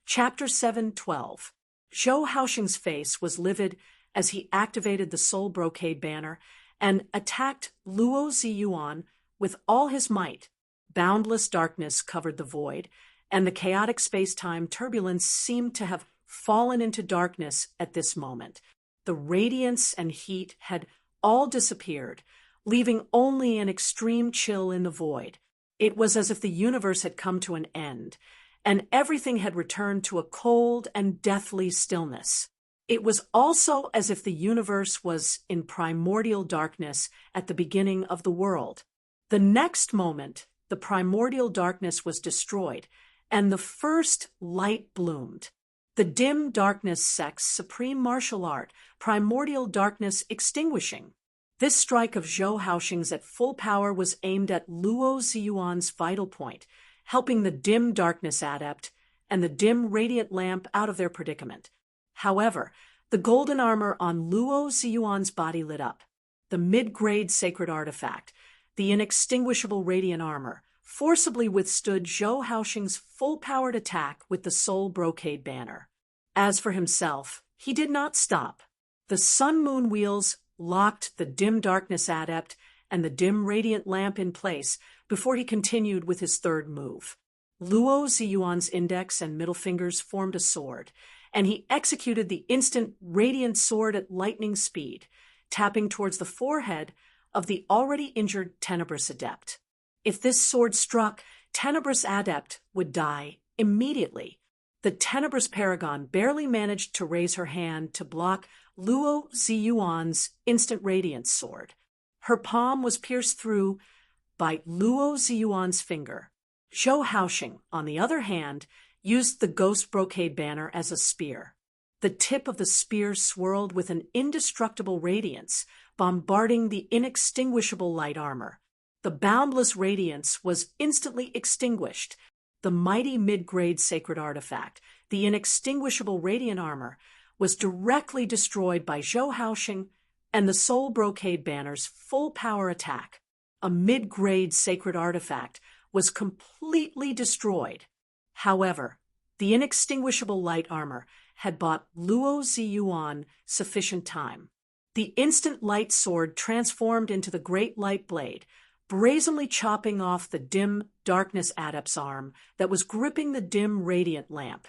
Chapter 7:12. Zhou Haoxing's face was livid as he activated the Soul Brocade banner and attacked Luo Ziyuan with all his might. Boundless darkness covered the void, and the chaotic space-time turbulence seemed to have fallen into darkness at this moment. The radiance and heat had all disappeared, leaving only an extreme chill in the void. It was as if the universe had come to an end, and everything had returned to a cold and deathly stillness. It was also as if the universe was in primordial darkness at the beginning of the world. The next moment, the primordial darkness was destroyed, and the first light bloomed. The dim darkness sect's supreme martial art, primordial darkness extinguishing. This strike of Zhou Haoxing's at full power was aimed at Luo Ziyuan's vital point, helping the dim darkness adept and the dim radiant lamp out of their predicament. However, the golden armor on Luo Ziyuan's body lit up. The mid-grade sacred artifact, the inextinguishable radiant armor, forcibly withstood Zhou Haoxing's full-powered attack with the Soul Brocade banner. As for himself, he did not stop. The sun-moon wheels locked the dim darkness adept and the dim radiant lamp in place before he continued with his third move. Luo Ziyuan's index and middle fingers formed a sword, and he executed the instant radiant sword at lightning speed, tapping towards the forehead of the already injured Tenebrous Adept. If this sword struck, Tenebrous Adept would die immediately. The Tenebrous Paragon barely managed to raise her hand to block Luo Ziyuan's instant radiance sword. Her palm was pierced through by Luo Ziyuan's finger. Zhou Haoxing, on the other hand, used the Ghost Brocade banner as a spear. The tip of the spear swirled with an indestructible radiance, bombarding the inextinguishable light armor. The boundless radiance was instantly extinguished. The mighty mid-grade sacred artifact, the inextinguishable radiant armor, was directly destroyed by Zhou Haoxing and the Soul Brocade banner's full-power attack. A mid-grade sacred artifact was completely destroyed. However, the inextinguishable light armor had bought Luo Ziyuan sufficient time. The instant light sword transformed into the great light blade, brazenly chopping off the dim darkness adept's arm that was gripping the dim radiant lamp.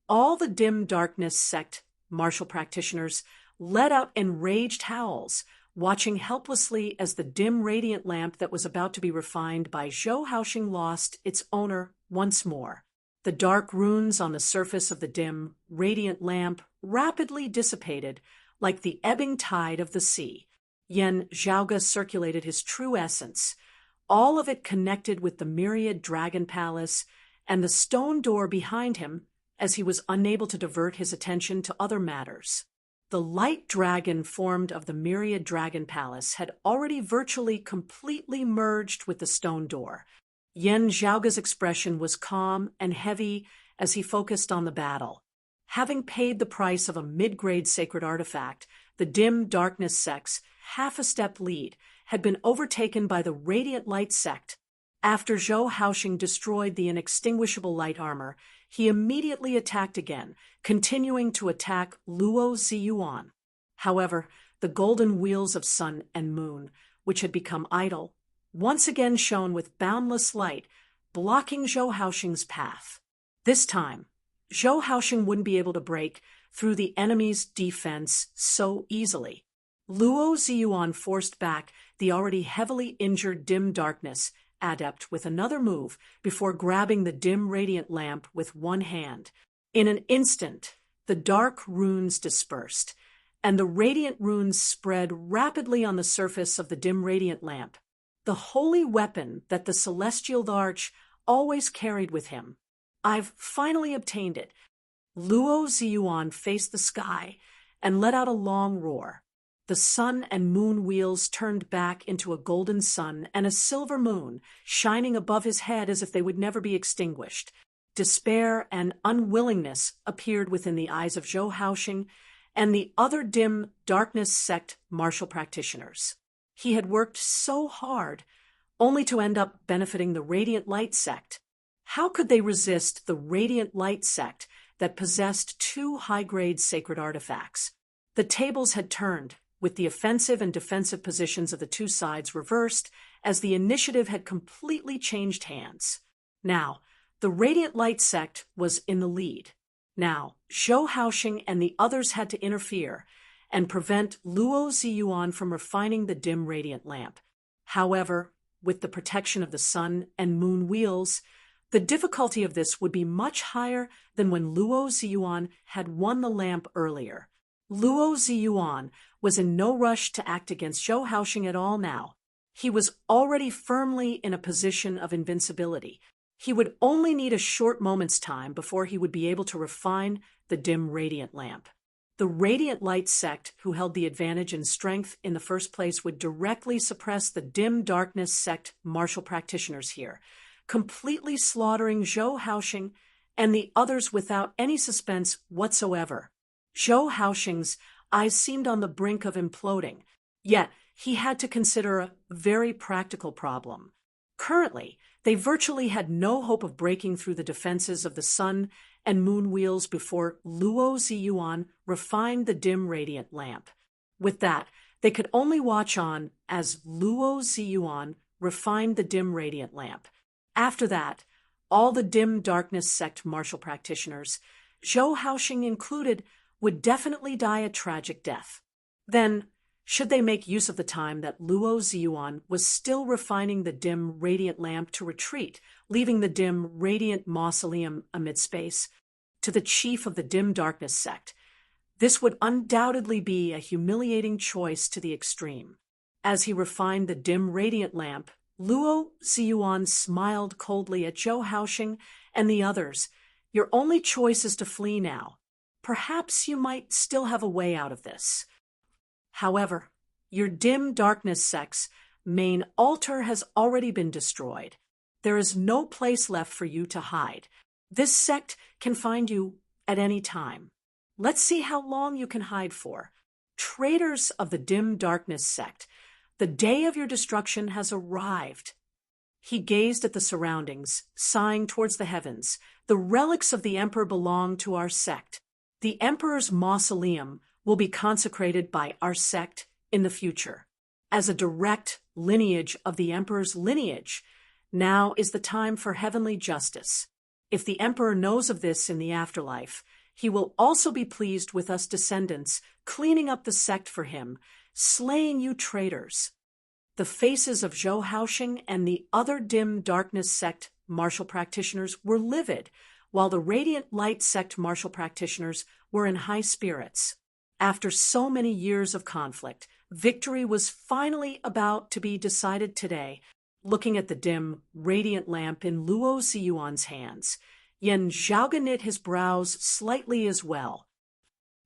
All the dim darkness sect martial practitioners let out enraged howls, watching helplessly as the dim radiant lamp that was about to be refined by Zhou Haoxing lost its owner once more. The dark runes on the surface of the dim radiant lamp rapidly dissipated like the ebbing tide of the sea. Yen Zhaoge circulated his true essence, all of it connected with the myriad dragon palace and the stone door behind him, as he was unable to divert his attention to other matters. The light dragon formed of the myriad dragon palace had already virtually completely merged with the stone door. Yen Zhaoge's expression was calm and heavy as he focused on the battle. Having paid the price of a mid-grade sacred artifact, the dim darkness sect's half-a-step lead had been overtaken by the radiant light sect. After Zhou Haoxing destroyed the inextinguishable light armor, he immediately attacked again, continuing to attack Luo Ziyuan. However, the golden wheels of sun and moon, which had become idle, once again shone with boundless light, blocking Zhou Haoxing's path. This time, Zhou Haoxing wouldn't be able to break through the enemy's defense so easily. Luo Ziyuan forced back the already heavily injured dim darkness adept with another move before grabbing the dim radiant lamp with one hand. In an instant, the dark runes dispersed, and the radiant runes spread rapidly on the surface of the dim radiant lamp, the holy weapon that the celestial arch always carried with him. I've finally obtained it. Luo Ziyuan faced the sky and let out a long roar. The sun and moon wheels turned back into a golden sun and a silver moon, shining above his head as if they would never be extinguished. Despair and unwillingness appeared within the eyes of Zhou Haoxing and the other dim darkness sect martial practitioners. He had worked so hard, only to end up benefiting the Radiant Light sect. How could they resist the Radiant Light sect that possessed two high-grade sacred artifacts. The tables had turned, with the offensive and defensive positions of the two sides reversed, as the initiative had completely changed hands. Now, the Radiant Light sect was in the lead. Now, Zhou Haoxing and the others had to interfere and prevent Luo Ziyuan from refining the dim radiant lamp. However, with the protection of the sun and moon wheels, the difficulty of this would be much higher than when Luo Ziyuan had won the lamp earlier. Luo Ziyuan was in no rush to act against Zhou Haoxing at all now. He was already firmly in a position of invincibility. He would only need a short moment's time before he would be able to refine the dim radiant lamp. The Radiant Light sect, who held the advantage in strength in the first place, would directly suppress the dim darkness sect martial practitioners here, completely slaughtering Zhou Haoxing and the others without any suspense whatsoever. Zhou Haoxing's eyes seemed on the brink of imploding, yet he had to consider a very practical problem. Currently, they virtually had no hope of breaking through the defenses of the sun and moon wheels before Luo Ziyuan refined the dim radiant lamp. With that, they could only watch on as Luo Ziyuan refined the dim radiant lamp. After that, all the dim darkness sect martial practitioners, Zhou Haoxing included, would definitely die a tragic death. Then, should they make use of the time that Luo Ziyuan was still refining the dim radiant lamp to retreat, leaving the dim radiant mausoleum amid space, to the chief of the dim darkness sect, this would undoubtedly be a humiliating choice to the extreme. As he refined the dim radiant lamp, Luo Ziyuan smiled coldly at Zhou Haoxing and the others. Your only choice is to flee now. Perhaps you might still have a way out of this. However, your dim darkness sect's main altar has already been destroyed. There is no place left for you to hide. This sect can find you at any time. Let's see how long you can hide for. Traitors of the dim darkness sect, the day of your destruction has arrived. He gazed at the surroundings, sighing towards the heavens. The relics of the emperor belong to our sect. The emperor's mausoleum will be consecrated by our sect in the future. As a direct lineage of the emperor's lineage, now is the time for heavenly justice. If the emperor knows of this in the afterlife, he will also be pleased with us descendants, cleaning up the sect for him, slaying you traitors. The faces of Zhou Haoxing and the other dim darkness sect martial practitioners were livid, while the Radiant Light sect martial practitioners were in high spirits. After so many years of conflict, victory was finally about to be decided today. Looking at the dim, radiant lamp in Luo Ziyuan's hands, Yan Zhaoga knit his brows slightly as well.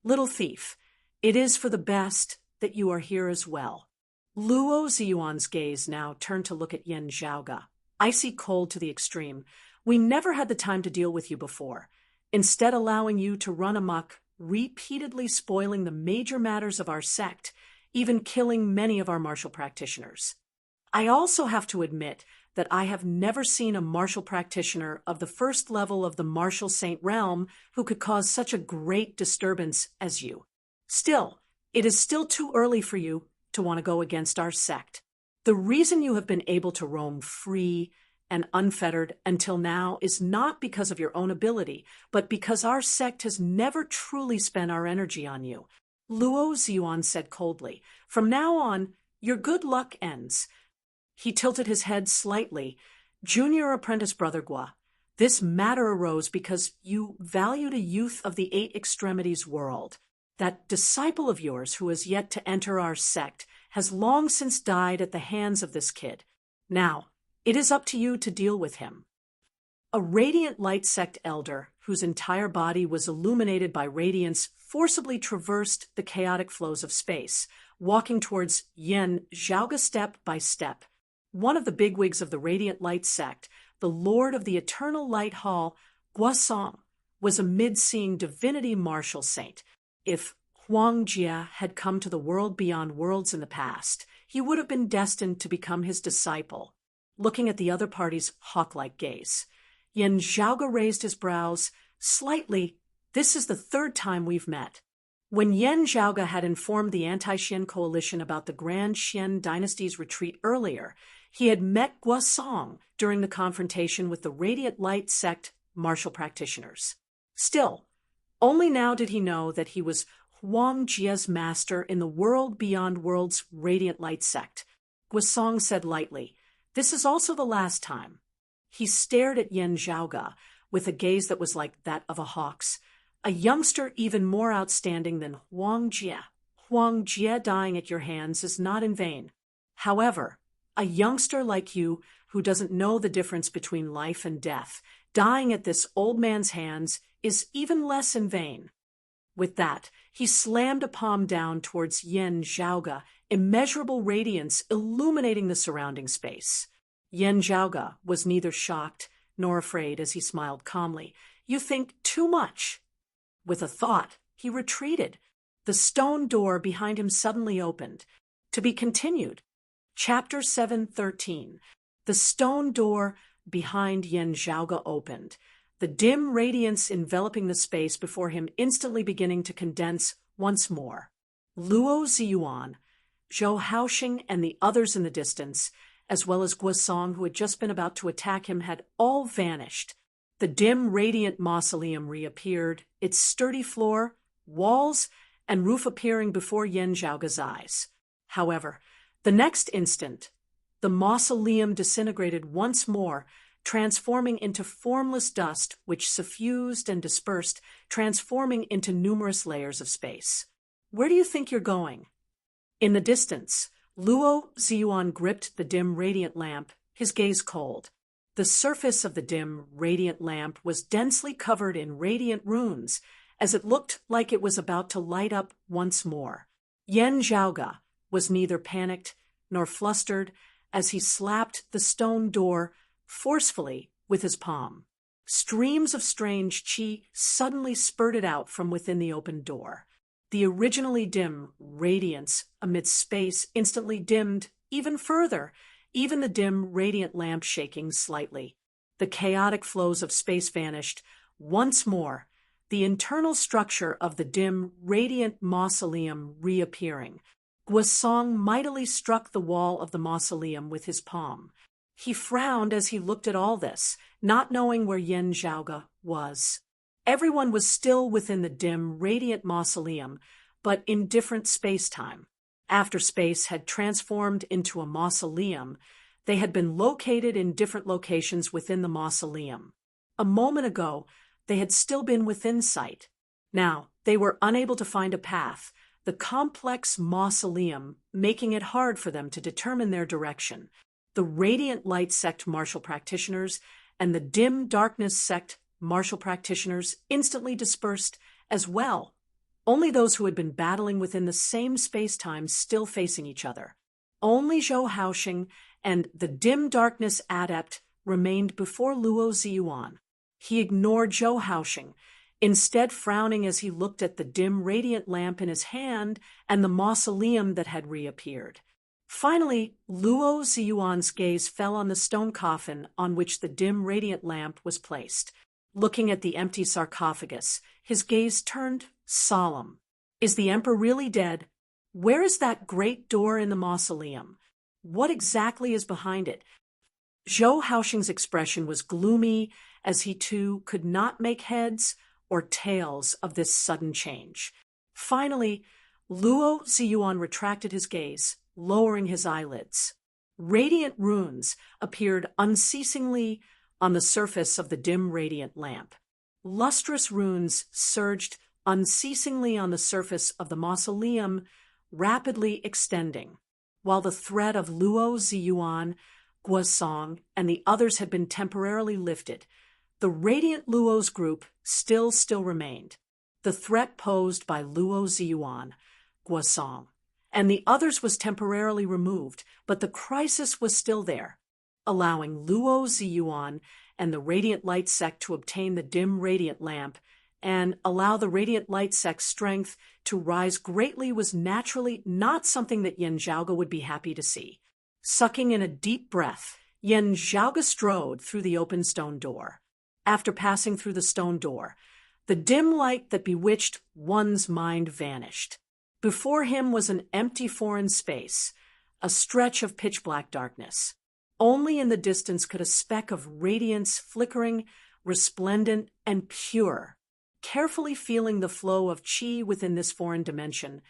Little thief, it is for the best that you are here as well. Luo Ziyuan's gaze now turned to look at Yan Zhaoga, icy cold to the extreme. We never had the time to deal with you before, instead allowing you to run amok, repeatedly spoiling the major matters of our sect, even killing many of our martial practitioners. I also have to admit that I have never seen a martial practitioner of the first level of the martial saint realm who could cause such a great disturbance as you. Still, it is still too early for you to want to go against our sect. The reason you have been able to roam free and unfettered until now is not because of your own ability, but because our sect has never truly spent our energy on you. Luo Ziyuan said coldly, "From now on, your good luck ends." He tilted his head slightly. "Junior apprentice Brother Gua, this matter arose because you valued a youth of the Eight Extremities world. That disciple of yours who has yet to enter our sect has long since died at the hands of this kid. Now, it is up to you to deal with him." A Radiant Light sect elder, whose entire body was illuminated by radiance, forcibly traversed the chaotic flows of space, walking towards Yan Zhaoga step by step. One of the bigwigs of the Radiant Light sect, the Lord of the Eternal Light Hall, Guasong, was a mid-seeing divinity martial saint. If Huang Jia had come to the world beyond worlds in the past, he would have been destined to become his disciple. Looking at the other party's hawk-like gaze, Yan Zhaoga raised his brows slightly This is the third time we've met. When Yan Zhaoge had informed the anti-Xian coalition about the Grand Xian dynasty's retreat earlier, he had met Guo Song during the confrontation with the Radiant Light sect martial practitioners. Still, only now did he know that he was Huang Jie's master in the world beyond world's Radiant Light sect. Guo Song said lightly, "This is also the last time." He stared at Yan Zhaoge with a gaze that was like that of a hawk's, a youngster even more outstanding than Huang Jie. Huang Jie dying at your hands is not in vain. However, a youngster like you who doesn't know the difference between life and death, dying at this old man's hands is even less in vain. With that, he slammed a palm down towards Yan Zhaoge, immeasurable radiance illuminating the surrounding space. Yan Zhaoge was neither shocked nor afraid as he smiled calmly. "You think too much." With a thought, he retreated. The stone door behind him suddenly opened. To be continued. Chapter 7:13. The stone door behind Yan Zhaoge opened, the dim radiance enveloping the space before him instantly beginning to condense once more. Luo Ziyuan, Zhou Haoxing, and the others in the distance, as well as Guo Song, who had just been about to attack him, had all vanished. The dim, radiant mausoleum reappeared, its sturdy floor, walls, and roof appearing before Yan Zhaoge's eyes. However, the next instant, the mausoleum disintegrated once more, transforming into formless dust which suffused and dispersed, transforming into numerous layers of space. "Where do you think you're going?" In the distance, Luo Ziyuan gripped the dim radiant lamp, his gaze cold. The surface of the dim radiant lamp was densely covered in radiant runes, as it looked like it was about to light up once more. Yan Zhaoge was neither panicked nor flustered as he slapped the stone door forcefully with his palm. Streams of strange qi suddenly spurted out from within the open door. The originally dim radiance amidst space instantly dimmed even further, even the dim radiant lamp shaking slightly. The chaotic flows of space vanished once more, the internal structure of the dim radiant mausoleum reappearing. Guo Song mightily struck the wall of the mausoleum with his palm. He frowned as he looked at all this, not knowing where Yan Zhaoge was. Everyone was still within the dim, radiant mausoleum, but in different space-time. After space had transformed into a mausoleum, they had been located in different locations within the mausoleum. A moment ago, they had still been within sight. Now, they were unable to find a path, the complex mausoleum making it hard for them to determine their direction. The Radiant Light sect martial practitioners and the Dim Darkness sect martial practitioners instantly dispersed as well. Only those who had been battling within the same space-time still facing each other. Only Zhou Haoxing and the Dim Darkness adept remained before Luo Ziyuan. He ignored Zhou Haoxing, instead frowning as he looked at the dim radiant lamp in his hand and the mausoleum that had reappeared. Finally, Luo Ziyuan's gaze fell on the stone coffin on which the dim radiant lamp was placed. Looking at the empty sarcophagus, his gaze turned solemn. Is the emperor really dead? Where is that great door in the mausoleum? What exactly is behind it? Zhou Haoxing's expression was gloomy, as he too could not make heads or tails of this sudden change. Finally, Luo Ziyuan retracted his gaze, lowering his eyelids. Radiant runes appeared unceasingly on the surface of the dim radiant lamp. Lustrous runes surged unceasingly on the surface of the mausoleum, rapidly extending. While the threat of Luo Ziyuan, Guo Song, and the others had been temporarily lifted, the Radiant Luo's group still remained. The threat posed by Luo Ziyuan, Guo Song, and the others was temporarily removed, but the crisis was still there, allowing Luo Ziyuan and the Radiant Light sect to obtain the dim radiant lamp and allow the Radiant Light sect's strength to rise greatly was naturally not something that Yan Zhaoge would be happy to see. Sucking in a deep breath, Yan Zhaoge strode through the open stone door. After passing through the stone door, The dim light that bewitched one's mind vanished. Before him was an empty foreign space, a stretch of pitch-black darkness. Only in the distance could a speck of radiance flickering, resplendent, and pure. Carefully feeling the flow of qi within this foreign dimension,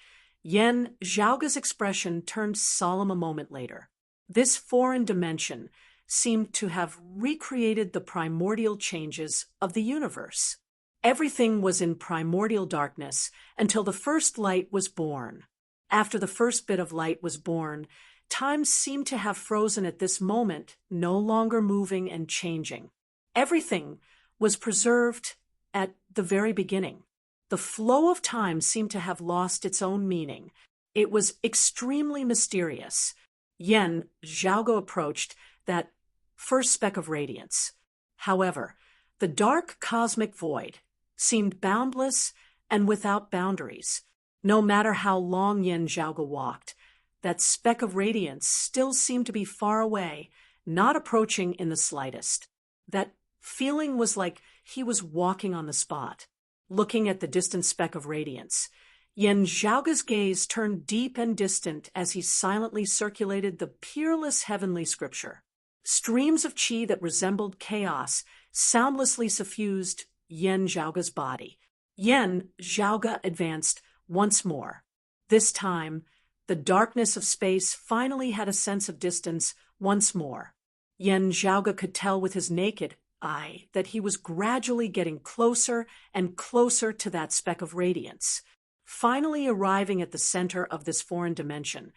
Yen Zhaoge's expression turned solemn a moment later. This foreign dimension seemed to have recreated the primordial changes of the universe. Everything was in primordial darkness until the first light was born. After the first bit of light was born, time seemed to have frozen at this moment, no longer moving and changing. Everything was preserved at the very beginning. The flow of time seemed to have lost its own meaning. It was extremely mysterious. Yen Zhaoge approached that first speck of radiance. However, the dark cosmic void seemed boundless and without boundaries. No matter how long Yen Zhaoge walked, that speck of radiance still seemed to be far away, not approaching in the slightest. That feeling was like he was walking on the spot. Looking at the distant speck of radiance, Yen Zhaoge's gaze turned deep and distant as he silently circulated the peerless heavenly scripture. Streams of qi that resembled chaos soundlessly suffused Yen Zhaoge's body. Yen Zhaoge advanced once more. This time, the darkness of space finally had a sense of distance once more. Yen Zhaoge could tell with his naked eye that he was gradually getting closer and closer to that speck of radiance. Finally arriving at the center of this foreign dimension,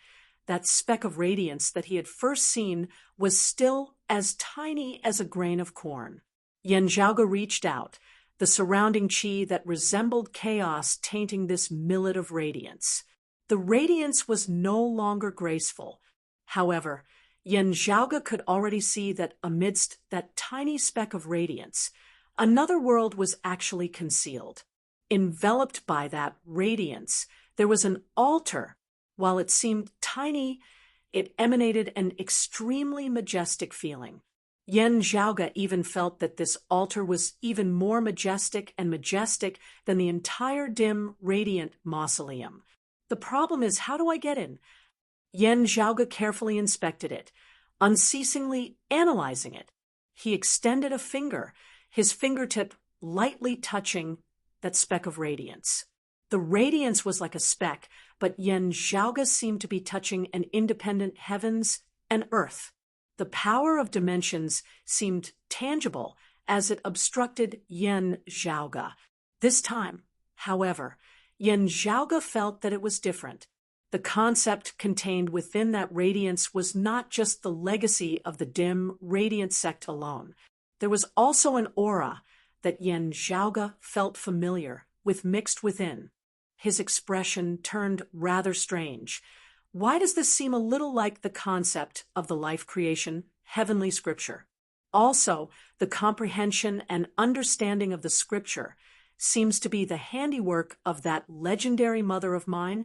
that speck of radiance that he had first seen was still as tiny as a grain of corn. Yen Zhaoge reached out, the surrounding qi that resembled chaos tainting this millet of radiance. The radiance was no longer graceful. However, Yen Zhaoge could already see that amidst that tiny speck of radiance, another world was actually concealed. Enveloped by that radiance, there was an altar. While it seemed tiny, it emanated an extremely majestic feeling. Yen Zhaoge even felt that this altar was even more majestic than the entire dim, radiant mausoleum. The problem is, how do I get in? Yen Zhaoge carefully inspected it, unceasingly analyzing it. He extended a finger, his fingertip lightly touching that speck of radiance. The radiance was like a speck, but Yen Zhaoge seemed to be touching an independent heavens and earth. The power of dimensions seemed tangible as it obstructed Yen Zhaoge. This time, however, Yen Zhaoge felt that it was different. The concept contained within that radiance was not just the legacy of the dim, radiant sect alone. There was also an aura that Yen Zhaoge felt familiar with mixed within. His expression turned rather strange. Why does this seem a little like the concept of the life creation, heavenly scripture? Also, the comprehension and understanding of the scripture seems to be the handiwork of that legendary mother of mine.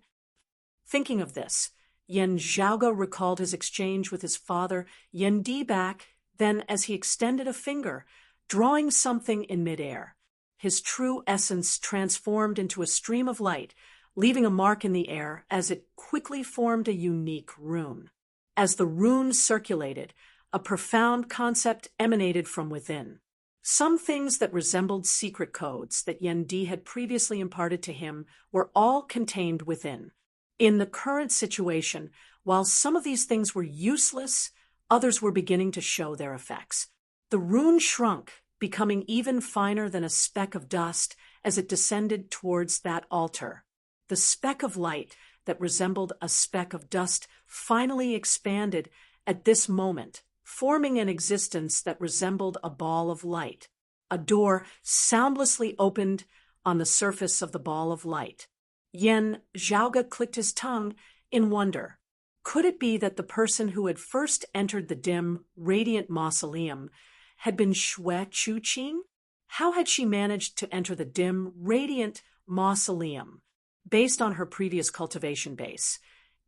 Thinking of this, Yen Zhaoge recalled his exchange with his father, Yen Di back, then as he extended a finger, drawing something in midair. His true essence transformed into a stream of light, leaving a mark in the air as it quickly formed a unique rune. As the rune circulated, a profound concept emanated from within. Some things that resembled secret codes that Yen Di had previously imparted to him were all contained within. In the current situation, while some of these things were useless, others were beginning to show their effects. The rune shrunk, becoming even finer than a speck of dust as it descended towards that altar. The speck of light that resembled a speck of dust finally expanded at this moment, forming an existence that resembled a ball of light. A door soundlessly opened on the surface of the ball of light. Yen Zhaoge clicked his tongue in wonder. Could it be that the person who had first entered the dim, radiant mausoleum had been Xue Chuqing? How had she managed to enter the dim, radiant mausoleum? Based on her previous cultivation base,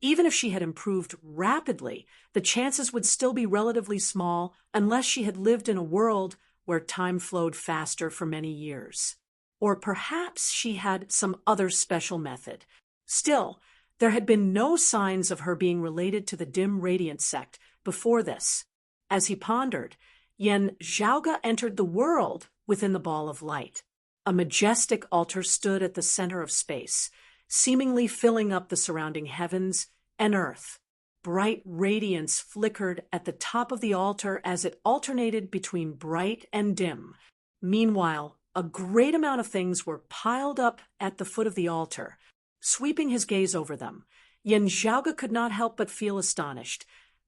even if she had improved rapidly, the chances would still be relatively small unless she had lived in a world where time flowed faster for many years. or perhaps she had some other special method. Still, there had been no signs of her being related to the dim radiant sect before this. As he pondered, Yen Zhaoge entered the world within the ball of light. A majestic altar stood at the center of space, seemingly filling up the surrounding heavens and earth. Bright radiance flickered at the top of the altar as it alternated between bright and dim. Meanwhile, a great amount of things were piled up at the foot of the altar. Sweeping his gaze over them, Yen Zhaoge could not help but feel astonished.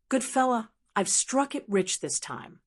"Good fella, I've struck it rich this time."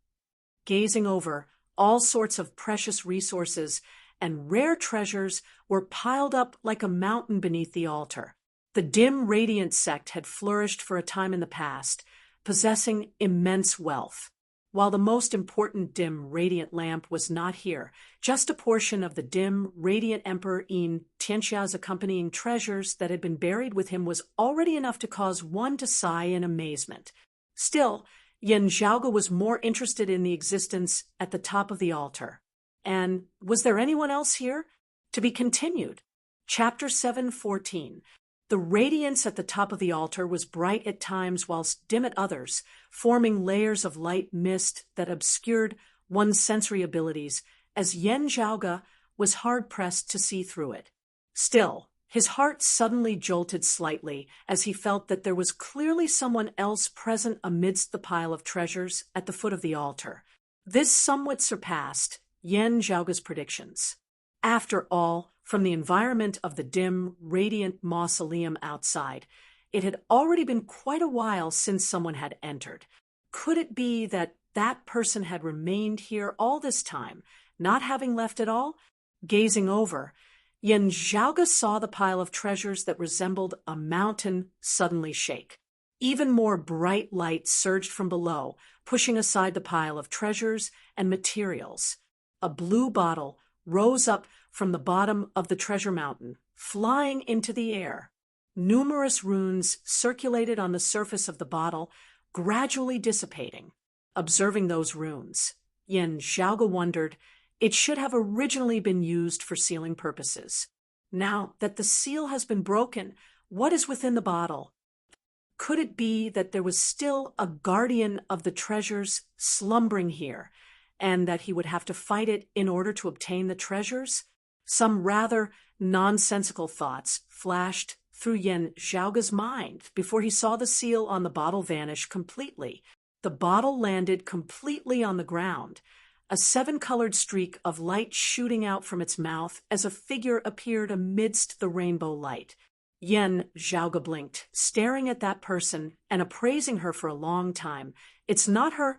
Gazing over, all sorts of precious resources and rare treasures were piled up like a mountain beneath the altar. The dim radiant sect had flourished for a time in the past, possessing immense wealth. While the most important dim radiant lamp was not here, just a portion of the dim radiant Emperor Yin Tianxia's accompanying treasures that had been buried with him was already enough to cause one to sigh in amazement. Still, Yen Zhaoge was more interested in the existence at the top of the altar. And was there anyone else here? To be continued. Chapter 7:14. The radiance at the top of the altar was bright at times whilst dim at others, forming layers of light mist that obscured one's sensory abilities, as Yen Zhaoge was hard-pressed to see through it. Still, his heart suddenly jolted slightly as he felt that there was clearly someone else present amidst the pile of treasures at the foot of the altar. This somewhat surpassed Yen Zhaoge's predictions. After all, from the environment of the dim, radiant mausoleum outside, it had already been quite a while since someone had entered. Could it be that that person had remained here all this time, not having left at all? Gazing over, Yen Zhaoge saw the pile of treasures that resembled a mountain suddenly shake. Even more bright light surged from below, pushing aside the pile of treasures and materials. A blue bottle rose up from the bottom of the treasure mountain, flying into the air. Numerous runes circulated on the surface of the bottle, gradually dissipating. Observing those runes, Yen Zhaoge wondered, it should have originally been used for sealing purposes. Now that the seal has been broken, what is within the bottle? Could it be that there was still a guardian of the treasures slumbering here, and that he would have to fight it in order to obtain the treasures? Some rather nonsensical thoughts flashed through Yen Zhaoge's mind before he saw the seal on the bottle vanish completely. The bottle landed completely on the ground, a 7-colored streak of light shooting out from its mouth as a figure appeared amidst the rainbow light. Yen Zhaoge blinked, staring at that person and appraising her for a long time. It's not her,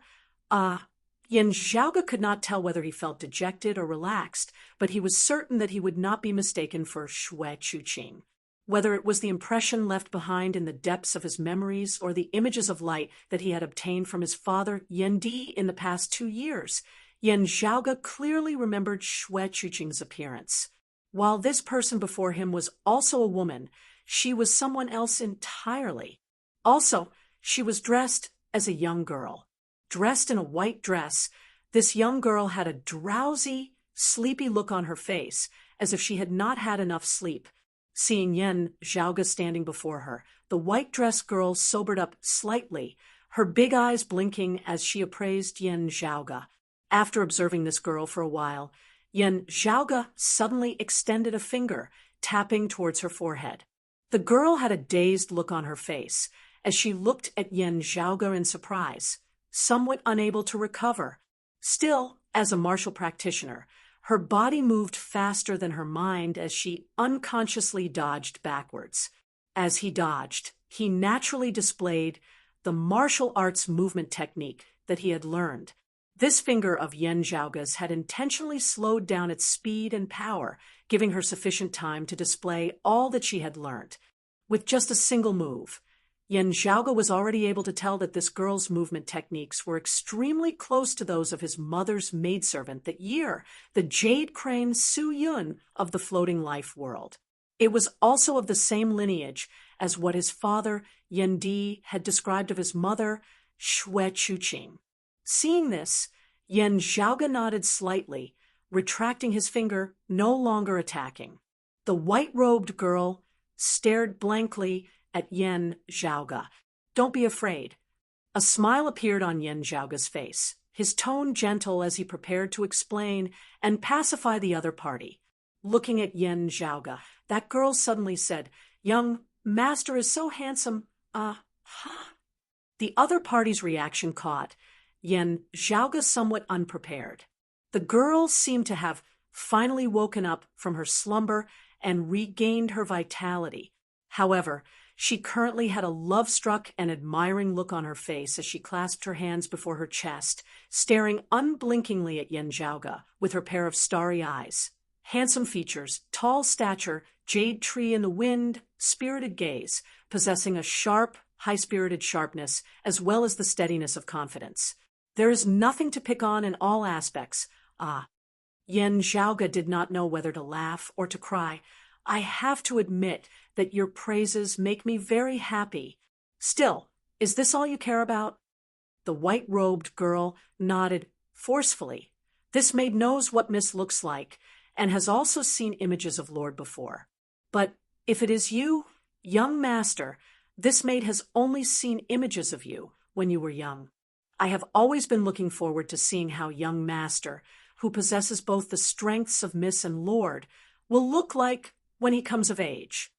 Yen Zhaoge could not tell whether he felt dejected or relaxed, but he was certain that he would not be mistaken for Xue Chuqing. Whether it was the impression left behind in the depths of his memories or the images of light that he had obtained from his father Yen Di in the past 2 years, Yen Zhaoge clearly remembered Xue Chuqing's appearance. While this person before him was also a woman, she was someone else entirely. Also, she was dressed as a young girl. Dressed in a white dress, this young girl had a drowsy, sleepy look on her face, as if she had not had enough sleep. Seeing Yen Zhaoge standing before her, the white-dressed girl sobered up slightly, her big eyes blinking as she appraised Yen Zhaoge. After observing this girl for a while, Yen Zhaoge suddenly extended a finger, tapping towards her forehead. The girl had a dazed look on her face as she looked at Yen Zhaoge in surprise, somewhat unable to recover. Still, as a martial practitioner, her body moved faster than her mind as she unconsciously dodged backwards. As he dodged, he naturally displayed the martial arts movement technique that he had learned. This finger of Yen Zhaoge's had intentionally slowed down its speed and power, giving her sufficient time to display all that she had learned. With just a single move, Yen Zhaoge was already able to tell that this girl's movement techniques were extremely close to those of his mother's maidservant that year, the jade crane Su Yun of the floating life world. It was also of the same lineage as what his father, Yen Di, had described of his mother, Xue Chuqing. Seeing this, Yen Zhaoge nodded slightly, retracting his finger, no longer attacking. The white-robed girl stared blankly at Yen Zhaoga. "Don't be afraid." A smile appeared on Yen Zhaoga's face, his tone gentle as he prepared to explain and pacify the other party. Looking at Yen Zhaoga, that girl suddenly said, "Young master is so handsome, The other party's reaction caught Yen Zhaoga somewhat unprepared. The girl seemed to have finally woken up from her slumber and regained her vitality. However, she currently had a love-struck and admiring look on her face as she clasped her hands before her chest, staring unblinkingly at Yen Zhaoga with her pair of starry eyes. Handsome features, tall stature, jade tree in the wind, spirited gaze, possessing a sharp, high-spirited sharpness as well as the steadiness of confidence. There is nothing to pick on in all aspects. Yen Zhaoga did not know whether to laugh or to cry. "I have to admit that your praises make me very happy. Still, is this all you care about?" The white-robed girl nodded forcefully. This maid knows what Miss looks like and has also seen images of Lord before. "But if it is you, young master, this maid has only seen images of you when you were young. I have always been looking forward to seeing how young master, who possesses both the strengths of Miss and Lord, will look like when he comes of age."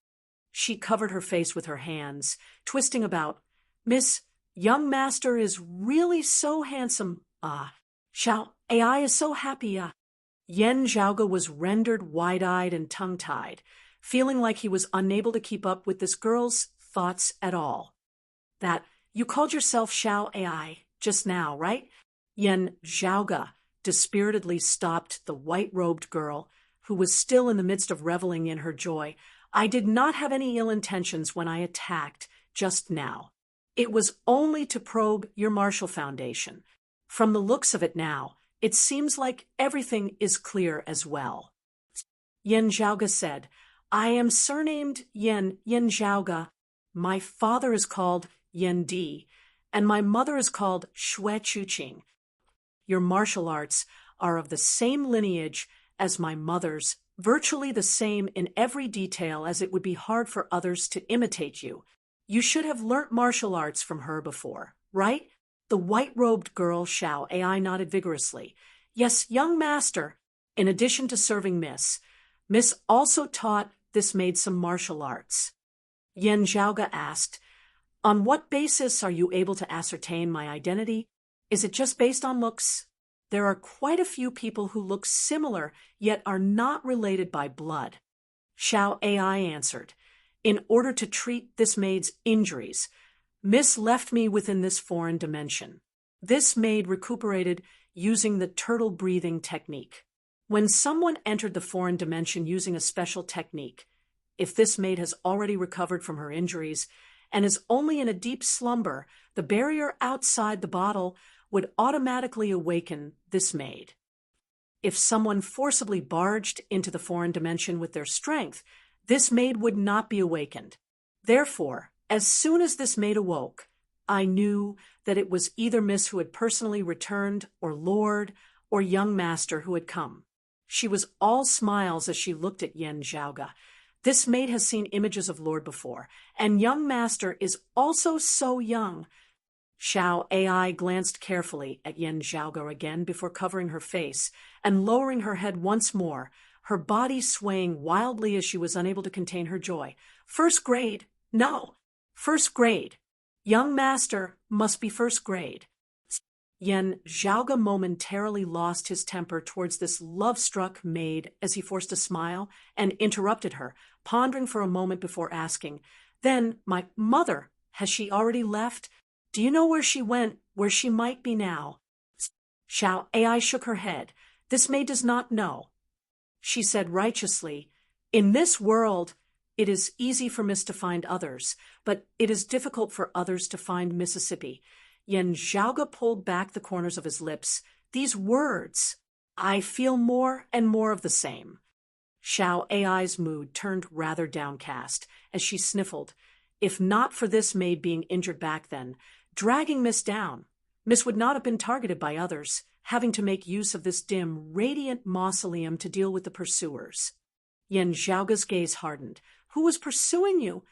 She covered her face with her hands, twisting about. "Miss, young master is really so handsome. Xiao Ai is so happy. Yen Zhaoga was rendered wide-eyed and tongue-tied, feeling like he was unable to keep up with this girl's thoughts at all. "That, you called yourself Xiao Ai just now, right?" Yen Zhaoga dispiritedly stopped the white-robed girl, who was still in the midst of reveling in her joy. "I did not have any ill intentions when I attacked just now. It was only to probe your martial foundation. From the looks of it now, it seems like everything is clear as well." Yen Zhaoga said, "I am surnamed Yen Zhaoga. My father is called Yen Di, and my mother is called Xue Chuqing. Your martial arts are of the same lineage as my mother's, virtually the same in every detail, as it would be hard for others to imitate you. You should have learnt martial arts from her before, right?" The white-robed girl Xiao Ai nodded vigorously. "Yes, young master. In addition to serving Miss also taught this maid some martial arts." Yen Zhaoga asked, "On what basis are you able to ascertain my identity? Is it just based on looks? There are quite a few people who look similar yet are not related by blood." Xiao Ai answered, "In order to treat this maid's injuries, Miss left me within this foreign dimension. This maid recuperated using the turtle breathing technique. When someone entered the foreign dimension using a special technique, if this maid has already recovered from her injuries and is only in a deep slumber, the barrier outside the bottle would automatically awaken this maid. If someone forcibly barged into the foreign dimension with their strength, this maid would not be awakened. Therefore, as soon as this maid awoke, I knew that it was either Miss who had personally returned, or Lord, or young master who had come." She was all smiles as she looked at Yen Zhaoga. "This maid has seen images of Lord before, and young master is also so young." Xiao Ai glanced carefully at Yen Zhaoga again before covering her face and lowering her head once more, her body swaying wildly as she was unable to contain her joy. "First grade? No. First grade. Young master must be first grade." Yen Zhaoga momentarily lost his temper towards this love-struck maid as he forced a smile and interrupted her, pondering for a moment before asking, "Then, my mother, has she already left? Do you know where she went, where she might be now?" Xiao Ai shook her head. "This maid does not know." She said righteously, "In this world, it is easy for Miss to find others, but it is difficult for others to find Mississippi." Yen Zhaoga pulled back the corners of his lips. These words, "I feel more and more of the same." Xiao Ai's mood turned rather downcast as she sniffled. If not for this maid being injured back then, dragging Miss down, Miss would not have been targeted by others, having to make use of this dim, radiant mausoleum to deal with the pursuers. Yan Zhaoga's gaze hardened. Who was pursuing you?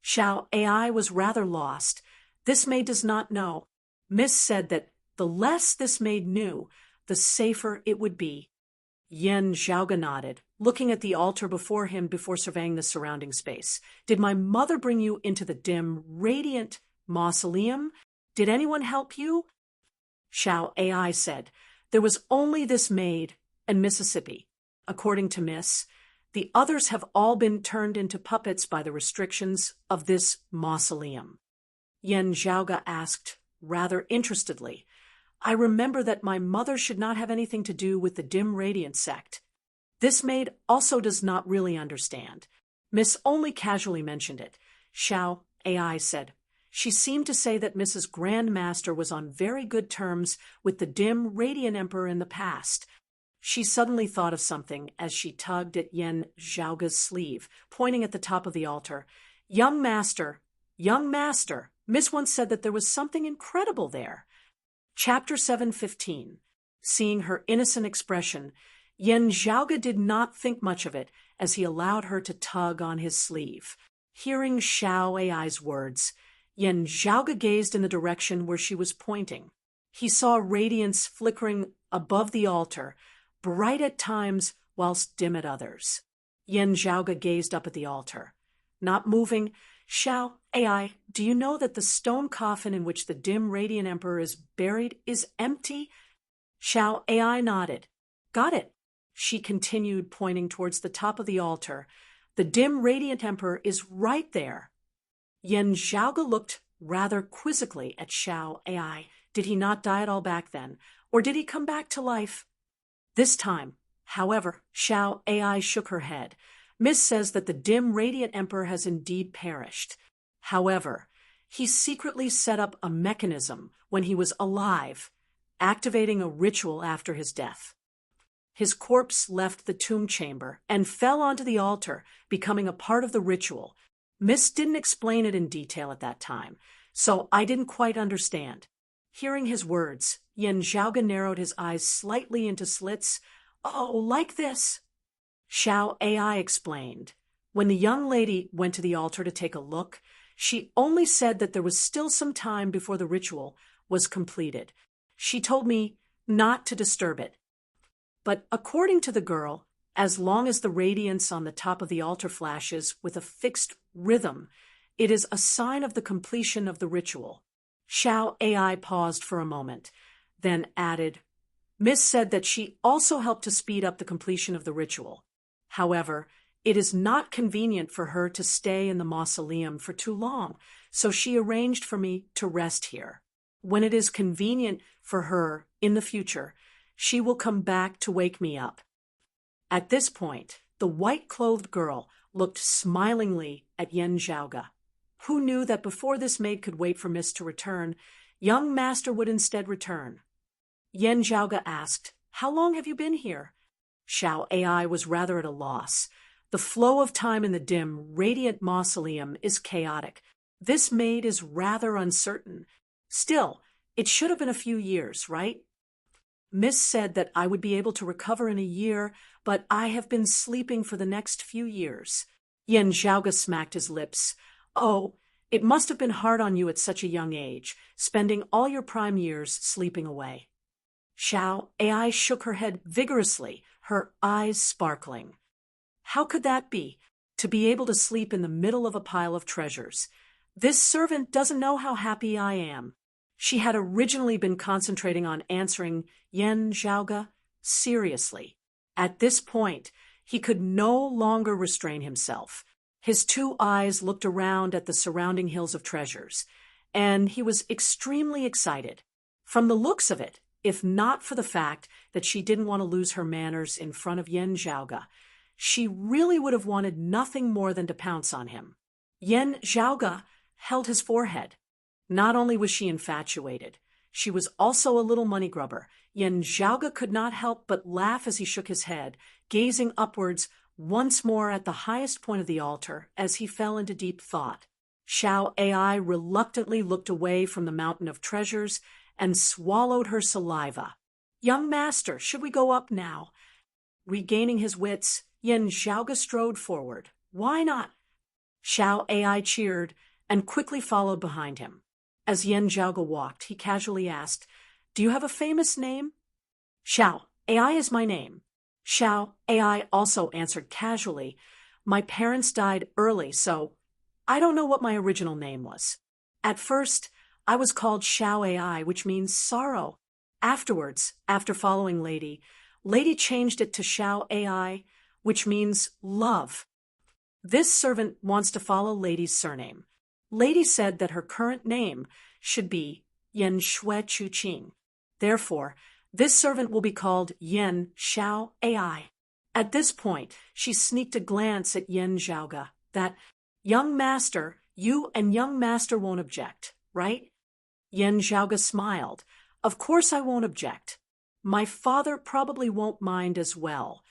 Xiao Ai was rather lost. This maid does not know. Miss said that the less this maid knew, the safer it would be. Yan Zhaoga nodded, looking at the altar before him before surveying the surrounding space. Did my mother bring you into the dim, radiant mausoleum? Did anyone help you? Xiao Ai said, there was only this maid and Mississippi. According to Miss, the others have all been turned into puppets by the restrictions of this mausoleum. Yan Zhaoga asked, rather interestedly, I remember that my mother should not have anything to do with the dim radiant sect. This maid also does not really understand. Miss only casually mentioned it. Xiao Ai said, she seemed to say that Mrs. Grand Master was on very good terms with the dim radiant emperor in the past. She suddenly thought of something as she tugged at Yan Zhaoga's sleeve, pointing at the top of the altar. Young master, Miss once said that there was something incredible there. Chapter 7:15. Seeing her innocent expression, Yan Zhaoga did not think much of it as he allowed her to tug on his sleeve. Hearing Xiao Ai's words, Yan Zhaoga gazed in the direction where she was pointing. He saw radiance flickering above the altar, bright at times whilst dim at others. Yan Zhaoga gazed up at the altar. Not moving, Xiao Ai, do you know that the stone coffin in which the dim radiant emperor is buried is empty? Xiao Ai nodded. Got it. She continued, pointing towards the top of the altar. The dim radiant emperor is right there. Yan Zhaoga looked rather quizzically at Xiao Ai. Did he not die at all back then? Or did he come back to life? This time, however, Xiao Ai shook her head. Miss says that the dim radiant emperor has indeed perished. However, he secretly set up a mechanism when he was alive, activating a ritual after his death. His corpse left the tomb chamber and fell onto the altar, becoming a part of the ritual. Miss didn't explain it in detail at that time, so I didn't quite understand. Hearing his words, Yan Zhaoga narrowed his eyes slightly into slits. Oh, like this. Xiao Ai explained. When the young lady went to the altar to take a look, she only said that there was still some time before the ritual was completed. She told me not to disturb it. But according to the girl, as long as the radiance on the top of the altar flashes with a fixed rhythm, it is a sign of the completion of the ritual. Xiao Ai paused for a moment, then added, Miss said that she also helped to speed up the completion of the ritual. However, it is not convenient for her to stay in the mausoleum for too long, so she arranged for me to rest here. When it is convenient for her in the future, she will come back to wake me up. At this point, the white-clothed girl looked smilingly at Yan Zhaoga. Who knew that before this maid could wait for Miss to return, young master would instead return? Yan Zhaoga asked, How long have you been here? Xiao Ai was rather at a loss. The flow of time in the dim, radiant mausoleum is chaotic. This maid is rather uncertain. Still, it should have been a few years, right? Miss said that I would be able to recover in a year, but I have been sleeping for the next few years. Yan Zhaoga smacked his lips. Oh, it must have been hard on you at such a young age, spending all your prime years sleeping away. Xiao Ai shook her head vigorously, her eyes sparkling. How could that be, to be able to sleep in the middle of a pile of treasures? This servant doesn't know how happy I am. She had originally been concentrating on answering Yan Zhaoga seriously. At this point, he could no longer restrain himself. His two eyes looked around at the surrounding hills of treasures, and he was extremely excited. From the looks of it, if not for the fact that she didn't want to lose her manners in front of Yan Zhaoga, she really would have wanted nothing more than to pounce on him. Yan Zhaoga held his forehead. Not only was she infatuated, she was also a little money grubber. Yan Zhaoga could not help but laugh as he shook his head, gazing upwards once more at the highest point of the altar as he fell into deep thought. Xiao Ai reluctantly looked away from the mountain of treasures and swallowed her saliva. Young master, should we go up now? Regaining his wits, Yen Zhaoge strode forward. Why not? Xiao Ai cheered and quickly followed behind him. As Yen Zhaoge walked, he casually asked, Do you have a famous name? Xiao Ai is my name. Xiao Ai also answered casually, My parents died early, so I don't know what my original name was. At first, I was called Xiao Ai, which means sorrow. Afterwards, after following Lady changed it to Xiao Ai, which means love. This servant wants to follow Lady's surname. Lady said that her current name should be Yen Shui Chu Qing. Therefore, this servant will be called Yen Xiao Ai. At this point, she sneaked a glance at Yen Zhaoge. That, young master, you and young master won't object, right? Yen Zhaoge smiled. Of course I won't object. My father probably won't mind as well.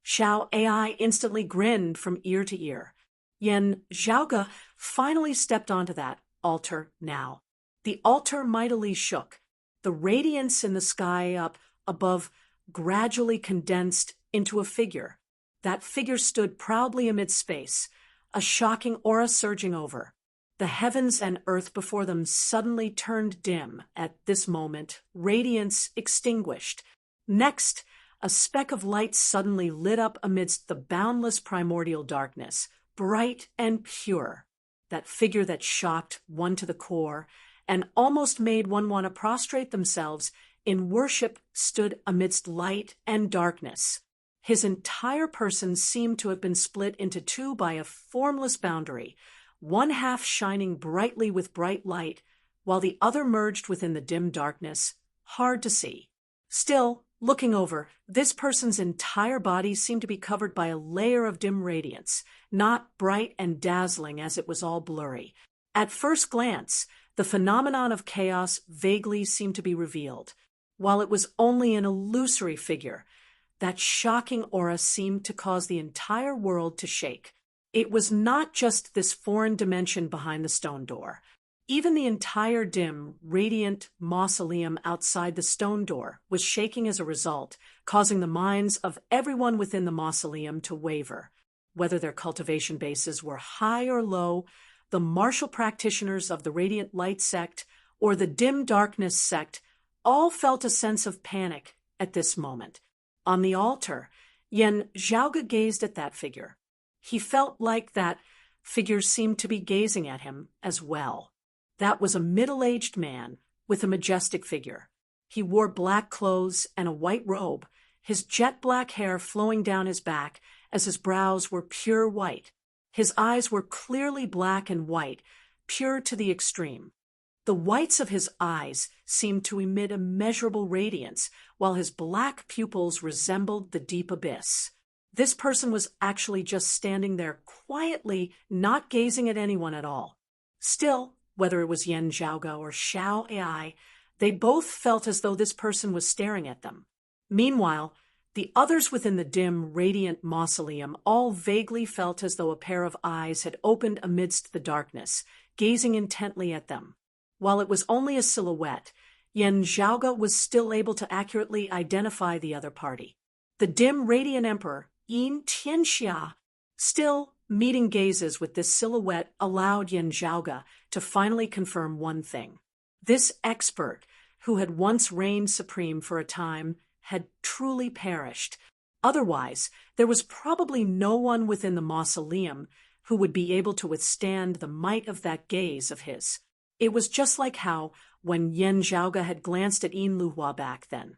Xiao Ai instantly grinned from ear to ear. Yen Zhaoge finally stepped onto that altar now. The altar mightily shook. The radiance in the sky up above gradually condensed into a figure. That figure stood proudly amid space, a shocking aura surging over. The heavens and earth before them suddenly turned dim at this moment, radiance extinguished. Next, a speck of light suddenly lit up amidst the boundless primordial darkness, bright and pure. That figure that shocked one to the core and almost made one want to prostrate themselves in worship stood amidst light and darkness. His entire person seemed to have been split into two by a formless boundary, one half shining brightly with bright light, while the other merged within the dim darkness, hard to see. Still, looking over, this person's entire body seemed to be covered by a layer of dim radiance, not bright and dazzling as it was all blurry. At first glance, the phenomenon of chaos vaguely seemed to be revealed. While it was only an illusory figure, that shocking aura seemed to cause the entire world to shake. It was not just this foreign dimension behind the stone door. Even the entire dim, radiant mausoleum outside the stone door was shaking as a result, causing the minds of everyone within the mausoleum to waver. Whether their cultivation bases were high or low, the martial practitioners of the Radiant Light sect or the Dim Darkness sect all felt a sense of panic at this moment. On the altar, Yen Zhaoge gazed at that figure. He felt like that figure seemed to be gazing at him as well. That was a middle-aged man with a majestic figure. He wore black clothes and a white robe, his jet black hair flowing down his back as his brows were pure white. His eyes were clearly black and white, pure to the extreme. The whites of his eyes seemed to emit immeasurable radiance, while his black pupils resembled the deep abyss. This person was actually just standing there quietly, not gazing at anyone at all. Still, whether it was Yen Zhaoge or Xiao Ai, they both felt as though this person was staring at them. Meanwhile, the others within the dim, radiant mausoleum all vaguely felt as though a pair of eyes had opened amidst the darkness, gazing intently at them. While it was only a silhouette, Yen Zhaoge was still able to accurately identify the other party. The dim, radiant emperor, Yin Tianxia. Still, meeting gazes with this silhouette allowed Yen Zhaoge to finally confirm one thing. This expert, who had once reigned supreme for a time, had truly perished. Otherwise, there was probably no one within the mausoleum who would be able to withstand the might of that gaze of his. It was just like how, when Yen Zhaoge had glanced at Yin Luhua back then,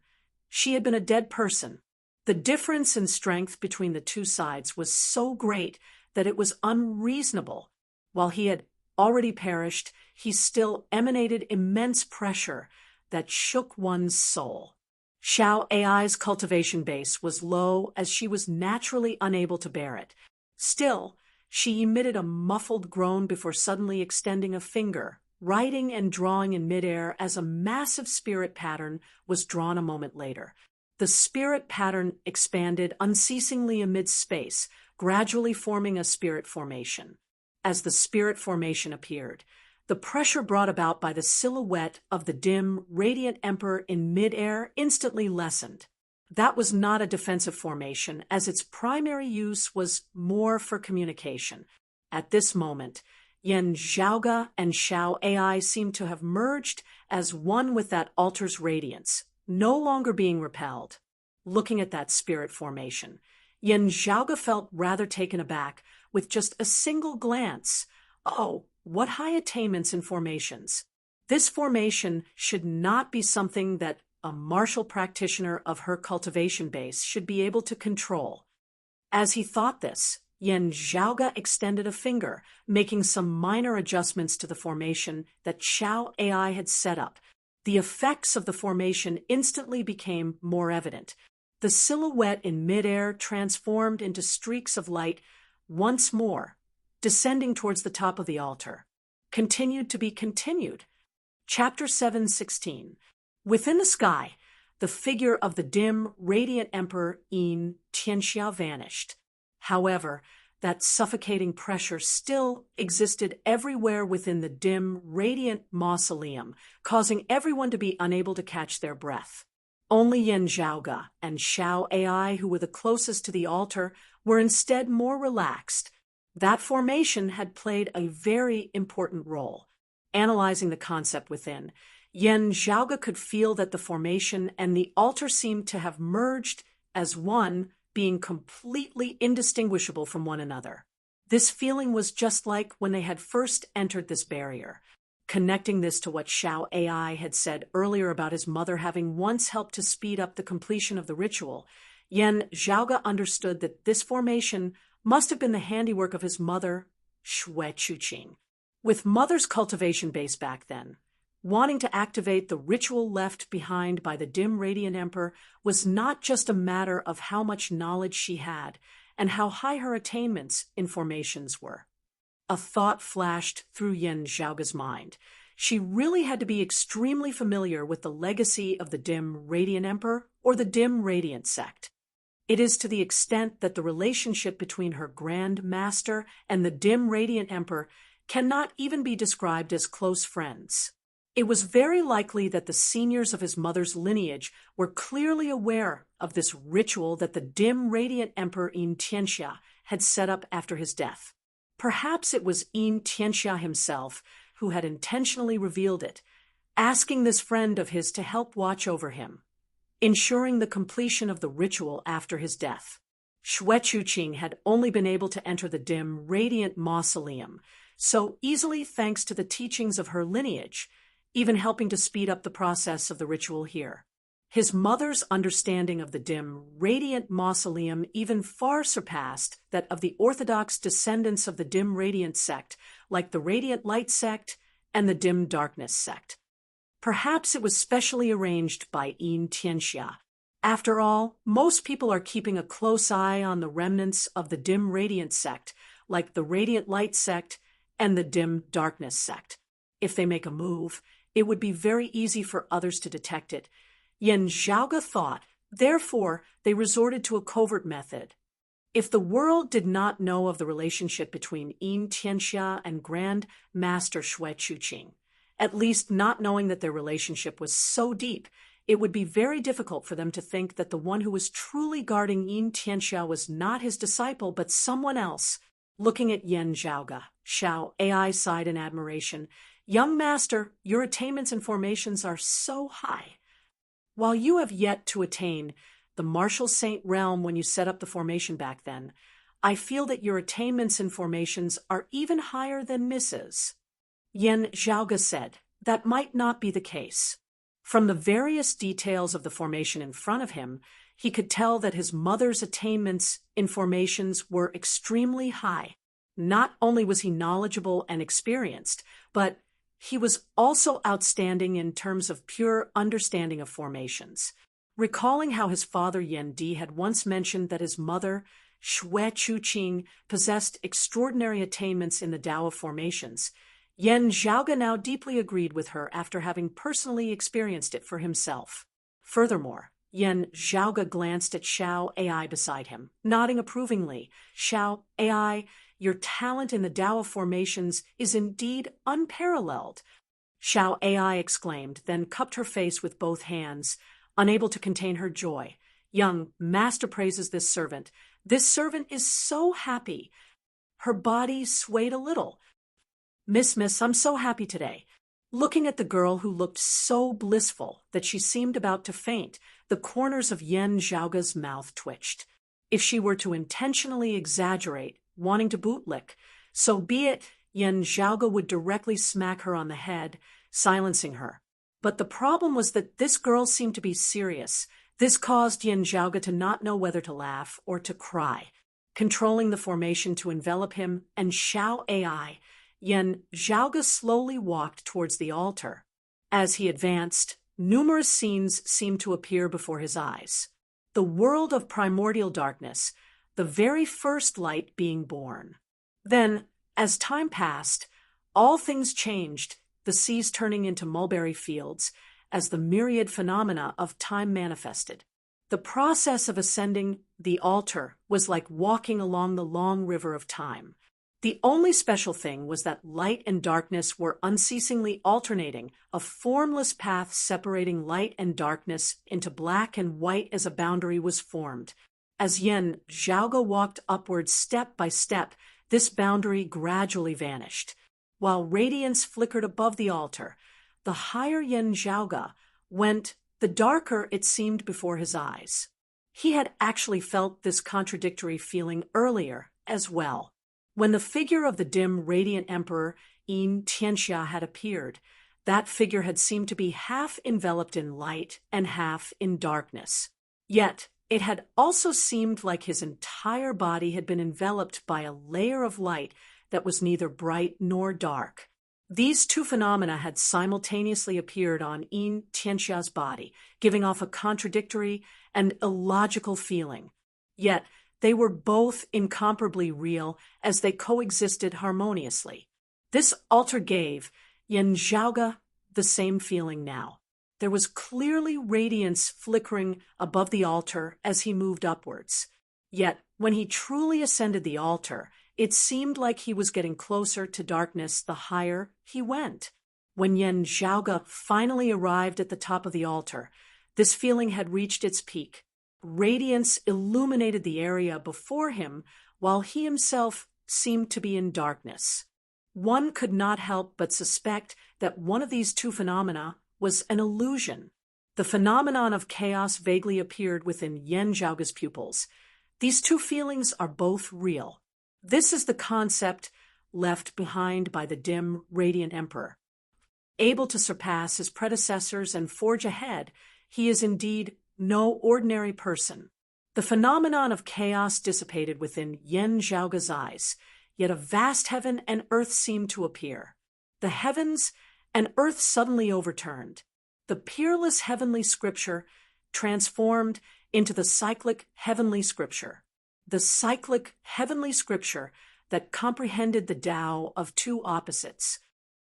she had been a dead person. The difference in strength between the two sides was so great that it was unreasonable. While he had already perished, he still emanated immense pressure that shook one's soul. Xiao Ai's cultivation base was low as she was naturally unable to bear it. Still, she emitted a muffled groan before suddenly extending a finger, writing and drawing in midair as a massive spirit pattern was drawn a moment later. The spirit pattern expanded unceasingly amid space, gradually forming a spirit formation. As the spirit formation appeared, The pressure brought about by the silhouette of the dim, radiant emperor in midair instantly lessened. That was not a defensive formation, as its primary use was more for communication. At this moment, Yen Zhaoge and Xiao AI seemed to have merged as one with that altar's radiance, no longer being repelled. Looking at that spirit formation, Yen Zhaoge felt rather taken aback with just a single glance. Oh, what high attainments in formations! This formation should not be something that a martial practitioner of her cultivation base should be able to control. As he thought this, Yen Zhaoge extended a finger, making some minor adjustments to the formation that Xiao AI had set up. The effects of the formation instantly became more evident. The silhouette in midair transformed into streaks of light once more, descending towards the top of the altar. Continued to be continued. Chapter 7:16. Within the sky, the figure of the dim, radiant emperor Yin Tianxia vanished. However, that suffocating pressure still existed everywhere within the dim, radiant mausoleum, causing everyone to be unable to catch their breath. Only Yen Zhaoge and Xiao AI, who were the closest to the altar, were instead more relaxed. That formation had played a very important role. Analyzing the concept within, Yen Zhaoge could feel that the formation and the altar seemed to have merged as one, being completely indistinguishable from one another. This feeling was just like when they had first entered this barrier. Connecting this to what Xiao AI had said earlier about his mother having once helped to speed up the completion of the ritual, Yen Zhaoge understood that this formation must have been the handiwork of his mother, Shui Chuqing. With mother's cultivation base back then, wanting to activate the ritual left behind by the dim radiant emperor was not just a matter of how much knowledge she had and how high her attainments in formations were. A thought flashed through Yen Zhaoge's mind. She really had to be extremely familiar with the legacy of the dim radiant emperor or the dim radiant sect. It is to the extent that the relationship between her grand master and the dim radiant emperor cannot even be described as close friends. It was very likely that the seniors of his mother's lineage were clearly aware of this ritual that the dim radiant emperor Yin Tianxia had set up after his death. Perhaps it was Yin Tianxia himself who had intentionally revealed it, asking this friend of his to help watch over him, ensuring the completion of the ritual after his death. Shui Chuqing had only been able to enter the dim radiant mausoleum so easily thanks to the teachings of her lineage, even helping to speed up the process of the ritual here. His mother's understanding of the dim, radiant mausoleum even far surpassed that of the orthodox descendants of the dim radiant sect, like the radiant light sect and the dim darkness sect. Perhaps it was specially arranged by Yin Tianxia. After all, most people are keeping a close eye on the remnants of the dim radiant sect, like the radiant light sect and the dim darkness sect. If they make a move, it would be very easy for others to detect it. Yen Zhaoge thought, therefore, they resorted to a covert method. If the world did not know of the relationship between Yin Tianxia and Grand Master Shui Chuqing, at least not knowing that their relationship was so deep, it would be very difficult for them to think that the one who was truly guarding Yin Tianxia was not his disciple but someone else. Looking at Yen Zhaoge, Xiao AI sighed in admiration. Young master, your attainments and formations are so high. While you have yet to attain the martial saint realm when you set up the formation back then, I feel that your attainments and formations are even higher than Mrs. Yen Zhaoge said, that might not be the case. From the various details of the formation in front of him, he could tell that his mother's attainments in formations were extremely high. Not only was he knowledgeable and experienced, but he was also outstanding in terms of pure understanding of formations. Recalling how his father Yen Di had once mentioned that his mother, Shui Chuqing, possessed extraordinary attainments in the Tao of formations, Yen Zhaoge now deeply agreed with her after having personally experienced it for himself. Furthermore, Yen Zhaoge glanced at Xiao AI beside him, nodding approvingly. Xiao AI, your talent in the Tao of formations is indeed unparalleled." Xiao AI exclaimed, then cupped her face with both hands, unable to contain her joy. "Young master praises this servant. This servant is so happy." Her body swayed a little. Miss, I'm so happy today." Looking at the girl who looked so blissful that she seemed about to faint, the corners of Yen Zhaoga's mouth twitched. If she were to intentionally exaggerate, wanting to bootlick, so be it. Yen Zhaoga would directly smack her on the head, silencing her. But the problem was that this girl seemed to be serious. This caused Yen Zhaoga to not know whether to laugh or to cry. Controlling the formation to envelop him and Xiao AI, Yen Zhaoga slowly walked towards the altar. As he advanced, numerous scenes seemed to appear before his eyes. The world of primordial darkness, the very first light being born. Then, as time passed, all things changed, the seas turning into mulberry fields, as the myriad phenomena of time manifested. The process of ascending the altar was like walking along the long river of time. The only special thing was that light and darkness were unceasingly alternating, a formless path separating light and darkness into black and white as a boundary was formed. As Yen Zhaoga walked upward step by step, this boundary gradually vanished. While radiance flickered above the altar, the higher Yen Zhaoga went, the darker it seemed before his eyes. He had actually felt this contradictory feeling earlier as well. When the figure of the dim, radiant emperor Yin Tianxia had appeared, that figure had seemed to be half enveloped in light and half in darkness. Yet, it had also seemed like his entire body had been enveloped by a layer of light that was neither bright nor dark. These two phenomena had simultaneously appeared on Yin Tianxia's body, giving off a contradictory and illogical feeling. Yet, they were both incomparably real as they coexisted harmoniously. This altar gave Yen Zhaoga the same feeling now. There was clearly radiance flickering above the altar as he moved upwards. Yet, when he truly ascended the altar, it seemed like he was getting closer to darkness the higher he went. When Yen Zhaoga finally arrived at the top of the altar, this feeling had reached its peak. Radiance illuminated the area before him, while he himself seemed to be in darkness. One could not help but suspect that one of these two phenomena was an illusion. The phenomenon of chaos vaguely appeared within Yen Zhaoga's pupils. These two feelings are both real. This is the concept left behind by the dim, radiant emperor. Able to surpass his predecessors and forge ahead, he is indeed no ordinary person. The phenomenon of chaos dissipated within Yen Zhaoga's eyes, yet a vast heaven and earth seemed to appear. The heavens and earth suddenly overturned. The peerless heavenly scripture transformed into the cyclic heavenly scripture. The cyclic heavenly scripture that comprehended the Tao of two opposites.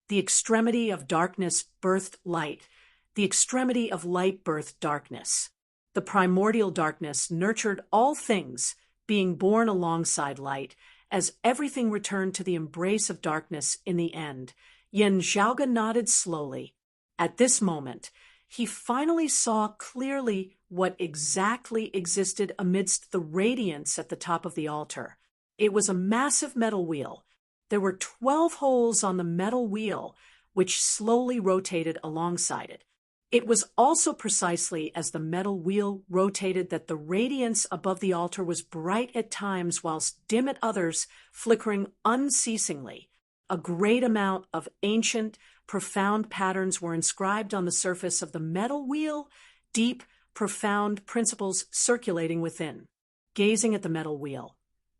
The extremity of darkness birthed light. The extremity of light birthed darkness. The primordial darkness nurtured all things, being born alongside light, as everything returned to the embrace of darkness in the end. Yen Zhaoga nodded slowly. At this moment, he finally saw clearly what exactly existed amidst the radiance at the top of the altar. It was a massive metal wheel. There were 12 holes on the metal wheel, which slowly rotated alongside it. It was also precisely as the metal wheel rotated that the radiance above the altar was bright at times whilst dim at others, flickering unceasingly. A great amount of ancient, profound patterns were inscribed on the surface of the metal wheel, deep, profound principles circulating within. Gazing at the metal wheel,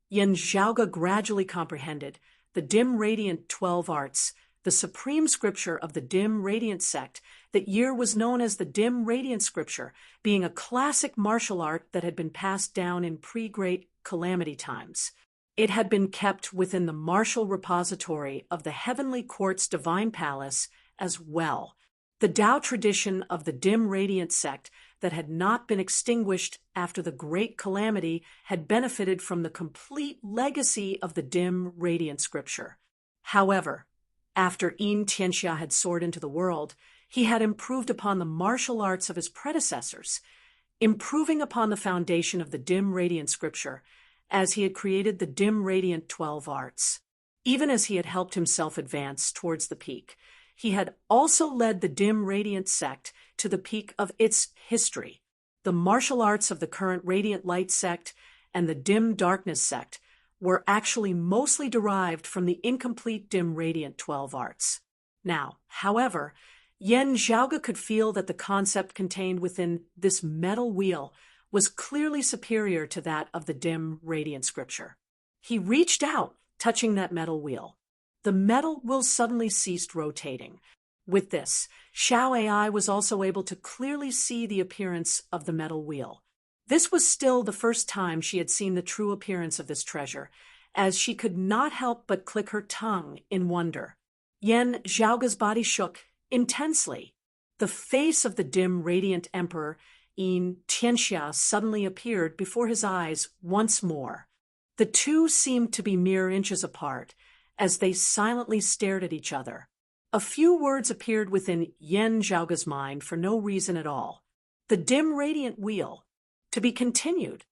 Yen Zhaoga gradually comprehended the dim radiant 12 arts, the supreme scripture of the dim radiant sect. That year was known as the dim radiant scripture, being a classic martial art that had been passed down in pre-great calamity times. It had been kept within the martial repository of the Heavenly Court's Divine Palace as well. The Tao tradition of the dim radiant sect that had not been extinguished after the Great Calamity had benefited from the complete legacy of the dim radiant scripture. However, after Yin Tianxia had soared into the world, he had improved upon the martial arts of his predecessors, improving upon the foundation of the dim radiant scripture, as he had created the dim radiant 12 arts. Even as he had helped himself advance towards the peak, he had also led the dim radiant sect to the peak of its history. The martial arts of the current radiant light sect and the dim darkness sect were actually mostly derived from the incomplete dim radiant 12 arts. Now, however, Yan Zhaoge could feel that the concept contained within this metal wheel was clearly superior to that of the dim radiant scripture. He reached out, touching that metal wheel. The metal wheel suddenly ceased rotating. With this, Xiao AI was also able to clearly see the appearance of the metal wheel. This was still the first time she had seen the true appearance of this treasure, as she could not help but click her tongue in wonder. Yan Zhaoge's body shook intensely. The face of the dim radiant emperor, Yin Tianxia, suddenly appeared before his eyes once more. The two seemed to be mere inches apart, as they silently stared at each other. A few words appeared within Yan Zhaoge's mind for no reason at all. The dim radiant wheel. To be continued.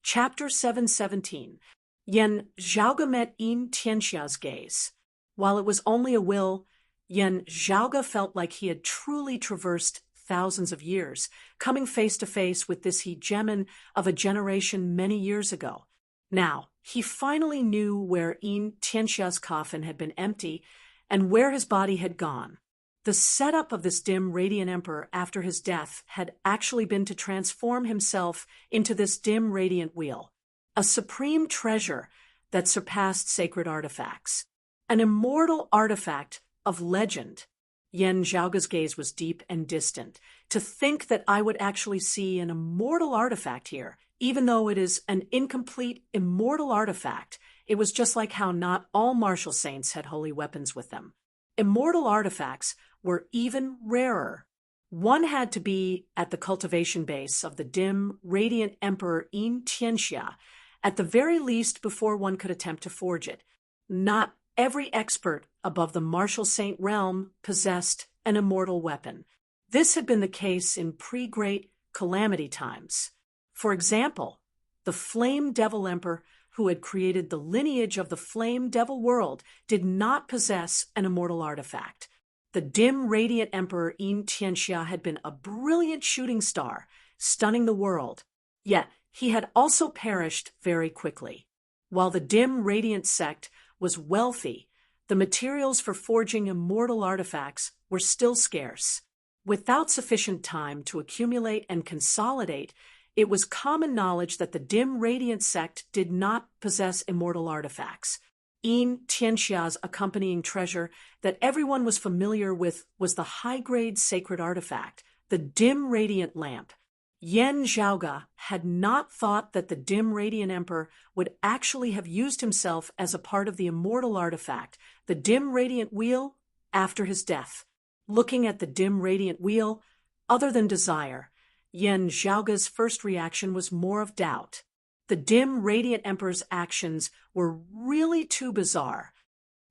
Chapter 717. Yan Zhaoge met Yin Tianxia's gaze. While it was only a will, Yan Zhaoge felt like he had truly traversed thousands of years, coming face to face with this hegemon of a generation many years ago. Now, he finally knew where Yin Tianxia's coffin had been empty and where his body had gone. The setup of this dim radiant emperor after his death had actually been to transform himself into this dim radiant wheel, a supreme treasure that surpassed sacred artifacts, an immortal artifact of legend. Yan Zhaoge's gaze was deep and distant. To think that I would actually see an immortal artifact here, even though it is an incomplete immortal artifact, it was just like how not all martial saints had holy weapons with them. Immortal artifacts were even rarer. One had to be at the cultivation base of the dim, radiant emperor Yin Tianxia, at the very least before one could attempt to forge it. Not every expert above the martial saint realm possessed an immortal weapon. This had been the case in pre-Great Calamity times. For example, the Flame Devil Emperor who had created the lineage of the Flame Devil world did not possess an immortal artifact. The dim radiant emperor Yin Tianxia had been a brilliant shooting star, stunning the world. Yet he had also perished very quickly. While the dim radiant sect was wealthy, the materials for forging immortal artifacts were still scarce. Without sufficient time to accumulate and consolidate, it was common knowledge that the dim radiant sect did not possess immortal artifacts. Yin Tianxia's accompanying treasure that everyone was familiar with was the high-grade sacred artifact, the dim radiant lamp. Yan Zhaoge had not thought that the dim radiant emperor would actually have used himself as a part of the immortal artifact, the dim radiant wheel, after his death. Looking at the dim radiant wheel, other than desire, Yan Zhaoge's first reaction was more of doubt. The dim radiant emperor's actions were really too bizarre.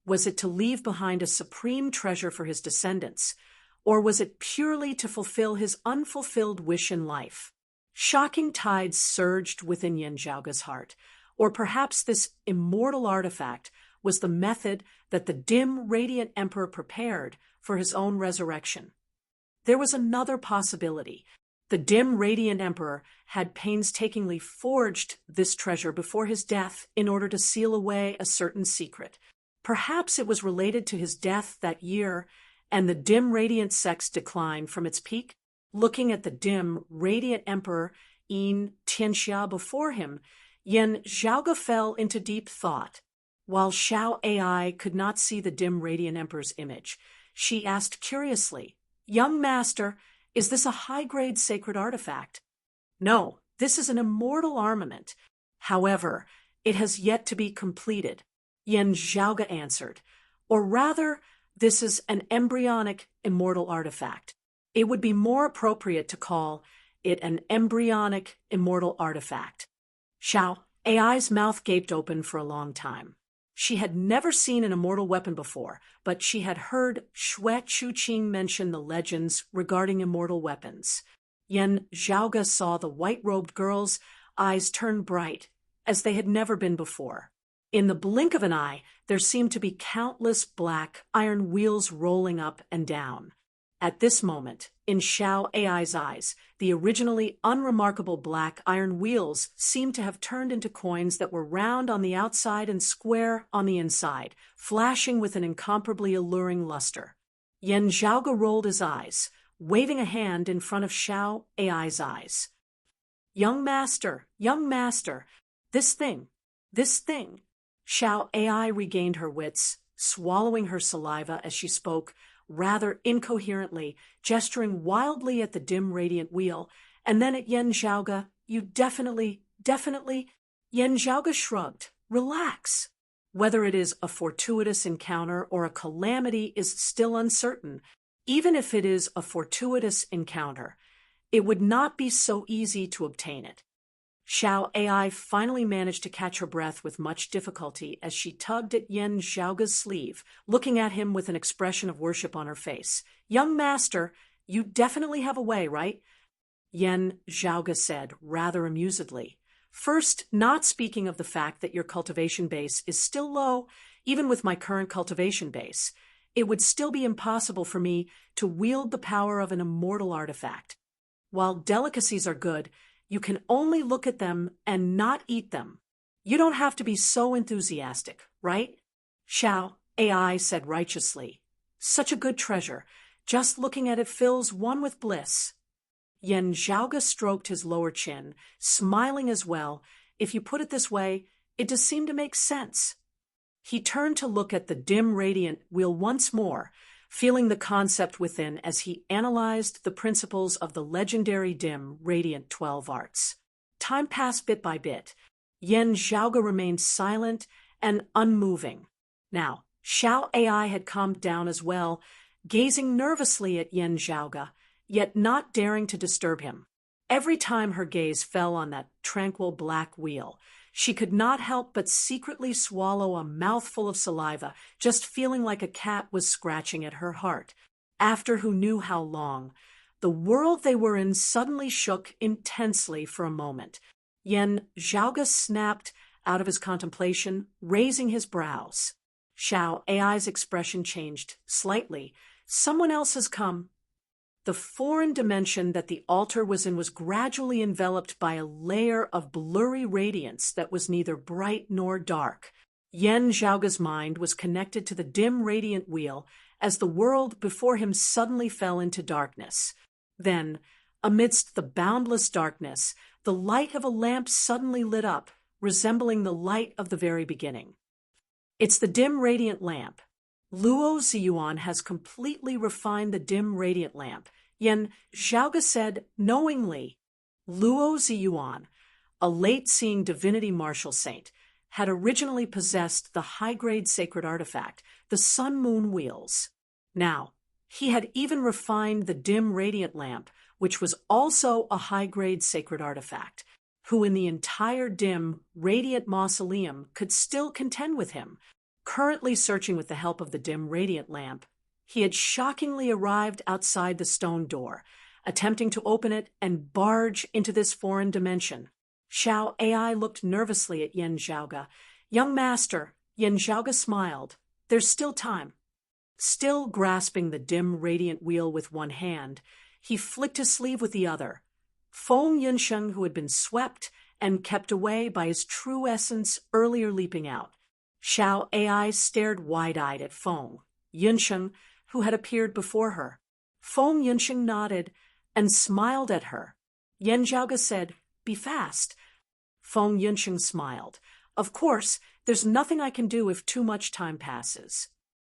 Was it to leave behind a supreme treasure for his descendants, or was it purely to fulfill his unfulfilled wish in life? Shocking tides surged within Yan Zhaoge's heart, or perhaps this immortal artifact was the method that the dim radiant emperor prepared for his own resurrection. There was another possibility. The dim radiant emperor had painstakingly forged this treasure before his death in order to seal away a certain secret. Perhaps it was related to his death that year and the dim radiant sect's decline from its peak. Looking at the dim radiant emperor Yin Tianxia before him, Yan Zhaoge fell into deep thought. While Xiao AI could not see the dim radiant emperor's image, she asked curiously, "Young master, is this a high-grade sacred artifact?" "No, this is an immortal armament. However, it has yet to be completed," Yan Zhaoge answered. "Or rather, this is an embryonic immortal artifact. It would be more appropriate to call it an embryonic immortal artifact. Xiao AI's mouth gaped open for a long time. She had never seen an immortal weapon before, but she had heard Xue Chuqing mention the legends regarding immortal weapons. Yan Zhaoge saw the white-robed girl's eyes turn bright, as they had never been before. In the blink of an eye, there seemed to be countless black iron wheels rolling up and down. At this moment, in Xiao AI's eyes, the originally unremarkable black iron wheels seemed to have turned into coins that were round on the outside and square on the inside, flashing with an incomparably alluring luster. Yan Zhaoge rolled his eyes, waving a hand in front of Xiao AI's eyes. Young master, this thing. Xiao AI regained her wits, swallowing her saliva as she spoke, rather incoherently, gesturing wildly at the dim radiant wheel, and then at Yan Zhaoge. You definitely. Yan Zhaoge shrugged. Relax. Whether it is a fortuitous encounter or a calamity is still uncertain. Even if it is a fortuitous encounter, it would not be so easy to obtain it. Xiao AI finally managed to catch her breath with much difficulty as she tugged at Yan Zhaoge's sleeve, looking at him with an expression of worship on her face. Young master, you definitely have a way, right? Yan Zhaoge said, rather amusedly. First, not speaking of the fact that your cultivation base is still low, even with my current cultivation base, it would still be impossible for me to wield the power of an immortal artifact. While delicacies are good, you can only look at them and not eat them. You don't have to be so enthusiastic, right? Xiao AI said righteously. Such a good treasure. Just looking at it fills one with bliss. Yan Zhaoge stroked his lower chin, smiling as well. If you put it this way, it does seem to make sense. He turned to look at the dim radiant wheel once more, feeling the concept within as he analyzed the principles of the legendary dim radiant 12 arts. Time passed bit by bit. Yan Zhaoge remained silent and unmoving. Now, Xiao AI had calmed down as well, gazing nervously at Yan Zhaoge, yet not daring to disturb him. Every time her gaze fell on that tranquil black wheel, she could not help but secretly swallow a mouthful of saliva, just feeling like a cat was scratching at her heart. After who knew how long, the world they were in suddenly shook intensely for a moment. Yan Zhaoge snapped out of his contemplation, raising his brows. Xiao AI's expression changed slightly. Someone else has come. The foreign dimension that the altar was in was gradually enveloped by a layer of blurry radiance that was neither bright nor dark. Yan Zhaoge's mind was connected to the dim radiant wheel as the world before him suddenly fell into darkness. Then, amidst the boundless darkness, the light of a lamp suddenly lit up, resembling the light of the very beginning. It's the dim radiant lamp. Luo Ziyuan has completely refined the dim radiant lamp, Yan Zhaoge said knowingly. Luo Ziyuan, a late-seeing divinity martial saint, had originally possessed the high-grade sacred artifact, the sun-moon wheels. Now, he had even refined the dim radiant lamp, which was also a high-grade sacred artifact. Who in the entire dim radiant mausoleum could still contend with him? Currently searching with the help of the dim radiant lamp, he had shockingly arrived outside the stone door, attempting to open it and barge into this foreign dimension. Xiao AI looked nervously at Yan Zhaoge. Young master, Yan Zhaoge smiled. There's still time. Still grasping the dim radiant wheel with one hand, he flicked his sleeve with the other. Feng Yunsheng, who had been swept and kept away by his true essence earlier leaping out. Xiao AI stared wide-eyed at Feng Yunsheng, who had appeared before her. Feng Yunsheng nodded and smiled at her. Yan Zhaoge said, "Be fast." Feng Yunsheng smiled. Of course, there's nothing I can do if too much time passes.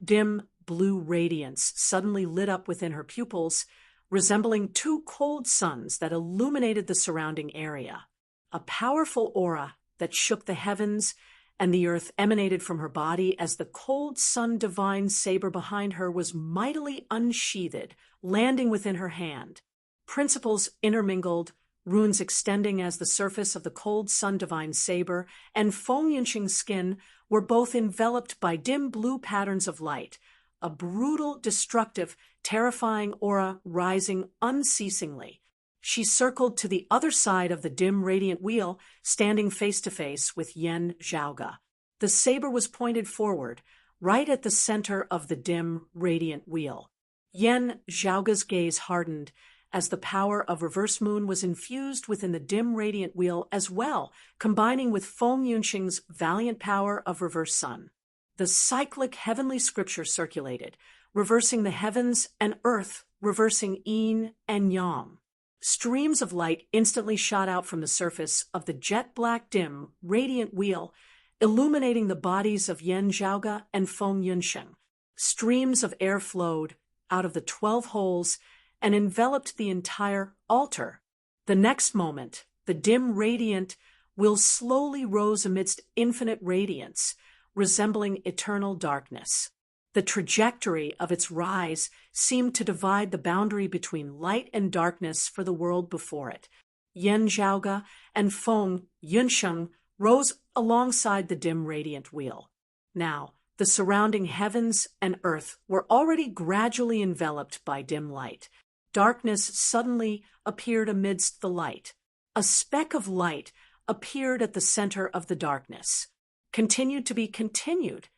Dim blue radiance suddenly lit up within her pupils, resembling two cold suns that illuminated the surrounding area. A powerful aura that shook the heavens and the earth emanated from her body as the cold sun divine saber behind her was mightily unsheathed, landing within her hand. Principles intermingled, runes extending as the surface of the cold sun divine saber and Feng Yunxing's skin were both enveloped by dim blue patterns of light, a brutal, destructive, terrifying aura rising unceasingly. She circled to the other side of the dim radiant wheel, standing face to face with Yan Zhaoge. The saber was pointed forward, right at the center of the dim radiant wheel. Yan Zhaoge's gaze hardened as the power of reverse moon was infused within the dim radiant wheel as well, combining with Feng Yunxing's valiant power of reverse sun. The cyclic heavenly scripture circulated, reversing the heavens and earth, reversing yin and yang. Streams of light instantly shot out from the surface of the jet-black dim, radiant wheel, illuminating the bodies of Yan Zhaoge and Feng Yunxing. Streams of air flowed out of the 12 holes and enveloped the entire altar. The next moment, the dim radiant wheel slowly rose amidst infinite radiance, resembling eternal darkness. The trajectory of its rise seemed to divide the boundary between light and darkness for the world before it. Yan Zhaoge and Feng Yunxing rose alongside the dim radiant wheel. Now, the surrounding heavens and earth were already gradually enveloped by dim light. Darkness suddenly appeared amidst the light. A speck of light appeared at the center of the darkness. Continued to be continued.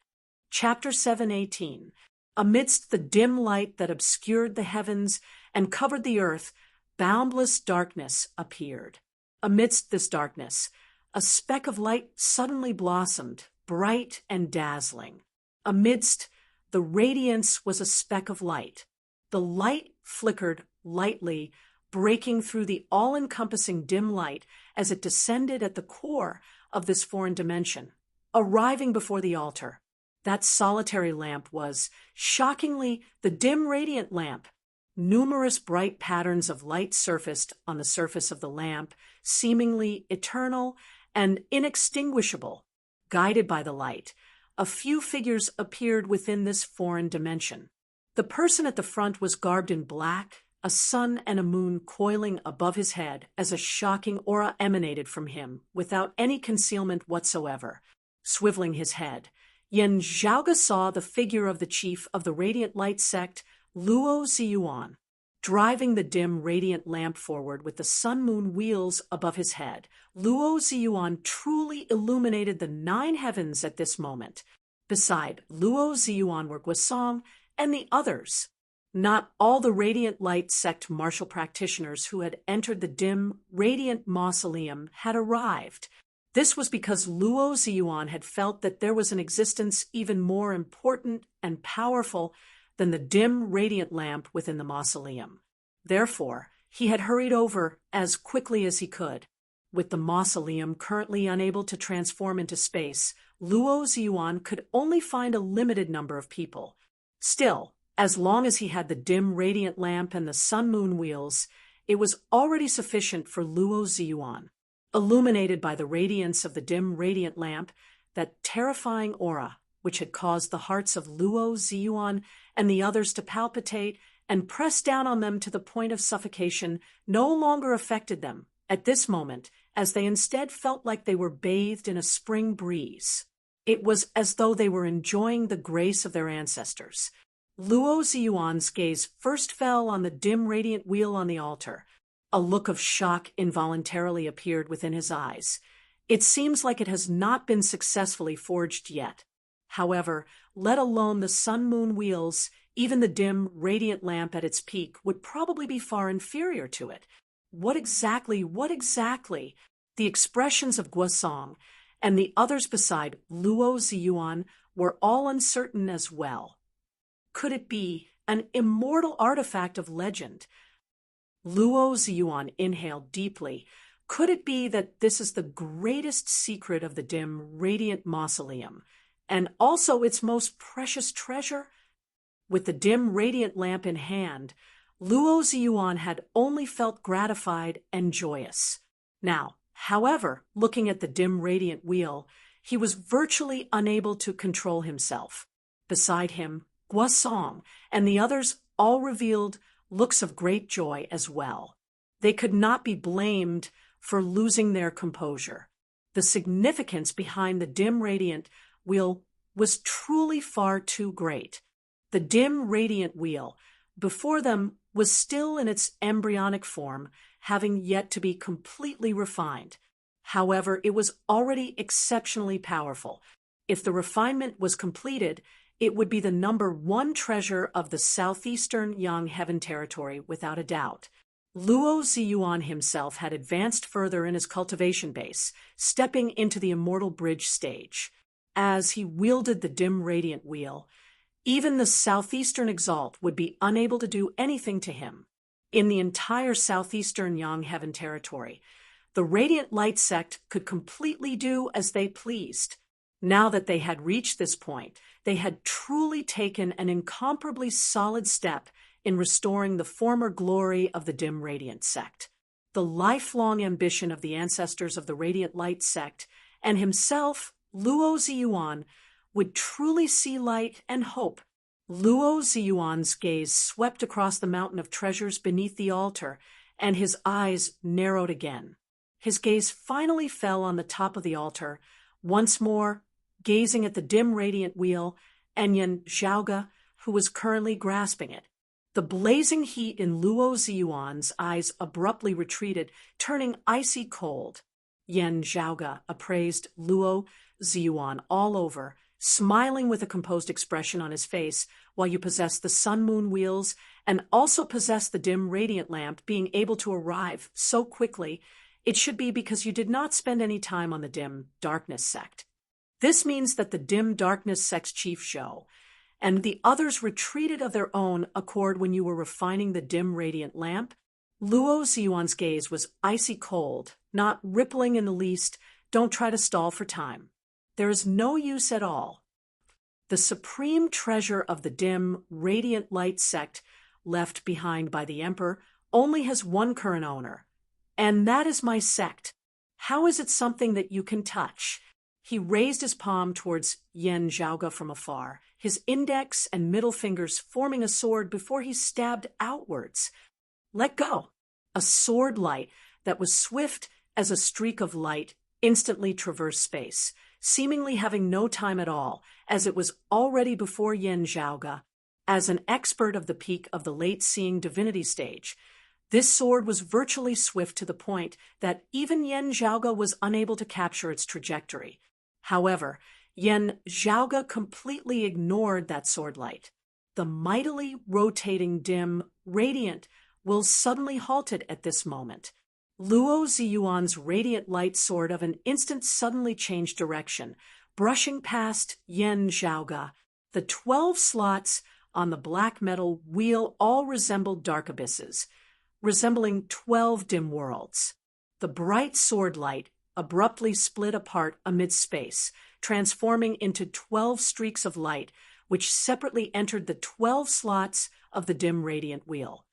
Chapter 7:18. Amidst the dim light that obscured the heavens and covered the earth, boundless darkness appeared. Amidst this darkness, a speck of light suddenly blossomed, bright and dazzling. Amidst the radiance was a speck of light. The light flickered lightly, breaking through the all-encompassing dim light as it descended at the core of this foreign dimension, arriving before the altar. That solitary lamp was, shockingly, the dim radiant lamp. Numerous bright patterns of light surfaced on the surface of the lamp, seemingly eternal and inextinguishable. Guided by the light, a few figures appeared within this foreign dimension. The person at the front was garbed in black, a sun and a moon coiling above his head as a shocking aura emanated from him without any concealment whatsoever. Swiveling his head, Yan Zhaoge saw the figure of the chief of the radiant light sect, Luo Ziyuan, driving the dim radiant lamp forward with the sun-moon wheels above his head. Luo Ziyuan truly illuminated the 9 heavens at this moment. Beside Luo Ziyuan were Guosong and the others. Not all the radiant light sect martial practitioners who had entered the dim radiant mausoleum had arrived. This was because Luo Ziyuan had felt that there was an existence even more important and powerful than the dim radiant lamp within the mausoleum. Therefore, he had hurried over as quickly as he could. With the mausoleum currently unable to transform into space, Luo Ziyuan could only find a limited number of people. Still, as long as he had the dim radiant lamp and the sun-moon wheels, it was already sufficient for Luo Ziyuan. Illuminated by the radiance of the dim radiant lamp, that terrifying aura, which had caused the hearts of Luo Ziyuan and the others to palpitate and press down on them to the point of suffocation, no longer affected them at this moment, as they instead felt like they were bathed in a spring breeze. It was as though they were enjoying the grace of their ancestors. Luo Ziyuan's gaze first fell on the dim radiant wheel on the altar. A look of shock involuntarily appeared within his eyes. It seems like it has not been successfully forged yet. However, let alone the sun-moon wheels, even the dim, radiant lamp at its peak would probably be far inferior to it. What exactly? The expressions of Guosong and the others beside Luo Ziyuan were all uncertain as well. Could it be an immortal artifact of legend? Luo Ziyuan inhaled deeply. Could it be that this is the greatest secret of the dim, radiant mausoleum, and also its most precious treasure? With the dim, radiant lamp in hand, Luo Ziyuan had only felt gratified and joyous. Now, however, looking at the dim, radiant wheel, He was virtually unable to control himself. Beside him, Guasong and the others all revealed looks of great joy as well. They could not be blamed for losing their composure. The significance behind the dim radiant wheel was truly far too great. The dim radiant wheel before them was still in its embryonic form, having yet to be completely refined. However, it was already exceptionally powerful. If the refinement was completed, it would be the #1 treasure of the southeastern Yang Heaven territory without a doubt. Luo Ziyuan himself had advanced further in his cultivation base, stepping into the immortal bridge stage. As he wielded the dim radiant wheel, even the southeastern exalt would be unable to do anything to him. In the entire southeastern Yang Heaven territory, the Radiant Light sect could completely do as they pleased. Now that they had reached this point, they had truly taken an incomparably solid step in restoring the former glory of the dim radiant sect. The lifelong ambition of the ancestors of the Radiant Light sect and himself, Luo Ziyuan, would truly see light and hope. Luo Ziyuan's gaze swept across the mountain of treasures beneath the altar, and his eyes narrowed again. His gaze finally fell on the top of the altar, once more gazing at the dim radiant wheel and Yan Zhaoga, who was currently grasping it. The blazing heat in Luo Ziyuan's eyes abruptly retreated, turning icy cold. Yan Zhaoga appraised Luo Ziyuan all over, smiling with a composed expression on his face, while you possess the sun-moon wheels and also possess the dim radiant lamp being able to arrive so quickly, it should be because you did not spend any time on the dim darkness sect. This means that the dim darkness sect's chief Zhou and the others retreated of their own accord when you were refining the dim radiant lamp. Luo Ziyuan's gaze was icy cold, not rippling in the least. Don't try to stall for time. There is no use at all. The supreme treasure of the dim, radiant light sect left behind by the Emperor only has one current owner, and that is my sect. How is it something that you can touch? He raised his palm towards Yan Zhaoga from afar, his index and middle fingers forming a sword before he stabbed outwards. Let go. A sword light that was swift as a streak of light instantly traversed space, seemingly having no time at all, as it was already before Yan Zhaoga. As an expert of the peak of the late-seeing divinity stage, this sword was virtually swift to the point that even Yan Zhaoga was unable to capture its trajectory. However, Yan Zhaoga completely ignored that sword light. The mightily rotating dim, radiant will suddenly halted at this moment. Luo Ziyuan's radiant light sword of an instant suddenly changed direction, brushing past Yan Zhaoga. The 12 slots on the black metal wheel all resembled dark abysses, resembling 12 dim worlds. The bright sword light abruptly split apart amid space, transforming into 12 streaks of light, which separately entered the 12 slots of the dim radiant wheel.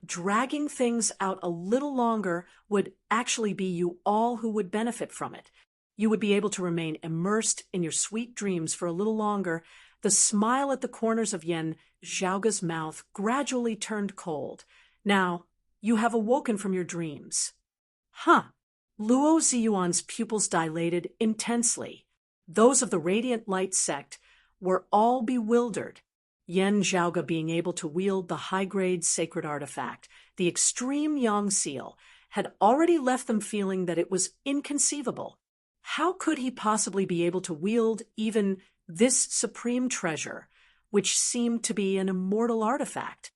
Dragging things out a little longer would actually be you all who would benefit from it. You would be able to remain immersed in your sweet dreams for a little longer. The smile at the corners of Yan Zhaoga's mouth gradually turned cold. Now, you have awoken from your dreams. Huh. Luo Ziyuan's pupils dilated intensely. Those of the Radiant Light sect were all bewildered. Yan Zhaoga being able to wield the high-grade sacred artifact, the extreme Yang seal, had already left them feeling that it was inconceivable. How could he possibly be able to wield even this supreme treasure, which seemed to be an immortal artifact?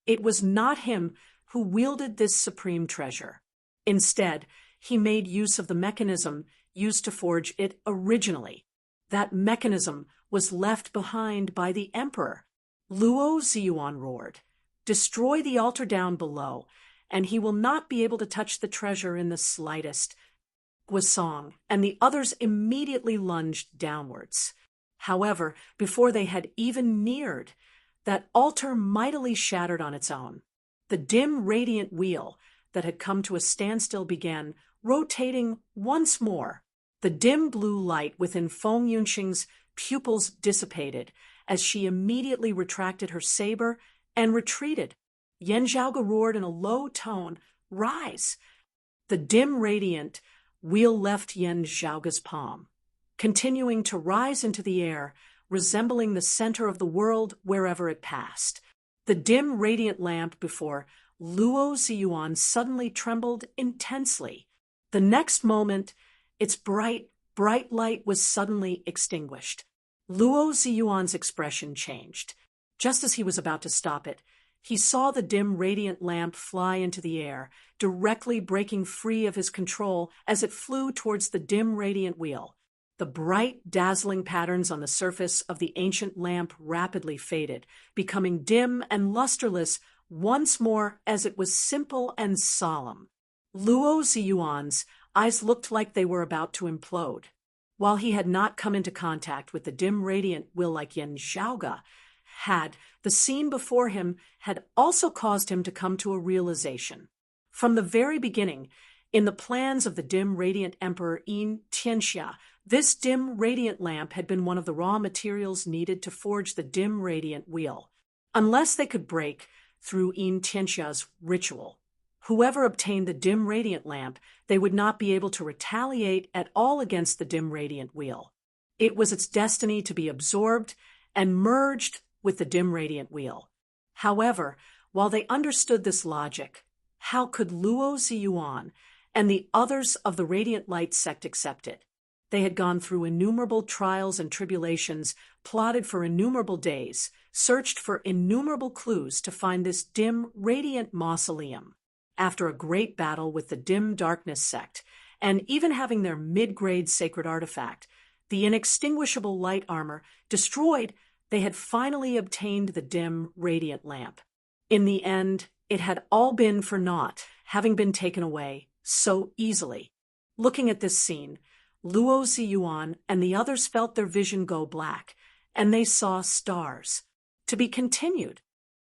It was not him who wielded this supreme treasure. Instead, he made use of the mechanism used to forge it originally. That mechanism was left behind by the Emperor. Luo Ziyuan roared, "Destroy the altar down below, and he will not be able to touch the treasure in the slightest." Guasong and the others immediately lunged downwards. However, before they had even neared, that altar mightily shattered on its own. The dim radiant wheel that had come to a standstill began rotating once more. The dim blue light within Feng Yunxing's pupils dissipated as she immediately retracted her saber and retreated. Yan Zhaoge roared in a low tone, "Rise!" The dim radiant wheel left Yan Zhaoge's palm, continuing to rise into the air, resembling the center of the world wherever it passed. The dim radiant lamp before Luo Ziyuan suddenly trembled intensely. The next moment, its bright light was suddenly extinguished. Luo Ziyuan's expression changed. Just as he was about to stop it, he saw the dim radiant lamp fly into the air, directly breaking free of his control as it flew towards the dim radiant wheel. The bright, dazzling patterns on the surface of the ancient lamp rapidly faded, becoming dim and lusterless once more as it was simple and solemn. Luo Ziyuan's eyes looked like they were about to implode. While he had not come into contact with the dim radiant will like Yan Zhaoge had, the scene before him had also caused him to come to a realization. From the very beginning, in the plans of the dim radiant emperor Yin Tianxia, this dim radiant lamp had been one of the raw materials needed to forge the dim radiant wheel. Unless they could break through Yin Tianxia's ritual, whoever obtained the dim radiant lamp, they would not be able to retaliate at all against the dim radiant wheel. It was its destiny to be absorbed and merged with the dim radiant wheel. However, while they understood this logic, how could Luo Ziyuan and the others of the Radiant Light sect accept it? They had gone through innumerable trials and tribulations, plotted for innumerable days, searched for innumerable clues to find this dim, radiant mausoleum. After a great battle with the dim darkness sect, and even having their mid-grade sacred artifact, the inextinguishable light armor, destroyed, they had finally obtained the dim radiant lamp. In the end, it had all been for naught, having been taken away so easily. Looking at this scene, Luo Ziyuan and the others felt their vision go black, and they saw stars. To be continued.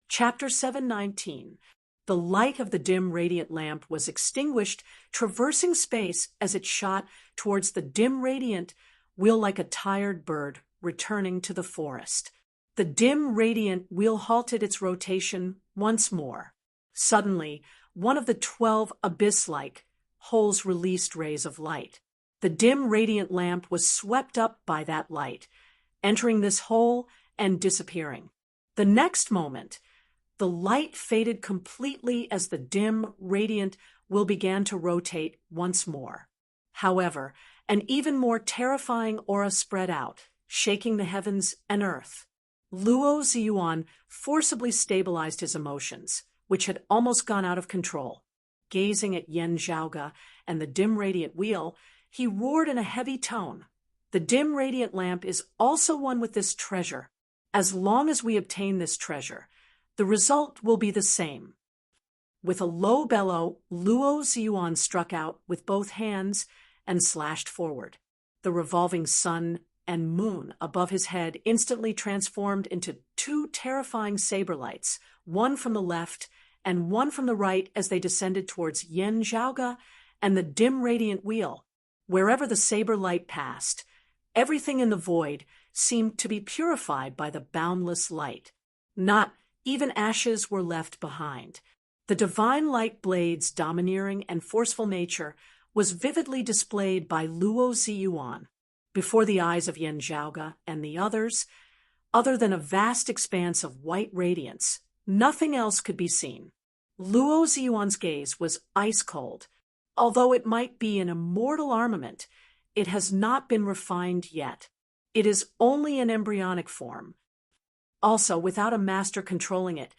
Chapter 719. The light of the dim radiant lamp was extinguished, traversing space as it shot towards the dim radiant wheel like a tired bird returning to the forest. The dim radiant wheel halted its rotation once more. Suddenly, one of the 12 abyss-like holes released rays of light. The dim radiant lamp was swept up by that light, entering this hole and disappearing. The next moment, the light faded completely as the dim radiant wheel began to rotate once more. However, an even more terrifying aura spread out, shaking the heavens and earth. Luo Ziyuan forcibly stabilized his emotions, which had almost gone out of control. Gazing at Yan Zhaoge and the dim radiant wheel, he roared in a heavy tone. The dim radiant lamp is also one with this treasure. As long as we obtain this treasure, the result will be the same. With a low bellow, Luo Ziyuan struck out with both hands and slashed forward. The revolving sun and moon above his head instantly transformed into two terrifying saber lights, one from the left and one from the right as they descended towards Yan Zhaoge and the dim radiant wheel. Wherever the saber light passed, everything in the void seemed to be purified by the boundless light. Not even ashes were left behind. The divine light blade's domineering and forceful nature was vividly displayed by Luo Ziyuan. Before the eyes of Yan Zhaoge and the others, other than a vast expanse of white radiance, nothing else could be seen. Luo Ziyuan's gaze was ice-cold. Although it might be an immortal armament, it has not been refined yet. It is only in embryonic form. Also, without a master controlling it,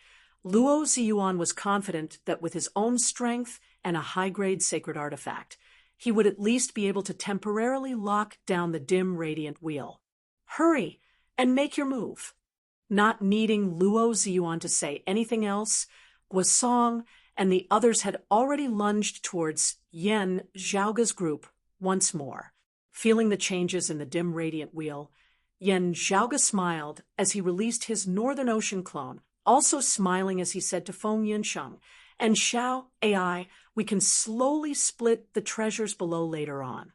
Luo Ziyuan was confident that with his own strength and a high-grade sacred artifact, he would at least be able to temporarily lock down the dim radiant wheel. Hurry and make your move. Not needing Luo Ziyuan to say anything else, Guosong and the others had already lunged towards Yan Zhaoge's group once more. Feeling the changes in the dim radiant wheel, Yan Zhaoge smiled as he released his Northern Ocean clone, also smiling as he said to Feng Yunsheng, "And Xiao AI, we can slowly split the treasures below later on."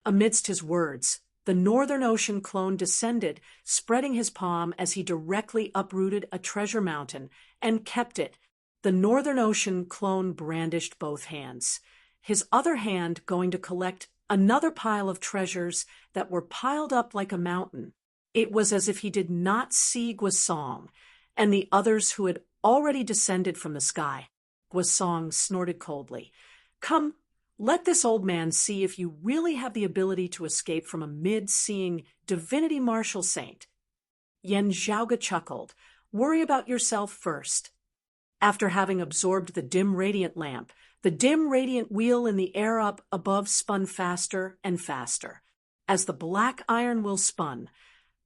Amidst his words, the Northern Ocean clone descended, spreading his palm as he directly uprooted a treasure mountain and kept it. The Northern Ocean clone brandished both hands, his other hand going to collect another pile of treasures that were piled up like a mountain. It was as if he did not see Guasong and the others who had already descended from the sky. Guasong snorted coldly. "Come, let this old man see if you really have the ability to escape from a mid-seeing divinity martial saint." Yen Zhaoga chuckled. "Worry about yourself first." After having absorbed the dim radiant lamp, the dim radiant wheel in the air up above spun faster and faster. As the black iron wheel spun,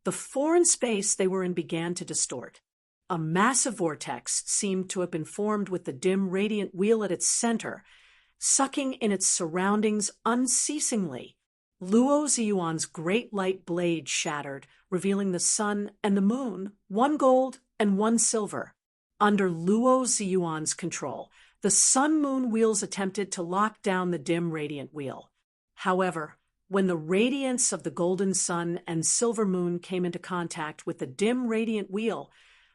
the foreign space they were in began to distort. A massive vortex seemed to have been formed with the dim radiant wheel at its center, sucking in its surroundings unceasingly. Luo Ziyuan's great light blade shattered, revealing the sun and the moon, one gold and one silver. Under Luo Ziyuan's control, the sun-moon wheels attempted to lock down the dim radiant wheel. However, when the radiance of the golden sun and silver moon came into contact with the dim radiant wheel,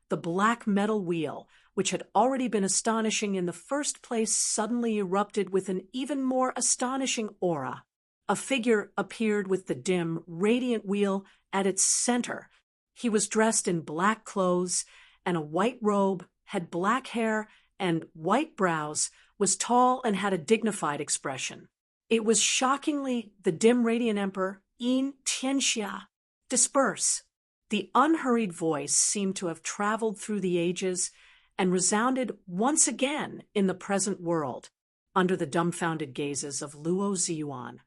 the black metal wheel, which had already been astonishing in the first place, suddenly erupted with an even more astonishing aura. A figure appeared with the dim, radiant wheel at its center. He was dressed in black clothes and a white robe, had black hair and white brows, was tall and had a dignified expression. It was shockingly the dim radiant emperor, Yin Tianxia. "Disperse." The unhurried voice seemed to have traveled through the ages and resounded once again in the present world, under the dumbfounded gazes of Luo Ziyuan.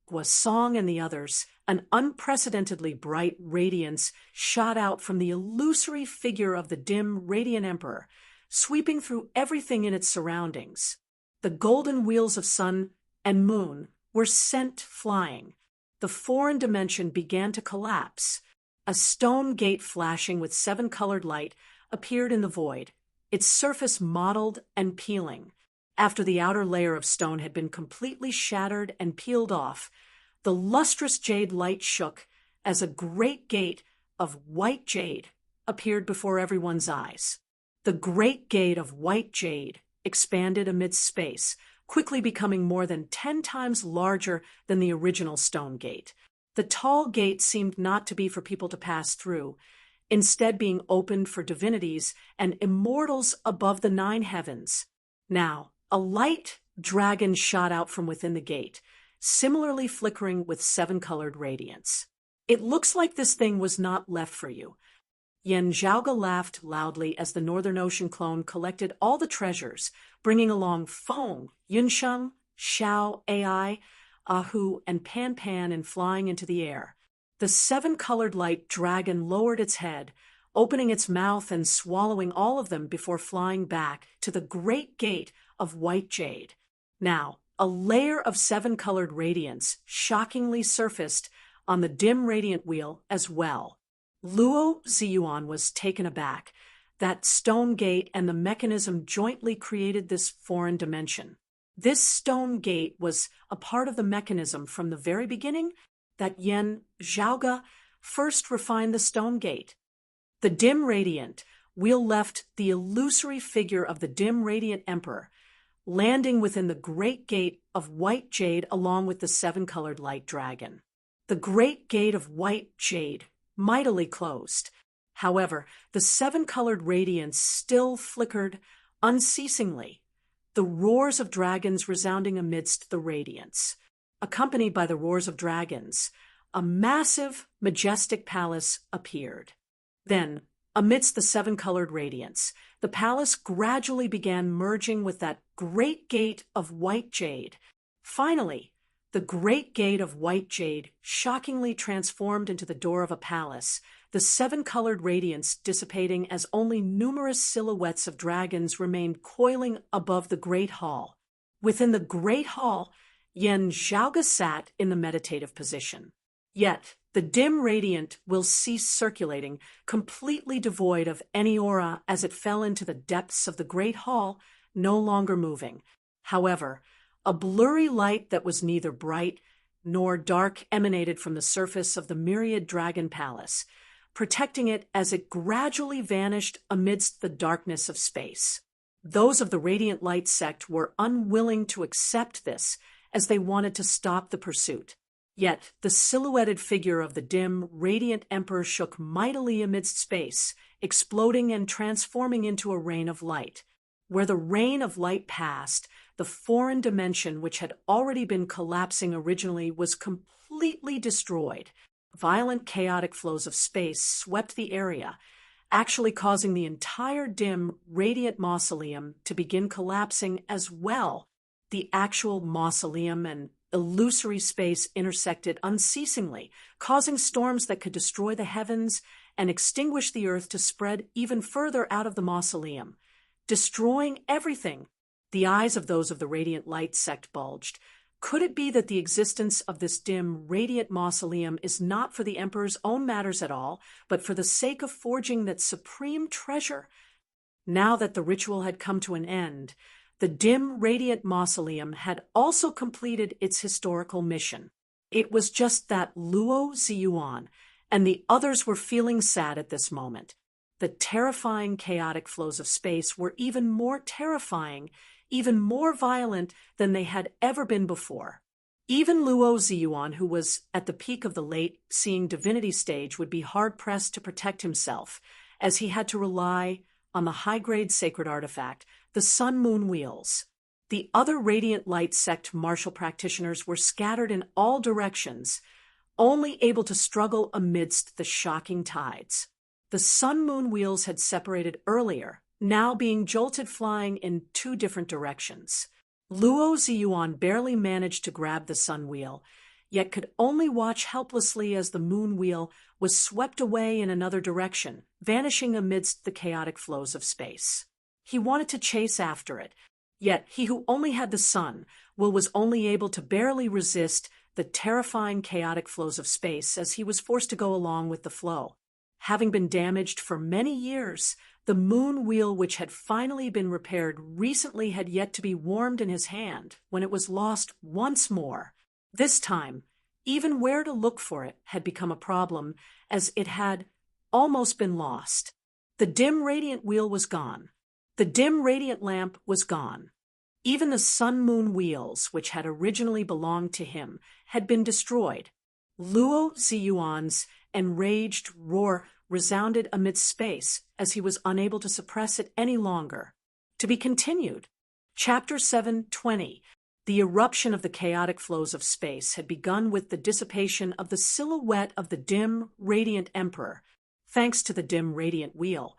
Guasong and the others, an unprecedentedly bright radiance shot out from the illusory figure of the dim radiant emperor, sweeping through everything in its surroundings. The golden wheels of sun and moon were sent flying. The foreign dimension began to collapse. A stone gate flashing with 7-colored light appeared in the void, its surface mottled and peeling. After the outer layer of stone had been completely shattered and peeled off, the lustrous jade light shook as a great gate of white jade appeared before everyone's eyes. The great gate of white jade expanded amidst space, quickly becoming more than 10 times larger than the original stone gate. The tall gate seemed not to be for people to pass through, instead being opened for divinities and immortals above the 9 heavens. Now, a light dragon shot out from within the gate, similarly flickering with 7-colored radiance. "It looks like this thing was not left for you." Yen Zhaoga laughed loudly as the Northern Ocean clone collected all the treasures, bringing along Feng, Yunsheng, Xiao, Ai, Ahu, and Pan Pan and flying into the air. The 7-colored light dragon lowered its head, opening its mouth and swallowing all of them before flying back to the great gate of white jade. Now, a layer of 7-colored radiance shockingly surfaced on the dim radiant wheel as well. Luo Ziyuan was taken aback. That stone gate and the mechanism jointly created this foreign dimension. This stone gate was a part of the mechanism from the very beginning that Yen Zhaoga first refined the stone gate. The dim radiant wheel left the illusory figure of the dim radiant emperor, landing within the great gate of white jade along with the 7-colored light dragon. The great gate of white jade mightily closed. However, the 7-colored radiance still flickered unceasingly, the roars of dragons resounding amidst the radiance. Accompanied by the roars of dragons, a massive, majestic palace appeared. Then, amidst the 7-colored radiance, the palace gradually began merging with that great gate of white jade. Finally, the great gate of white jade shockingly transformed into the door of a palace, the 7-colored radiance dissipating as only numerous silhouettes of dragons remained coiling above the great hall. Within the great hall, Yen Zhaoga sat in the meditative position. Yet, the dim radiant will cease circulating, completely devoid of any aura as it fell into the depths of the great hall, no longer moving. However, a blurry light that was neither bright nor dark emanated from the surface of the myriad dragon palace, protecting it as it gradually vanished amidst the darkness of space. Those of the Radiant Light sect were unwilling to accept this, as they wanted to stop the pursuit. Yet the silhouetted figure of the dim, radiant emperor shook mightily amidst space, exploding and transforming into a rain of light. Where the rain of light passed, the foreign dimension which had already been collapsing originally was completely destroyed. Violent, chaotic flows of space swept the area, actually causing the entire dim, radiant mausoleum to begin collapsing as well. The actual mausoleum and illusory space intersected unceasingly, causing storms that could destroy the heavens and extinguish the earth to spread even further out of the mausoleum, destroying everything. The eyes of those of the Radiant Light sect bulged. Could it be that the existence of this dim, radiant mausoleum is not for the Emperor's own matters at all, but for the sake of forging that supreme treasure? Now that the ritual had come to an end, the dim, radiant mausoleum had also completed its historical mission. It was just that Luo Ziyuan and the others were feeling sad at this moment. The terrifying, chaotic flows of space were even more terrifying, even more violent than they had ever been before. Even Luo Ziyuan, who was at the peak of the late-seeing divinity stage, would be hard-pressed to protect himself, as he had to rely on the high-grade sacred artifact, the Sun-Moon Wheels. The other Radiant Light sect martial practitioners were scattered in all directions, only able to struggle amidst the shocking tides. The Sun-Moon Wheels had separated earlier, now being jolted flying in two different directions. Luo Ziyuan barely managed to grab the Sun Wheel, yet could only watch helplessly as the Moon Wheel was swept away in another direction, vanishing amidst the chaotic flows of space. He wanted to chase after it, yet he who only had the Sun Wheel was only able to barely resist the terrifying chaotic flows of space as he was forced to go along with the flow. Having been damaged for many years, the Moon Wheel, which had finally been repaired recently, had yet to be warmed in his hand when it was lost once more. This time, even where to look for it had become a problem, as it had almost been lost. The dim radiant wheel was gone. The dim radiant lamp was gone. Even the Sun-Moon Wheels, which had originally belonged to him, had been destroyed. Luo Ziyuan's enraged roar resounded amidst space as he was unable to suppress it any longer. To be continued. Chapter 7:20. The eruption of the chaotic flows of space had begun with the dissipation of the silhouette of the dim, radiant emperor. Thanks to the dim, radiant wheel,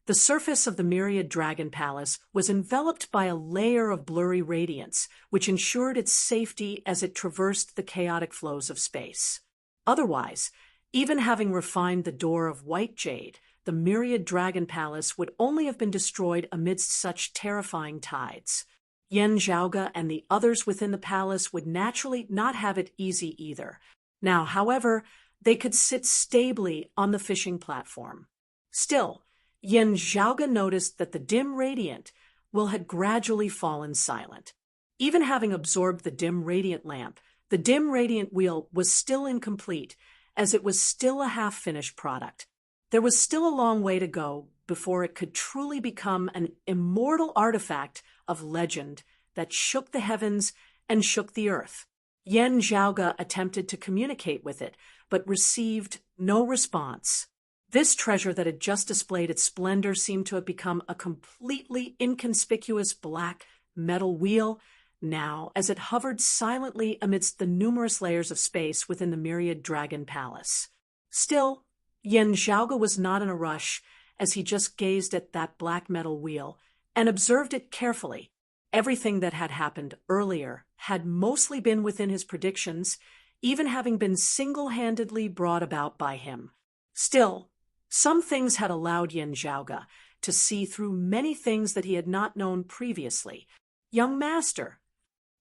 the surface of the myriad dragon palace was enveloped by a layer of blurry radiance, which ensured its safety as it traversed the chaotic flows of space. Otherwise, even having refined the door of white jade, the myriad dragon palace would only have been destroyed amidst such terrifying tides. Yen Zhaoge and the others within the palace would naturally not have it easy either. Now, however, they could sit stably on the fishing platform. Still, Yen Zhaoge noticed that the dim radiant wheel had gradually fallen silent. Even having absorbed the dim radiant lamp, the dim radiant wheel was still incomplete, as it was still a half-finished product. There was still a long way to go before it could truly become an immortal artifact of legend that shook the heavens and shook the earth. Yen Zhaoge attempted to communicate with it, but received no response. This treasure that had just displayed its splendor seemed to have become a completely inconspicuous black metal wheel now, as it hovered silently amidst the numerous layers of space within the myriad dragon palace. Still, Yen Zhaoge was not in a rush, as he just gazed at that black metal wheel and observed it carefully. Everything that had happened earlier had mostly been within his predictions, even having been single-handedly brought about by him. Still, some things had allowed Yen Zhaoge to see through many things that he had not known previously. Young master,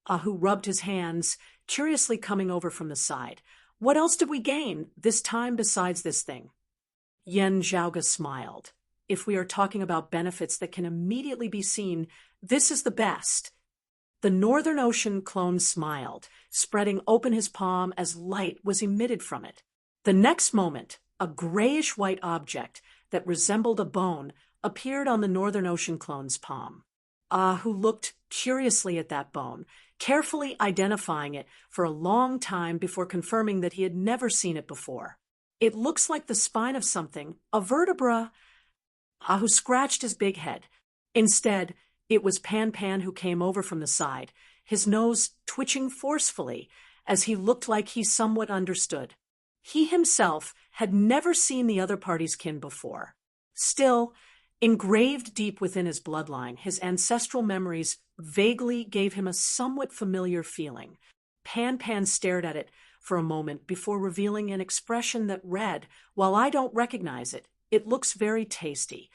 Ahu rubbed his hands, curiously coming over from the side. What else did we gain this time besides this thing? Yen Zhaoge smiled. If we are talking about benefits that can immediately be seen, this is the best. The Northern Ocean clone smiled, spreading open his palm as light was emitted from it. The next moment, a grayish-white object that resembled a bone appeared on the Northern Ocean clone's palm. Ahu looked curiously at that bone, carefully identifying it for a long time before confirming that he had never seen it before. It looks like the spine of something, a vertebra. Ahu scratched his big head. Instead, it was Pan Pan who came over from the side, his nose twitching forcefully as he looked like he somewhat understood. He himself had never seen the other party's kin before. Still, engraved deep within his bloodline, his ancestral memories vaguely gave him a somewhat familiar feeling. Pan Pan stared at it for a moment before revealing an expression that read, "While I don't recognize it, it looks very tasty."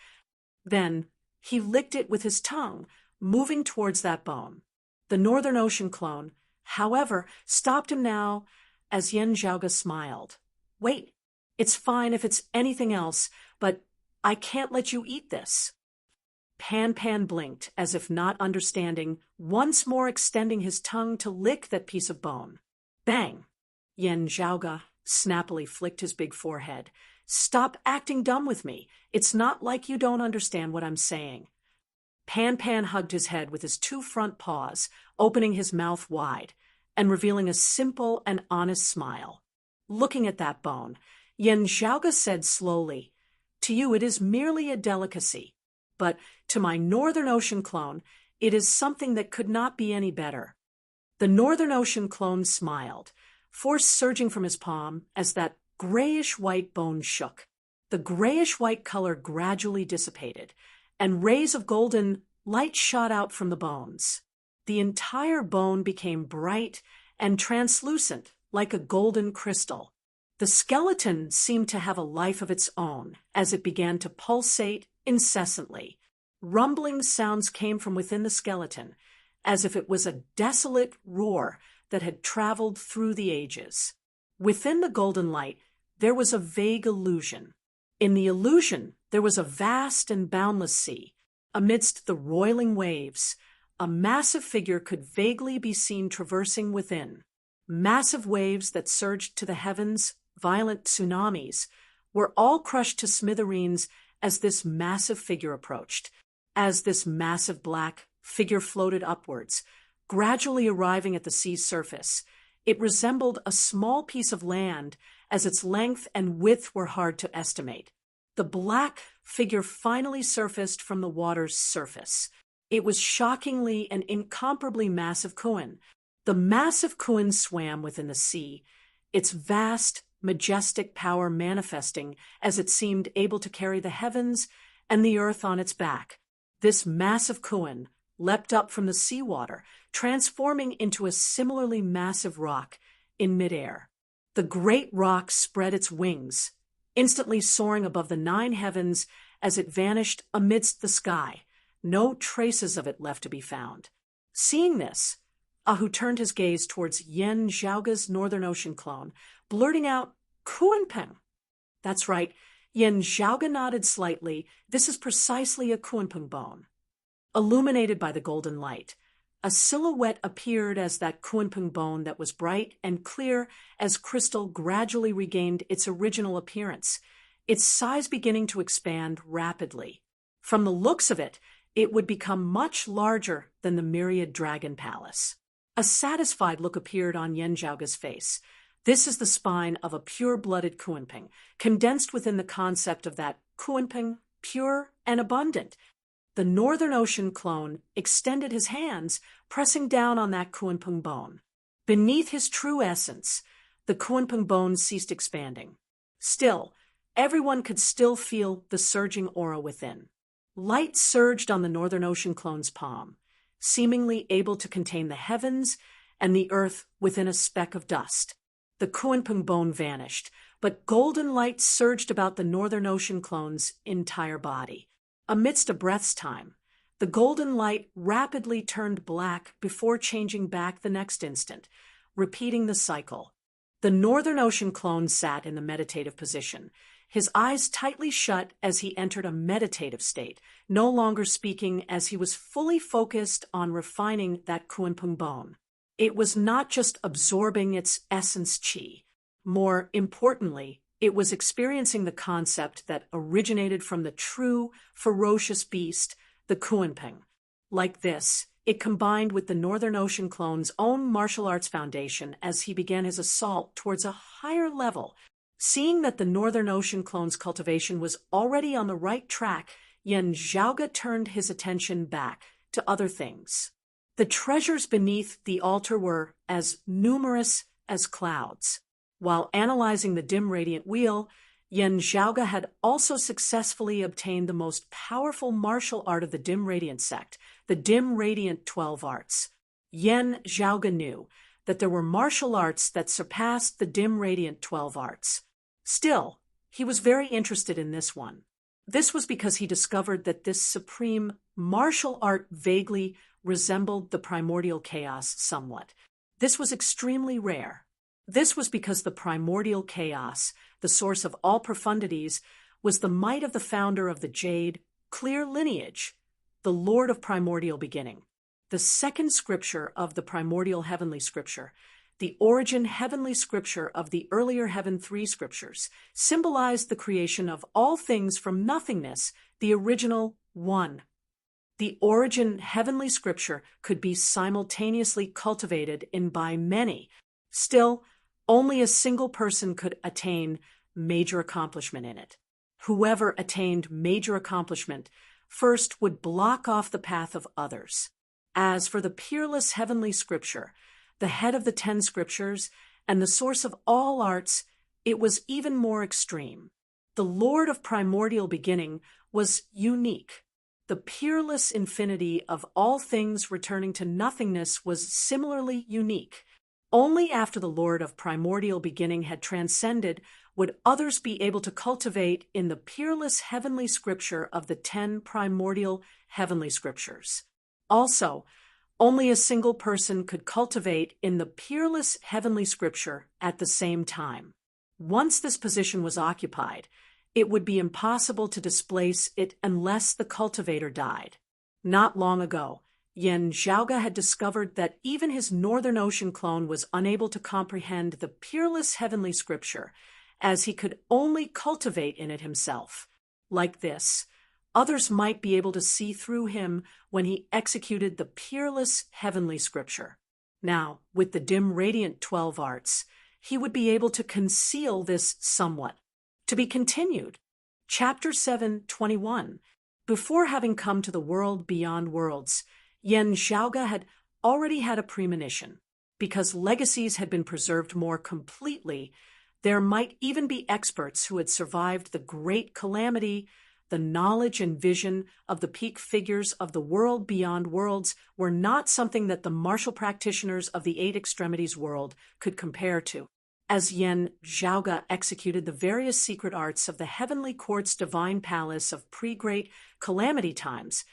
Then he licked it with his tongue, moving towards that bone. The Northern Ocean clone, however, stopped him now as Yen Zhaoga smiled. "Wait, it's fine if it's anything else, but I can't let you eat this." Pan Pan blinked, as if not understanding, once more extending his tongue to lick that piece of bone. Bang! Yen Zhaoga snappily flicked his big forehead. "Stop acting dumb with me. It's not like you don't understand what I'm saying." Pan Pan hugged his head with his two front paws, opening his mouth wide, and revealing a simple and honest smile. Looking at that bone, Yen Zhaoga said slowly, "To you it is merely a delicacy, but to my Northern Ocean clone, it is something that could not be any better." The Northern Ocean clone smiled, force surging from his palm as that grayish-white bone shook. The grayish-white color gradually dissipated, and rays of golden light shot out from the bones. The entire bone became bright and translucent, like a golden crystal. The skeleton seemed to have a life of its own as it began to pulsate incessantly. Rumbling sounds came from within the skeleton, as if it was a desolate roar that had traveled through the ages. Within the golden light, there was a vague illusion. In the illusion, there was a vast and boundless sea. Amidst the roiling waves, a massive figure could vaguely be seen traversing within. Massive waves that surged to the heavens, violent tsunamis, were all crushed to smithereens as this massive figure approached. As this massive black figure floated upwards, gradually arriving at the sea's surface, it resembled a small piece of land as its length and width were hard to estimate. The black figure finally surfaced from the water's surface. It was shockingly and incomparably massive Kuan. The massive Kuan swam within the sea, its vast, majestic power manifesting as it seemed able to carry the heavens and the earth on its back. This massive Kuan leapt up from the seawater, transforming into a similarly massive rock in midair. The great rock spread its wings, instantly soaring above the 9 heavens as it vanished amidst the sky, no traces of it left to be found. Seeing this, Ahu turned his gaze towards Yen Zhaoga's Northern Ocean clone, blurting out, "Kuanpeng." "That's right." Yen Zhaoga nodded slightly. "This is precisely a Kuanpeng bone." Illuminated by the golden light, a silhouette appeared as that Kuanpeng bone that was bright and clear as crystal gradually regained its original appearance, its size beginning to expand rapidly. From the looks of it, it would become much larger than the myriad dragon palace. A satisfied look appeared on Yen Zhaoga's face. This is the spine of a pure-blooded Kuanpeng, condensed within the concept of that Kuanpeng, pure and abundant. The Northern Ocean clone extended his hands, pressing down on that Kuanpeng bone. Beneath his true essence, the Kuanpeng bone ceased expanding. Still, everyone could still feel the surging aura within. Light surged on the Northern Ocean clone's palm, seemingly able to contain the heavens and the earth within a speck of dust. The Kuanpeng bone vanished, but golden light surged about the Northern Ocean clone's entire body. Amidst a breath's time, the golden light rapidly turned black before changing back the next instant, repeating the cycle. The Northern Ocean clone sat in the meditative position, his eyes tightly shut as he entered a meditative state, no longer speaking as he was fully focused on refining that Kuanpung bone. It was not just absorbing its essence qi. More importantly, it was experiencing the concept that originated from the true, ferocious beast, the Kuanping. Like this, it combined with the Northern Ocean clone's own martial arts foundation as he began his assault towards a higher level. Seeing that the Northern Ocean clone's cultivation was already on the right track, Yan Zhaoge turned his attention back to other things. The treasures beneath the altar were as numerous as clouds. While analyzing the dim radiant wheel, Yan Zhaoge had also successfully obtained the most powerful martial art of the dim radiant sect, the dim radiant 12 arts. Yan Zhaoge knew that there were martial arts that surpassed the dim radiant 12 arts. Still, he was very interested in this one. This was because he discovered that this supreme martial art vaguely resembled the primordial chaos somewhat. This was extremely rare. This was because the primordial chaos, the source of all profundities, was the might of the founder of the Jade, clear lineage, the Lord of primordial beginning. The second scripture of the primordial heavenly scripture, the origin heavenly scripture of the earlier heaven 3 scriptures, symbolized the creation of all things from nothingness, the original one. The origin heavenly scripture could be simultaneously cultivated in by many. Still, only a single person could attain major accomplishment in it. Whoever attained major accomplishment first would block off the path of others. As for the peerless heavenly scripture, the head of the 10 scriptures, and the source of all arts, it was even more extreme. The Lord of primordial beginning was unique. The peerless infinity of all things returning to nothingness was similarly unique. Only after the Lord of primordial beginning had transcended would others be able to cultivate in the peerless heavenly scripture of the 10 primordial heavenly scriptures. Also, only a single person could cultivate in the peerless heavenly scripture at the same time. Once this position was occupied, it would be impossible to displace it unless the cultivator died. Not long ago, Yan Zhaoge had discovered that even his Northern Ocean clone was unable to comprehend the peerless heavenly scripture, as he could only cultivate in it himself. Like this, others might be able to see through him when he executed the peerless heavenly scripture. Now, with the dim radiant 12 arts, he would be able to conceal this somewhat. To be continued. Chapter 7:21. Before having come to the world beyond worlds, Yan Zhaoge had already had a premonition. Because legacies had been preserved more completely, there might even be experts who had survived the great calamity. The knowledge and vision of the peak figures of the world beyond worlds were not something that the martial practitioners of the 8 extremities world could compare to. As Yan Zhaoge executed the various secret arts of the heavenly court's divine palace of pre-great calamity times,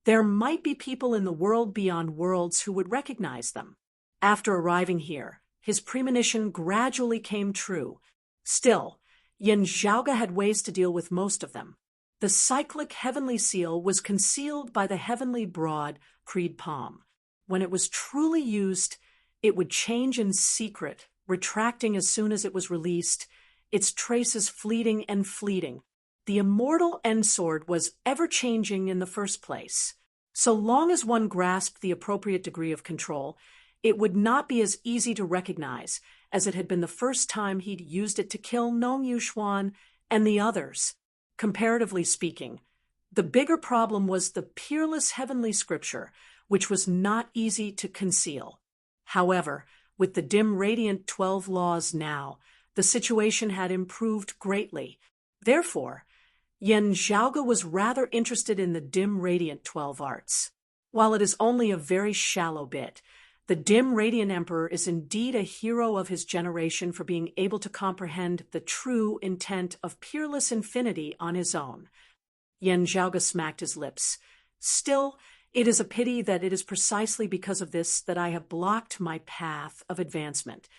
there might be people in the world beyond worlds who would recognize them. After arriving here, his premonition gradually came true. Still, Yan Zhaoge had ways to deal with most of them. The cyclic heavenly seal was concealed by the heavenly broad creed palm. When it was truly used, it would change in secret, retracting as soon as it was released, its traces fleeting and fleeting. The immortal end sword was ever-changing in the first place. So long as one grasped the appropriate degree of control, it would not be as easy to recognize as it had been the first time he'd used it to kill Nong Yuxuan and the others. Comparatively speaking, the bigger problem was the peerless heavenly scripture, which was not easy to conceal. However, with the dim radiant 12 laws now, the situation had improved greatly. Therefore, Yan Zhaoge was rather interested in the dim radiant 12 arts. While it is only a very shallow bit, the dim radiant emperor is indeed a hero of his generation for being able to comprehend the true intent of peerless infinity on his own. Yan Zhaoge smacked his lips. Still, it is a pity that it is precisely because of this that I have blocked my path of advancement.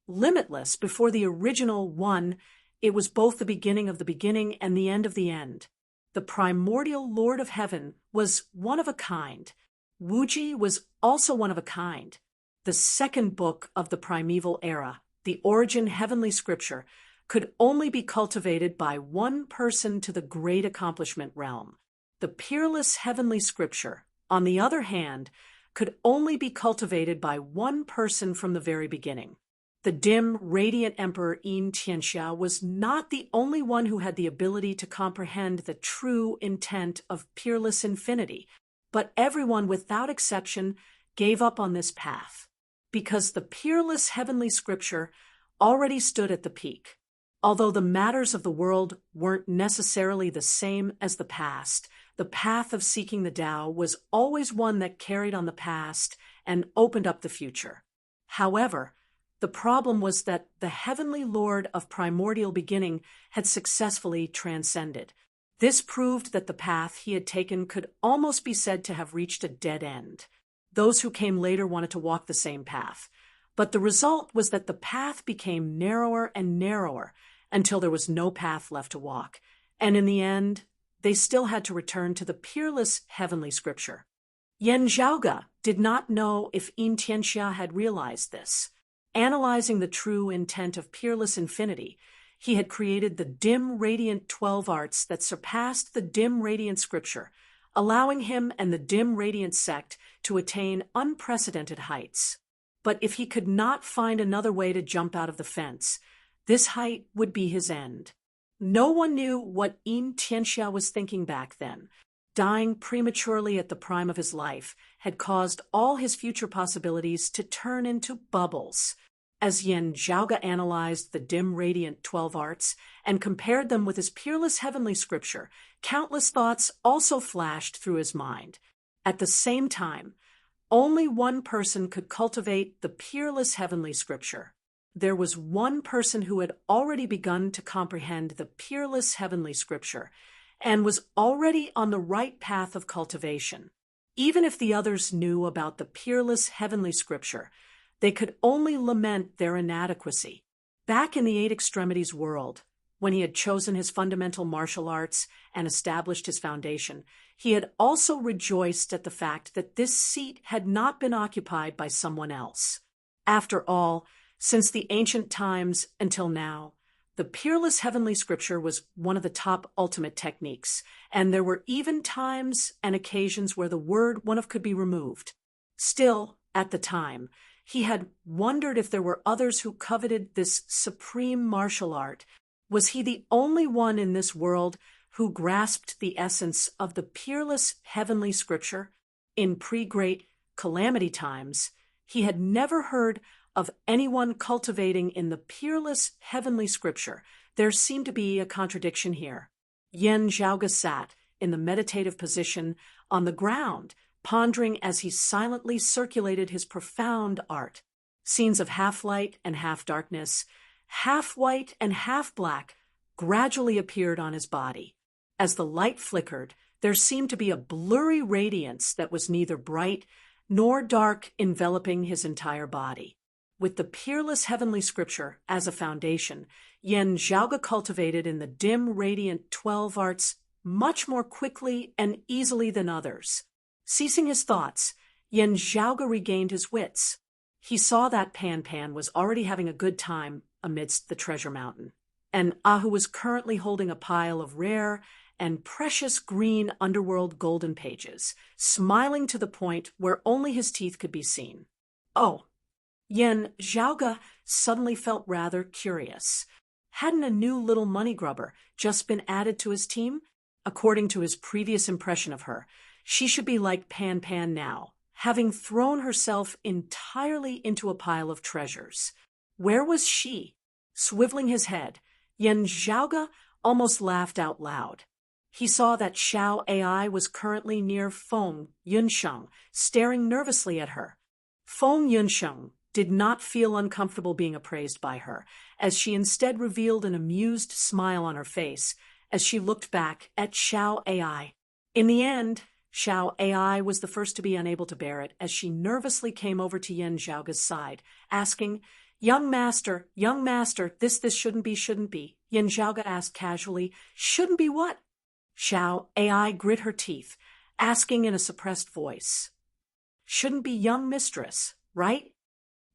Limitless before the original one, It was both the beginning of the beginning and the end of the end. The primordial Lord of Heaven was one of a kind. Wuji was also one of a kind. The second book of the primeval era, the Origin Heavenly Scripture, could only be cultivated by one person to the great accomplishment realm. The peerless Heavenly Scripture, on the other hand, could only be cultivated by one person from the very beginning. The dim, radiant Emperor Yin Tianxia was not the only one who had the ability to comprehend the true intent of peerless infinity, but everyone without exception gave up on this path, because the peerless Heavenly Scripture already stood at the peak. Although the matters of the world weren't necessarily the same as the past, the path of seeking the Tao was always one that carried on the past and opened up the future. However, the problem was that the Heavenly Lord of primordial beginning had successfully transcended. This proved that the path he had taken could almost be said to have reached a dead end. Those who came later wanted to walk the same path, but the result was that the path became narrower and narrower until there was no path left to walk, and in the end, they still had to return to the peerless Heavenly Scripture. Yan Zhaoge did not know if Yin Tianxia had realized this. Analyzing the true intent of peerless infinity, he had created the dim, radiant 12 arts that surpassed the dim, radiant Scripture, allowing him and the dim, radiant sect to attain unprecedented heights. But if he could not find another way to jump out of the fence, this height would be his end. No one knew what Yin Tianxia was thinking back then. Dying prematurely at the prime of his life had caused all his future possibilities to turn into bubbles. As Yan Zhaoge analyzed the dim, radiant 12 arts and compared them with his peerless Heavenly Scripture, countless thoughts also flashed through his mind. At the same time, only one person could cultivate the peerless Heavenly Scripture. There was one person who had already begun to comprehend the peerless Heavenly Scripture and was already on the right path of cultivation. Even if the others knew about the peerless Heavenly Scripture, they could only lament their inadequacy. Back in the Eight Extremities world, when he had chosen his fundamental martial arts and established his foundation, he had also rejoiced at the fact that this seat had not been occupied by someone else. After all, since the ancient times until now, the peerless Heavenly Scripture was one of the top ultimate techniques, and there were even times and occasions where the word one of could be removed. Still, at the time, he had wondered if there were others who coveted this supreme martial art. Was he the only one in this world who grasped the essence of the peerless Heavenly Scripture? In pre-great calamity times, he had never heard of anyone cultivating in the peerless Heavenly Scripture. There seemed to be a contradiction here. Yan Zhaoge sat in the meditative position on the ground, pondering as he silently circulated his profound art. Scenes of half-light and half-darkness, half-white and half-black, gradually appeared on his body. As the light flickered, there seemed to be a blurry radiance that was neither bright nor dark, enveloping his entire body. With the peerless Heavenly Scripture as a foundation, Yan Zhaoge cultivated in the dim, radiant 12 arts much more quickly and easily than others. Ceasing his thoughts, Yan Zhaoge regained his wits. He saw that Pan Pan was already having a good time amidst the treasure mountain, and Ahu was currently holding a pile of rare and precious green underworld golden pages, smiling to the point where only his teeth could be seen. Oh! Yan Zhaoge suddenly felt rather curious. Hadn't a new little money grubber just been added to his team? According to his previous impression of her, she should be like Pan Pan now, having thrown herself entirely into a pile of treasures. Where was she? Swiveling his head, Yan Zhaoge almost laughed out loud. He saw that Xiao AI was currently near Feng Yunsheng, staring nervously at her. Feng Yunsheng did not feel uncomfortable being appraised by her, as she instead revealed an amused smile on her face as she looked back at Xiao AI. In the end, Xiao AI was the first to be unable to bear it as she nervously came over to Yan Zhaoge's side, asking, young master, this shouldn't be. Yin Zhaoga asked casually. Shouldn't be what? Xiao AI grit her teeth, asking in a suppressed voice. Shouldn't be young mistress, right?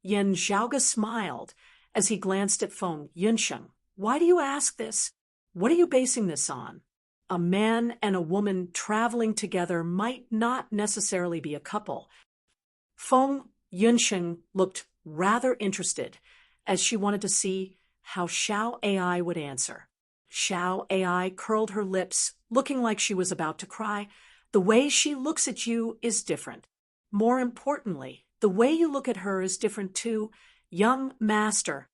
Yin Zhaoga smiled as he glanced at Feng Yunsheng. Why do you ask this? What are you basing this on? A man and a woman traveling together might not necessarily be a couple. Feng Yunsheng looked rather interested as she wanted to see how Xiao AI would answer. Xiao AI curled her lips, looking like she was about to cry. The way she looks at you is different. More importantly, the way you look at her is different too. Young master.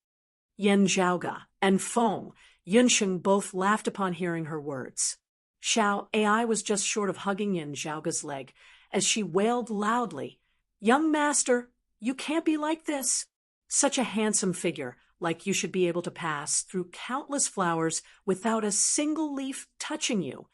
Yin Zhaoga and Feng Yunsheng both laughed upon hearing her words. Xiao AI was just short of hugging Yin Zhaoga's leg as she wailed loudly. Young master, you can't be like this. Such a handsome figure, like you should be able to pass through countless flowers without a single leaf touching you.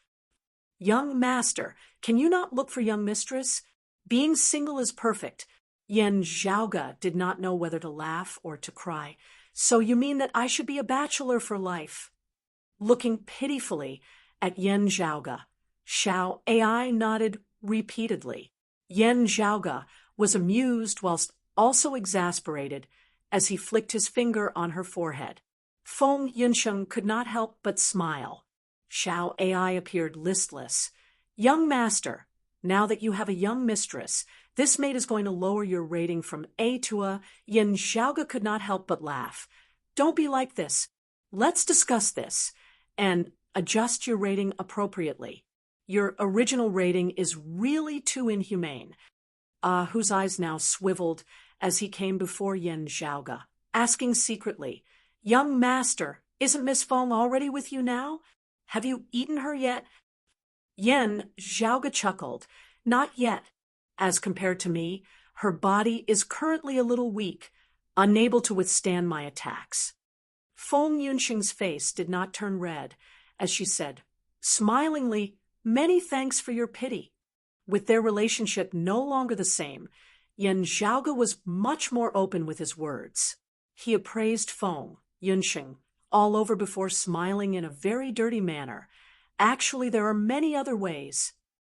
Young master, can you not look for young mistress? Being single is perfect. Yin Zhaoga did not know whether to laugh or to cry. So you mean that I should be a bachelor for life? Looking pitifully at Yin Zhaoga, Xiao AI nodded repeatedly. Yin Zhaoga was amused whilst also exasperated as he flicked his finger on her forehead. Feng Yunsheng could not help but smile. Xiao AI appeared listless. Young master, now that you have a young mistress, this mate is going to lower your rating from A to a. Yin Zhaoga could not help but laugh. Don't be like this. Let's discuss this and adjust your rating appropriately. Your original rating is really too inhumane. Whose eyes now swiveled as he came before Yin Zhaoga, asking secretly, Young master, isn't Miss Feng already with you now? Have you eaten her yet? Yin Zhaoga chuckled. Not yet. As compared to me, her body is currently a little weak, unable to withstand my attacks. Feng Yunsheng's face did not turn red as she said, smilingly, many thanks for your pity. With their relationship no longer the same, Yin Zhaoga was much more open with his words. He appraised Feng Yunsheng all over before smiling in a very dirty manner. Actually, there are many other ways.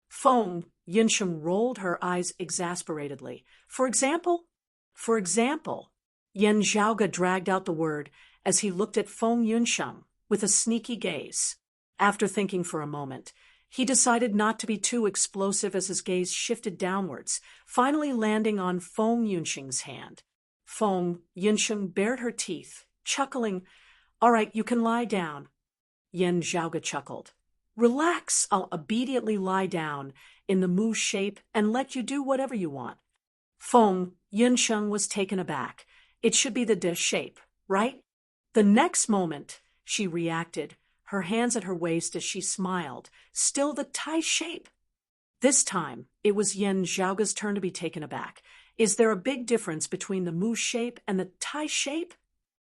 Feng Yunsheng rolled her eyes exasperatedly. For example, Yin Zhaoga dragged out the word as he looked at Feng Yunsheng with a sneaky gaze. After thinking for a moment, he decided not to be too explosive as his gaze shifted downwards, finally landing on Feng Yunsheng's hand. Feng Yunsheng bared her teeth, chuckling. All right, you can lie down. Yin Zhaoga chuckled. Relax, I'll obediently lie down in the mu shape and let you do whatever you want. Feng Yunsheng was taken aback. It should be the de shape, right? The next moment, she reacted, her hands at her waist as she smiled, still the Tai shape. This time, it was Yin Zhaoga's turn to be taken aback. Is there a big difference between the mu shape and the Tai shape?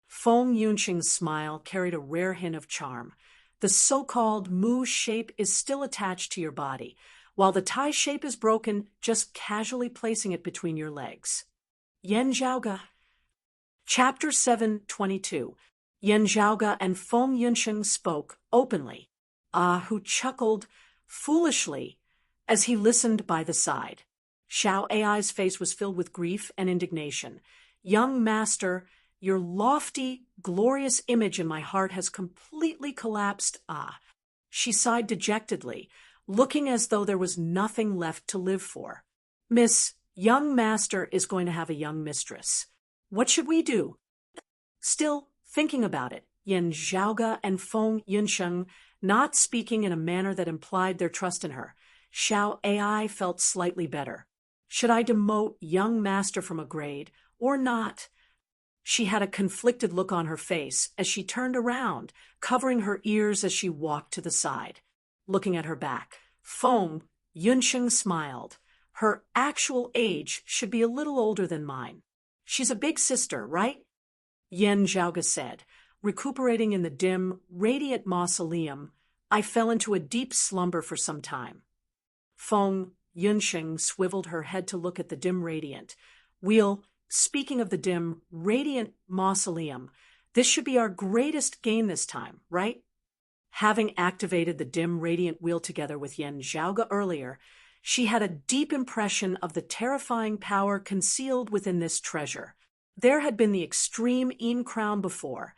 Feng Yunsheng's smile carried a rare hint of charm. The so-called mu shape is still attached to your body, while the Tai shape is broken, just casually placing it between your legs. Yin Zhaoga. Chapter 7:22. Yin Zhaoga and Feng Yunsheng spoke openly, who chuckled foolishly as he listened by the side. Xiao AI's face was filled with grief and indignation. Young master, your lofty, glorious image in my heart has completely collapsed. She sighed dejectedly, looking as though there was nothing left to live for. Miss, young master is going to have a young mistress. What should we do? Still thinking about it, Yin Zhaoga and Feng Yunsheng not speaking in a manner that implied their trust in her. Xiao AI felt slightly better. Should I demote young master from a grade or not? She had a conflicted look on her face as she turned around, covering her ears as she walked to the side. Looking at her back, Feng Yunsheng smiled. Her actual age should be a little older than mine. She's a big sister, right? Yin Zhaoga said. Recuperating in the dim, radiant mausoleum, I fell into a deep slumber for some time. Feng Yunsheng swiveled her head to look at the dim radiant. Speaking of the dim, radiant mausoleum, This should be our greatest gain this time, right? Having activated the dim radiant wheel together with Yen Zhaoge earlier, she had a deep impression of the terrifying power concealed within this treasure. There had been the extreme Yin crown before,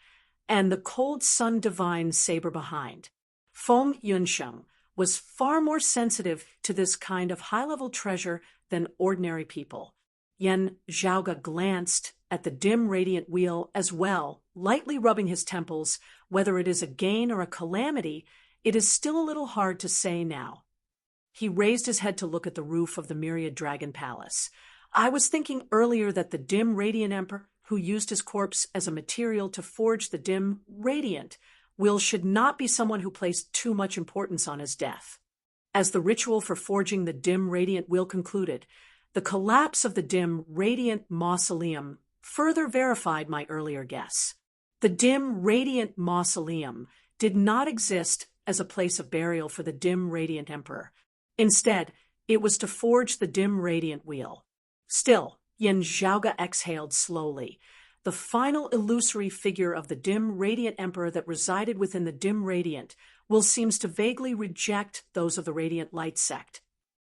and the cold sun divine saber behind. Feng Yunsheng was far more sensitive to this kind of high-level treasure than ordinary people. Yen Zhaoge glanced at the dim radiant wheel as well, lightly rubbing his temples. Whether it is a gain or a calamity, it is still a little hard to say now. He raised his head to look at the roof of the Myriad Dragon Palace. I was thinking earlier that the dim radiant emperor, who used his corpse as a material to forge the dim radiant wheel, should not be someone who placed too much importance on his death. As the ritual for forging the dim radiant wheel concluded, the collapse of the dim radiant mausoleum further verified my earlier guess. The dim radiant mausoleum did not exist as a place of burial for the dim radiant emperor. Instead, it was to forge the dim radiant wheel. Still, Yen Zhaoge exhaled slowly. The final illusory figure of the dim radiant emperor that resided within the dim radiant will seems to vaguely reject those of the radiant light sect.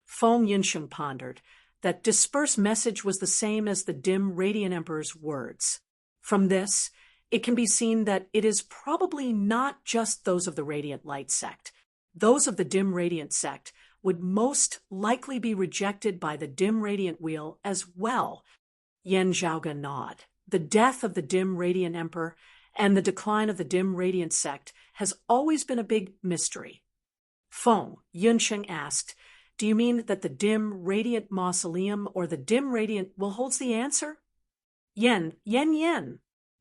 Feng Yunsheng pondered. That dispersed message was the same as the dim radiant emperor's words. From this, it can be seen that it is probably not just those of the radiant light sect. Those of the dim radiant sect would most likely be rejected by the dim radiant wheel as well. Yen Zhaoge nodded. The death of the dim radiant emperor and the decline of the dim radiant sect has always been a big mystery. Feng Yunsheng asked, "Do you mean that the dim radiant mausoleum or the dim radiant will holds the answer?" Yen.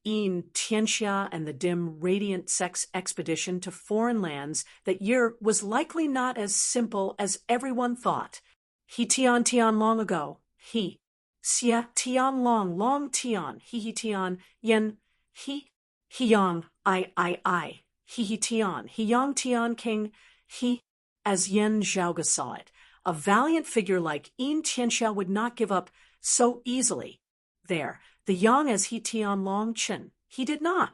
In Tianxia and the dim radiant sect's expedition to foreign lands that year was likely not as simple as everyone thought. He tian long ago. He. Xia tian long tian. He tian. Yen. He yang. I. He tian. He yang tian king. He. As Yen Zhaoge saw it, a valiant figure like Yin Tianxia would not give up so easily. There, the yang as He Tian Long Chen, he did not.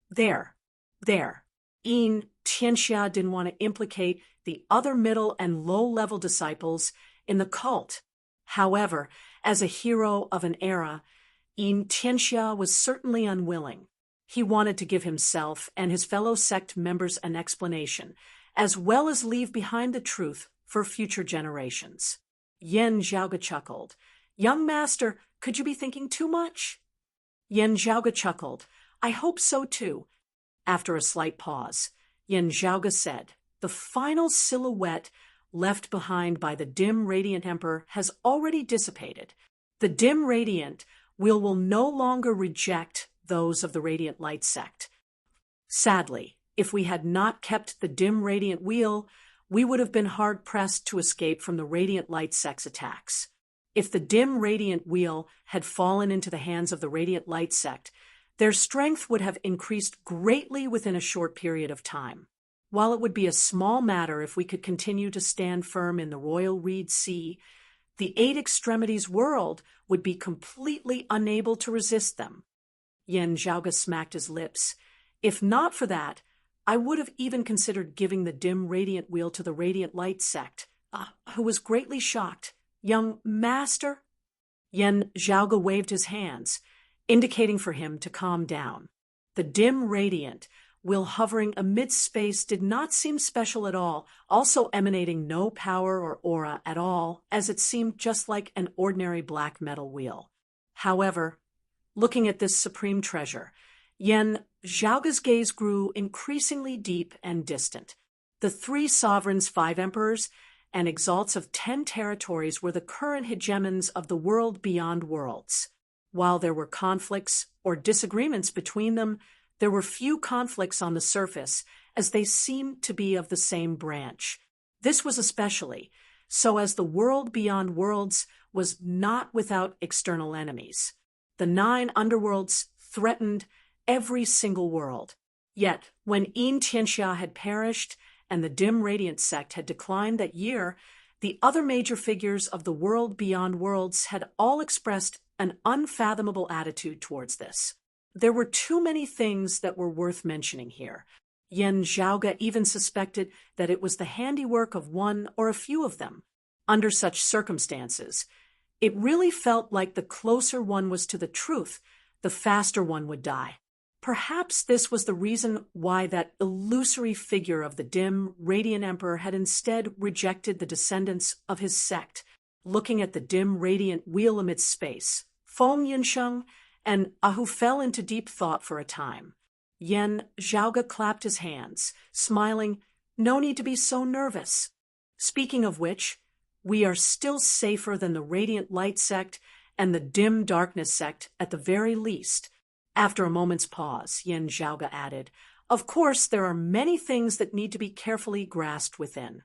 There. Yin Tianxia didn't want to implicate the other middle and low-level disciples in the cult. However, as a hero of an era, Yin Tianxia was certainly unwilling. He wanted to give himself and his fellow sect members an explanation, as well as leave behind the truth for future generations. Yen Zhaoge chuckled. "Young master, could you be thinking too much?" Yen Zhaoge chuckled. "I hope so too." After a slight pause, Yen Zhaoge said, "The final silhouette left behind by the dim radiant emperor has already dissipated. The dim radiant will no longer reject those of the radiant light sect. Sadly, if we had not kept the dim radiant wheel, we would have been hard-pressed to escape from the radiant light sect's attacks. If the dim radiant wheel had fallen into the hands of the radiant light sect, their strength would have increased greatly within a short period of time. While it would be a small matter if we could continue to stand firm in the Royal Reed Sea, the Eight Extremities world would be completely unable to resist them." Yen Zhaoge smacked his lips. "If not for that, I would have even considered giving the dim radiant wheel to the radiant light sect, who was greatly shocked. Young master?" Yen Zhaoge waved his hands, indicating for him to calm down. The dim radiant wheel hovering amid space did not seem special at all, also emanating no power or aura at all, as it seemed just like an ordinary black metal wheel. However, looking at this supreme treasure, Yen Zhaoge's gaze grew increasingly deep and distant. The 3 sovereigns, 5 emperors, and exalts of 10 territories were the current hegemons of the world beyond worlds. While there were conflicts or disagreements between them, there were few conflicts on the surface, as they seemed to be of the same branch. This was especially so as the world beyond worlds was not without external enemies. The 9 underworlds threatened every single world. Yet, when Yin Tianxia had perished and the dim radiant sect had declined that year, the other major figures of the world beyond worlds had all expressed an unfathomable attitude towards this. There were too many things that were worth mentioning here. Yen Zhaoge even suspected that it was the handiwork of one or a few of them. Under such circumstances, it really felt like the closer one was to the truth, the faster one would die. Perhaps this was the reason why that illusory figure of the dim, radiant emperor had instead rejected the descendants of his sect. Looking at the dim, radiant wheel amidst space, Feng Yinsheng and Ahu fell into deep thought for a time. Yen Zhaoge clapped his hands, smiling, "No need to be so nervous. Speaking of which, we are still safer than the radiant light sect and the dim darkness sect at the very least." After a moment's pause, Yen Zhaoge added, "Of course, there are many things that need to be carefully grasped within.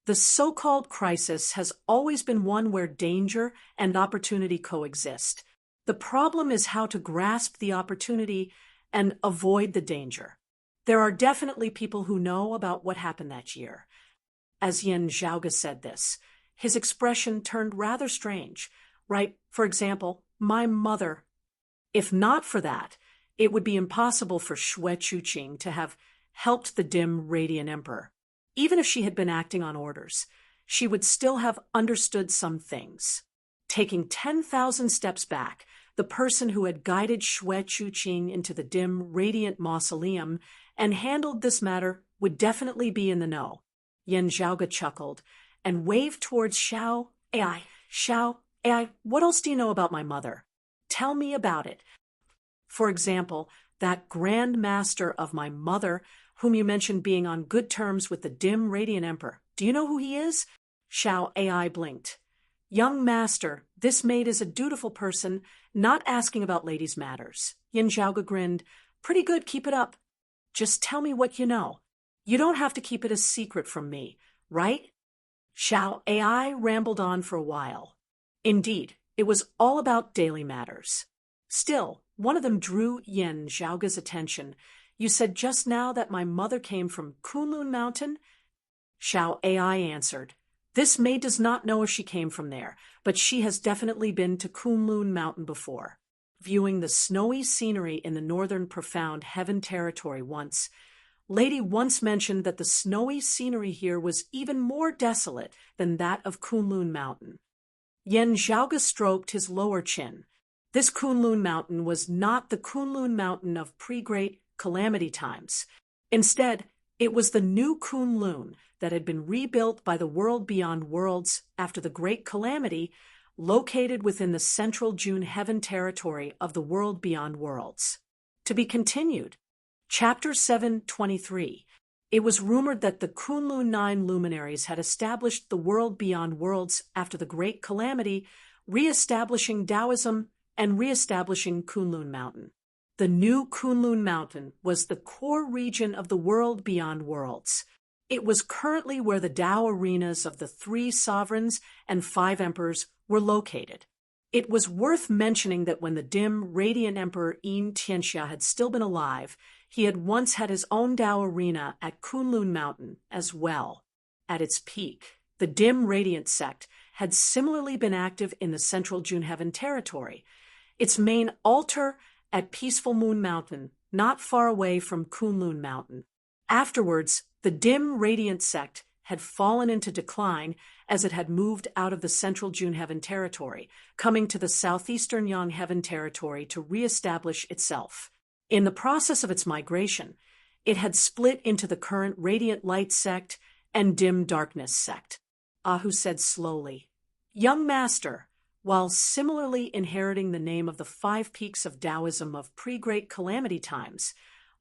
The so-called crisis has always been one where danger and opportunity coexist. The problem is how to grasp the opportunity and avoid the danger. There are definitely people who know about what happened that year." As Yen Zhaoge said this, his expression turned rather strange. Right, for example, my mother. If not for that, it would be impossible for Xue Chuqing to have helped the dim radiant emperor. Even if she had been acting on orders, she would still have understood some things. Taking 10,000 steps back, the person who had guided Xue Chuqing into the dim, radiant mausoleum and handled this matter would definitely be in the know. Yen Zhaoge chuckled and waved towards Xiao Ai. "Xiao Ai, what else do you know about my mother? Tell me about it. For example, that Grand Master of my mother, whom you mentioned being on good terms with the dim radiant emperor. Do you know who he is?" Xiao Ai blinked. "Young master, this maid is a dutiful person, not asking about ladies' matters." Yen Zhaoge grinned. "Pretty good, keep it up. Just tell me what you know. You don't have to keep it a secret from me, right?" Xiao Ai rambled on for a while. Indeed, it was all about daily matters. Still, one of them drew Yen Zhaoge's attention. "You said just now that my mother came from Kunlun Mountain?" Xiao Ai answered, "This maid does not know if she came from there, but she has definitely been to Kunlun Mountain before. Viewing the snowy scenery in the northern profound heaven territory once, Lady once mentioned that the snowy scenery here was even more desolate than that of Kunlun Mountain." Yen Zhaoge stroked his lower chin. This Kunlun Mountain was not the Kunlun Mountain of pre-great calamity times. Instead, it was the new Kunlun that had been rebuilt by the world beyond worlds after the Great Calamity, located within the central June heaven territory of the world beyond worlds. To be continued. Chapter 723. It was rumored that the Kunlun 9 luminaries had established the world beyond worlds after the Great Calamity, re-establishing Taoism and re-establishing Kunlun Mountain. The new Kunlun Mountain was the core region of the world beyond worlds. It was currently where the Tao arenas of the 3 sovereigns and 5 emperors were located. It was worth mentioning that when the dim, radiant emperor Yin Tianxia had still been alive, he had once had his own Tao arena at Kunlun Mountain as well. At its peak, the dim, radiant sect had similarly been active in the central June heaven territory. Its main altar at Peaceful Moon Mountain, not far away from Kunlun Mountain. Afterwards, the dim, radiant sect had fallen into decline as it had moved out of the central June heaven territory, coming to the southeastern Yang heaven territory to re-establish itself. In the process of its migration, it had split into the current radiant light sect and dim darkness sect. Ahu said slowly, "Young master, while similarly inheriting the name of the 5 peaks of Taoism of pre-great calamity times,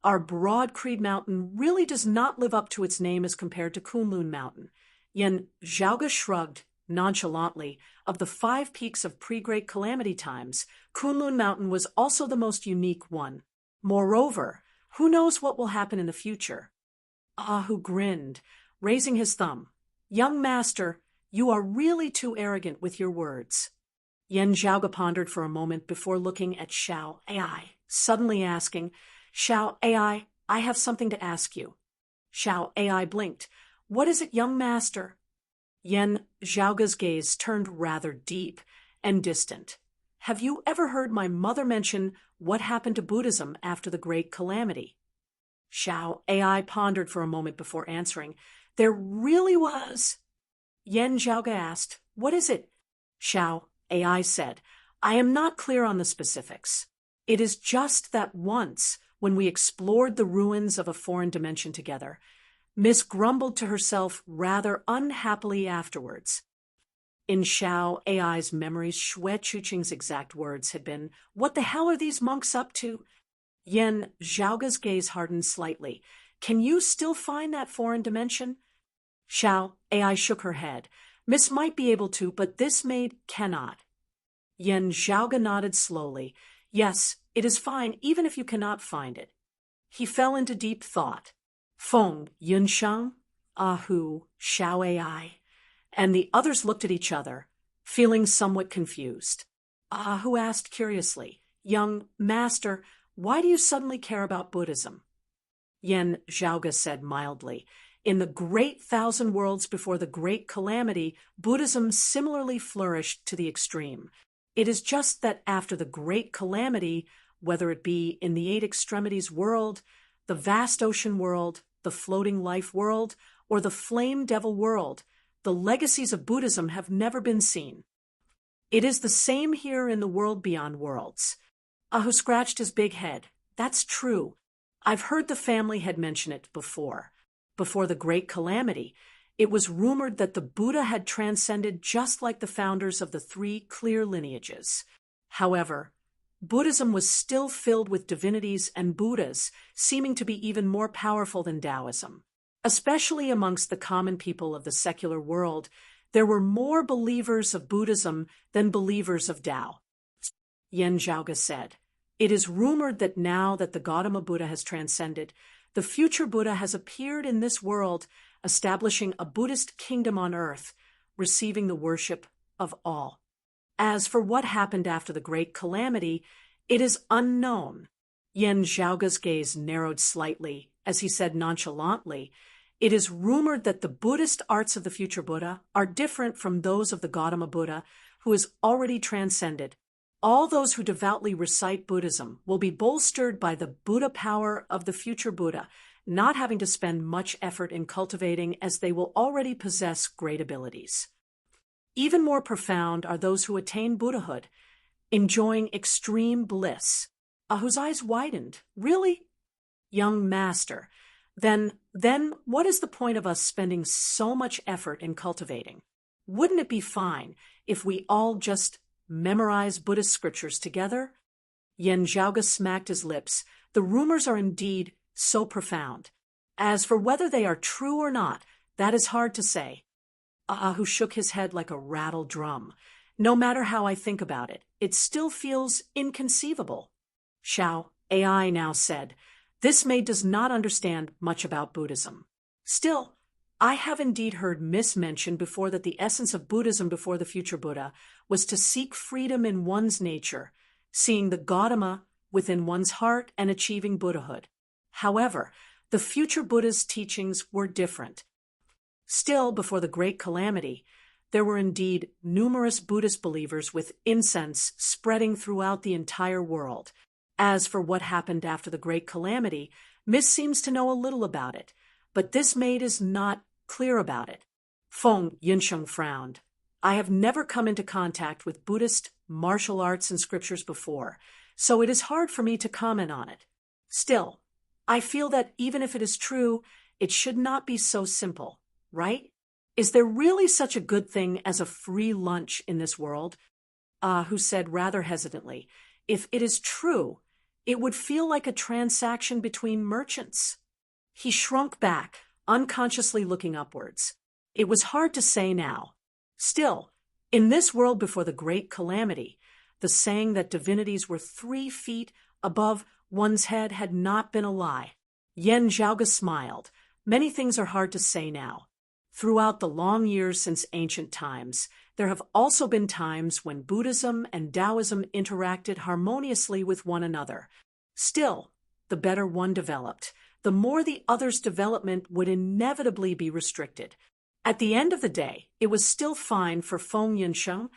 our broad Creed Mountain really does not live up to its name as compared to Kunlun Mountain." Yen Zhaoge shrugged nonchalantly. Of the 5 peaks of pre-great calamity times, Kunlun Mountain was also the most unique one. Moreover, who knows what will happen in the future? Ahu grinned, raising his thumb. "Young master, you are really too arrogant with your words." Yen Zhaoge pondered for a moment before looking at Xiao Ai, suddenly asking, "Xiao Ai, I have something to ask you." Xiao Ai blinked. "What is it, young master?" Yen Zhaoge's gaze turned rather deep and distant. have you ever heard my mother mention what happened to Buddhism after the Great Calamity? Xiao AI pondered for a moment before answering. There really was. Yen Zhaoge asked, what is it? Xiao AI said, I am not clear on the specifics. It is just that once, when we explored the ruins of a foreign dimension together, Miss grumbled to herself rather unhappily afterwards. In Xiao AI's memories, Xue Chuqing's exact words had been, what the hell are these monks up to? Yen Zhaoge's gaze hardened slightly. Can you still find that foreign dimension? Xiao AI shook her head. Miss might be able to, but this maid cannot. Yen Zhaoge nodded slowly. Yes, it is fine, even if you cannot find it. He fell into deep thought. Feng Yunsheng, Ahu, Xiao AI, and the others looked at each other, feeling somewhat confused. Ahu asked curiously, Young master, why do you suddenly care about Buddhism? Yen Zhaoge said mildly, in the great 1,000 worlds before the Great Calamity, Buddhism similarly flourished to the extreme. It is just that after the Great Calamity, whether it be in the 8 extremities world, the vast ocean world, the floating life world, or the flame devil world, the legacies of Buddhism have never been seen. It is the same here in the world beyond worlds. Ahu scratched his big head. That's true. I've heard the family had mentioned it before. Before the Great Calamity, it was rumored that the Buddha had transcended just like the founders of the 3 clear lineages. However, Buddhism was still filled with divinities and Buddhas, seeming to be even more powerful than Taoism. Especially amongst the common people of the secular world, there were more believers of Buddhism than believers of Tao. Yen Zhaoge said, it is rumored that now that the Gautama Buddha has transcended, the future Buddha has appeared in this world, establishing a Buddhist kingdom on earth, receiving the worship of all. As for what happened after the Great Calamity, it is unknown. Yen Zhaoge's gaze narrowed slightly as he said nonchalantly, it is rumored that the Buddhist arts of the future Buddha are different from those of the Gautama Buddha, who is already transcended. All those who devoutly recite Buddhism will be bolstered by the Buddha power of the future Buddha, not having to spend much effort in cultivating as they will already possess great abilities. Even more profound are those who attain Buddhahood, enjoying extreme bliss. Ahu's eyes widened. Really? Young master, then what is the point of us spending so much effort in cultivating? Wouldn't it be fine if we all just memorize Buddhist scriptures together? Yen Zhaoge smacked his lips. The rumors are indeed so profound. As for whether they are true or not, that is hard to say. Ahu shook his head like a rattled drum. No matter how I think about it, it still feels inconceivable. Xiao AI now said, this maid does not understand much about Buddhism. Still, I have indeed heard Miss mention before that the essence of Buddhism before the future Buddha was to seek freedom in one's nature, seeing the Gautama within one's heart and achieving Buddhahood. However, the future Buddha's teachings were different. Still, before the Great Calamity, there were indeed numerous Buddhist believers with incense spreading throughout the entire world. As for what happened after the Great Calamity, Miss seems to know a little about it, but this maid is not clear about it. Feng Yunsheng frowned. I have never come into contact with Buddhist martial arts and scriptures before, so it is hard for me to comment on it. Still, I feel that even if it is true, it should not be so simple, right? Is there really such a good thing as a free lunch in this world? Who said rather hesitantly, if it is true, it would feel like a transaction between merchants. He shrunk back, unconsciously looking upwards. It was hard to say now. Still, in this world before the Great Calamity, the saying that divinities were 3 feet above one's head had not been a lie. Yen Zhaoge smiled. Many things are hard to say now. Throughout the long years since ancient times, there have also been times when Buddhism and Taoism interacted harmoniously with one another. Still, the better one developed, the more the other's development would inevitably be restricted. At the end of the day, it was still fine for Feng Yunsheng,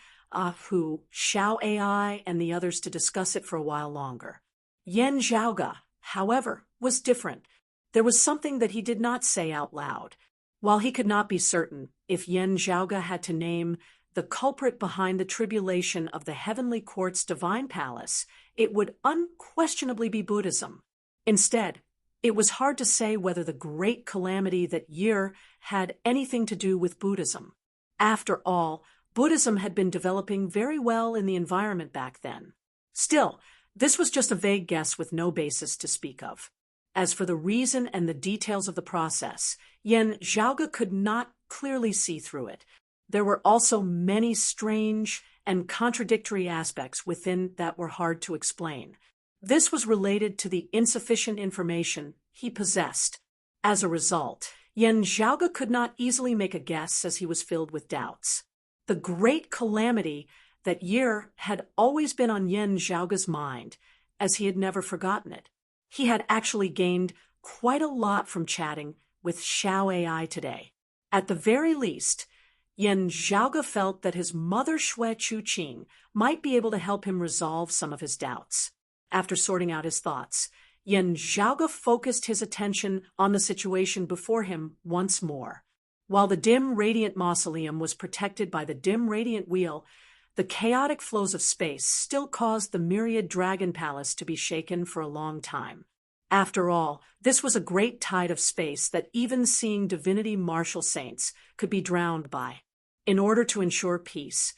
who Xiao AI and the others to discuss it for a while longer. Yan Zhaoge, however, was different. There was something that he did not say out loud. While he could not be certain if Yan Zhaoge had to name the culprit behind the tribulation of the Heavenly Court's divine palace, it would unquestionably be Buddhism. Instead, it was hard to say whether the great calamity that year had anything to do with Buddhism. After all, Buddhism had been developing very well in the environment back then. Still, this was just a vague guess with no basis to speak of. As for the reason and the details of the process, Yan Zhaoge could not clearly see through it. There were also many strange and contradictory aspects within that were hard to explain. This was related to the insufficient information he possessed. As a result, Yan Zhaoge could not easily make a guess as he was filled with doubts. The great calamity that year had always been on Yan Zhaoge's mind, as he had never forgotten it. He had actually gained quite a lot from chatting with Xiao AI today. At the very least, Yan Zhaoge felt that his mother Xue Chuqing might be able to help him resolve some of his doubts. After sorting out his thoughts, Yan Zhaoge focused his attention on the situation before him once more. While the dim radiant mausoleum was protected by the dim radiant wheel, the chaotic flows of space still caused the myriad dragon palace to be shaken for a long time. After all, this was a great tide of space that even seeing divinity martial saints could be drowned by. In order to ensure peace,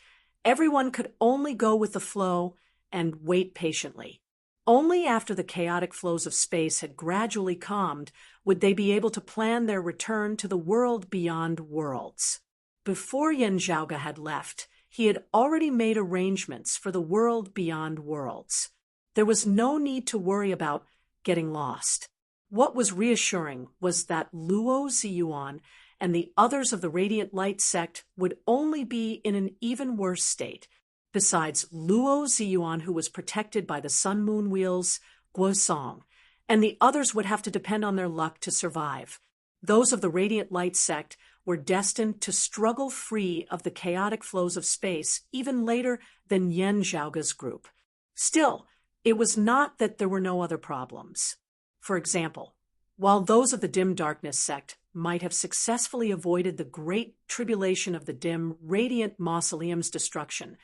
everyone could only go with the flow and wait patiently. Only after the chaotic flows of space had gradually calmed would they be able to plan their return to the world beyond worlds. Before Yan Zhaoge had left, he had already made arrangements for the world beyond worlds. There was no need to worry about getting lost. What was reassuring was that Luo Ziyuan and the others of the Radiant Light sect would only be in an even worse state. Besides Luo Ziyuan, who was protected by the Sun-Moon Wheels, Guosong, and the others would have to depend on their luck to survive. Those of the Radiant Light sect were destined to struggle free of the chaotic flows of space even later than Yan Zhaoge's group. Still, it was not that there were no other problems. For example, while those of the Dim Darkness sect might have successfully avoided the great tribulation of the dim Radiant Mausoleum's destruction,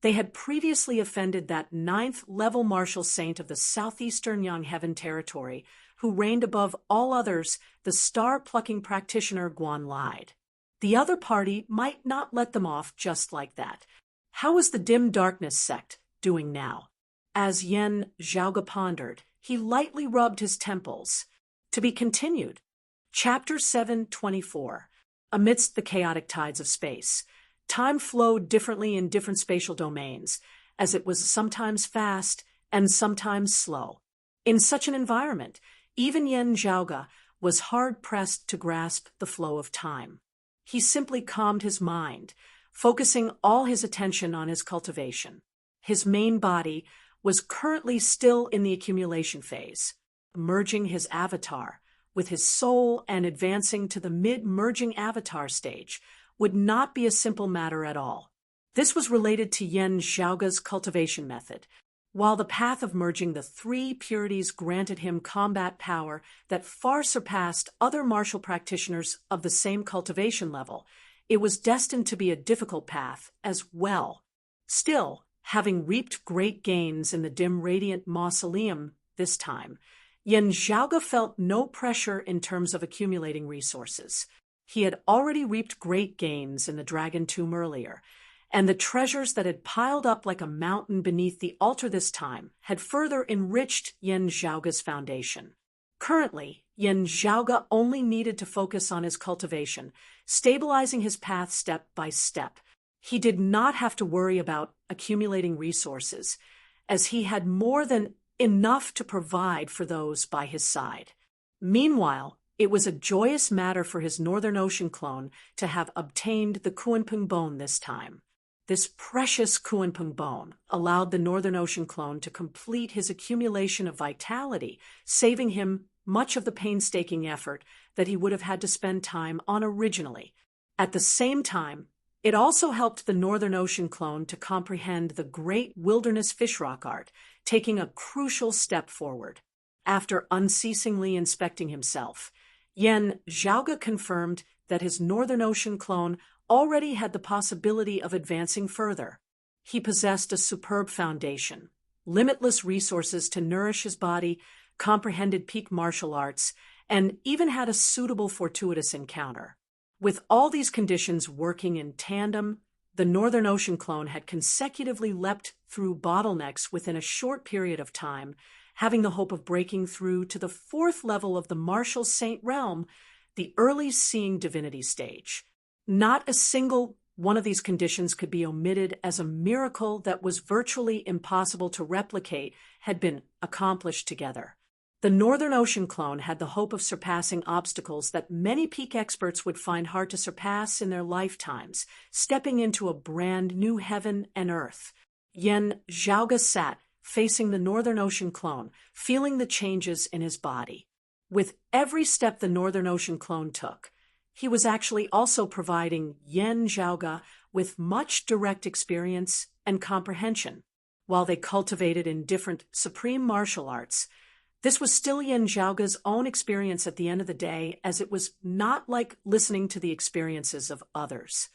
they had previously offended that 9th-level martial saint of the southeastern Yangheaven territory, who reigned above all others, the star-plucking practitioner Guan Lide. The other party might not let them off just like that. How was the Dim Darkness sect doing now? As Yan Zhaoge pondered, he lightly rubbed his temples. To be continued. Chapter 7:24. Amidst the chaotic tides of space, time flowed differently in different spatial domains, as it was sometimes fast and sometimes slow. In such an environment, even Yan Zhaoge was hard-pressed to grasp the flow of time. He simply calmed his mind, focusing all his attention on his cultivation. His main body was currently still in the accumulation phase, merging his avatar with his soul and advancing to the mid-merging avatar stage would not be a simple matter at all. This was related to Yan Zhaoge's cultivation method. While the path of merging the 3 purities granted him combat power that far surpassed other martial practitioners of the same cultivation level, it was destined to be a difficult path as well. Still, having reaped great gains in the dim radiant mausoleum this time, Yan Zhaoge felt no pressure in terms of accumulating resources. He had already reaped great gains in the Dragon Tomb earlier, and the treasures that had piled up like a mountain beneath the altar this time had further enriched Yan Zhaoge's foundation. Currently, Yan Zhaoge only needed to focus on his cultivation, stabilizing his path step by step. He did not have to worry about accumulating resources, as he had more than enough to provide for those by his side. Meanwhile, it was a joyous matter for his Northern Ocean clone to have obtained the Kuanping bone this time. This precious Kuanping bone allowed the Northern Ocean clone to complete his accumulation of vitality, saving him much of the painstaking effort that he would have had to spend time on originally. At the same time, It also helped the Northern Ocean clone to comprehend the great wilderness fishrock art, taking a crucial step forward. After unceasingly inspecting himself, Yen Zhaoge confirmed that his Northern Ocean clone already had the possibility of advancing further. He possessed a superb foundation, limitless resources to nourish his body, comprehended peak martial arts, and even had a suitable fortuitous encounter. With all these conditions working in tandem, the Northern Ocean clone had consecutively leapt through bottlenecks within a short period of time, having the hope of breaking through to the fourth level of the martial saint realm, the early seeing divinity stage. Not a single one of these conditions could be omitted, as a miracle that was virtually impossible to replicate had been accomplished together. The Northern Ocean clone had the hope of surpassing obstacles that many peak experts would find hard to surpass in their lifetimes, stepping into a brand new heaven and earth. Yen Zhaoge sat, facing the Northern Ocean clone, feeling the changes in his body. With every step the Northern Ocean clone took, he was actually also providing Yen Zhaoge with much direct experience and comprehension. While they cultivated in different supreme martial arts, this was still Yen Zhaoge's own experience at the end of the day, as it was not like listening to the experiences of others.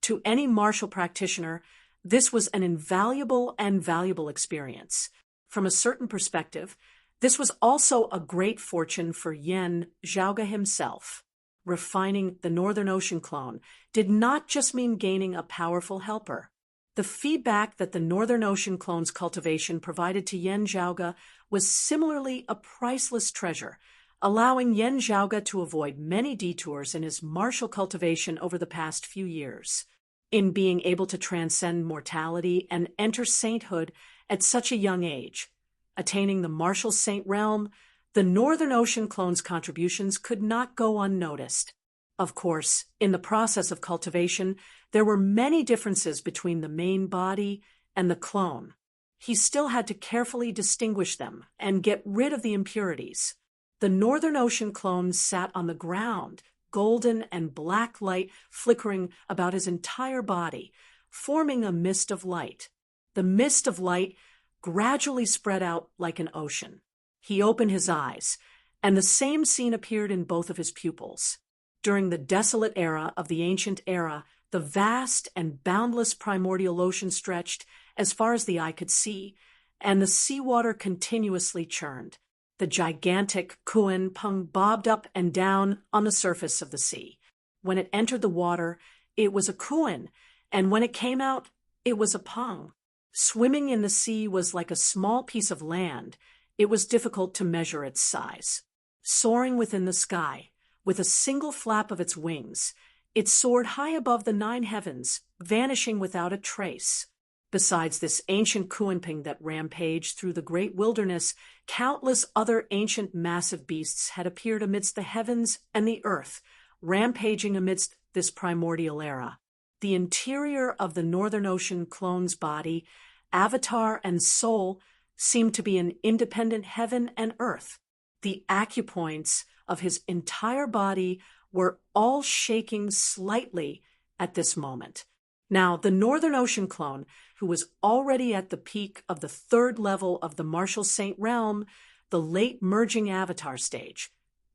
To any martial practitioner, this was an invaluable and valuable experience. From a certain perspective, this was also a great fortune for Yen Zhaoge himself. Refining the Northern Ocean clone did not just mean gaining a powerful helper. The feedback that the Northern Ocean clone's cultivation provided to Yen Zhaoge was similarly a priceless treasure, allowing Yen Zhaoge to avoid many detours in his martial cultivation over the past few years. In being able to transcend mortality and enter sainthood at such a young age, attaining the martial saint realm, the Northern Ocean clone's contributions could not go unnoticed. Of course, in the process of cultivation, there were many differences between the main body and the clone. He still had to carefully distinguish them and get rid of the impurities. The Northern Ocean clone sat on the ground, golden and black light flickering about his entire body, forming a mist of light. The mist of light gradually spread out like an ocean. He opened his eyes, and the same scene appeared in both of his pupils. During the desolate era of the ancient era, the vast and boundless primordial ocean stretched as far as the eye could see, and the seawater continuously churned. The gigantic Kuan Peng bobbed up and down on the surface of the sea. When it entered the water, it was a Kuan, and when it came out, it was a Peng. Swimming in the sea was like a small piece of land. It was difficult to measure its size. Soaring within the sky, with a single flap of its wings, it soared high above the 9 heavens, vanishing without a trace. Besides this ancient Kuanping that rampaged through the great wilderness, countless other ancient massive beasts had appeared amidst the heavens and the earth, rampaging amidst this primordial era. The interior of the Northern Ocean clone's body, avatar and soul, seemed to be an independent heaven and earth. The acupoints of his entire body were all shaking slightly at this moment. Now, the Northern Ocean clone, who was already at the peak of the 3rd level of the martial saint realm, the late merging avatar stage,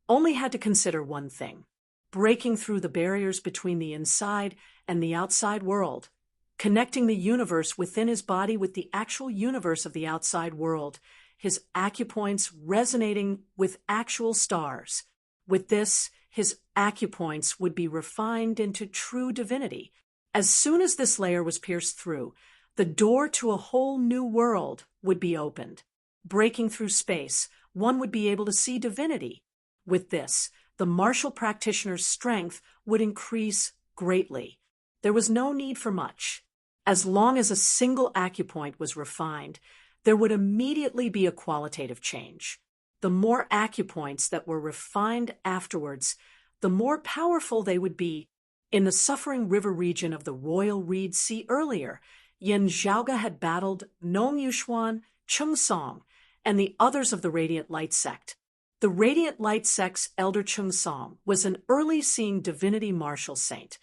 only had to consider one thing: breaking through the barriers between the inside and the outside world, connecting the universe within his body with the actual universe of the outside world, his acupoints resonating with actual stars. With this, his acupoints would be refined into true divinity. As soon as this layer was pierced through, the door to a whole new world would be opened. Breaking through space, one would be able to see divinity. With this, the martial practitioner's strength would increase greatly. There was no need for much. As long as a single acupoint was refined, there would immediately be a qualitative change. The more acupoints that were refined afterwards, the more powerful they would be. In the Suffering River region of the Royal Reed Sea earlier, Yen Zhaoge had battled Nong Yuxuan, Chung Song, and the others of the Radiant Light sect. The Radiant Light sect's elder Chung Song was an early seeing divinity martial saint.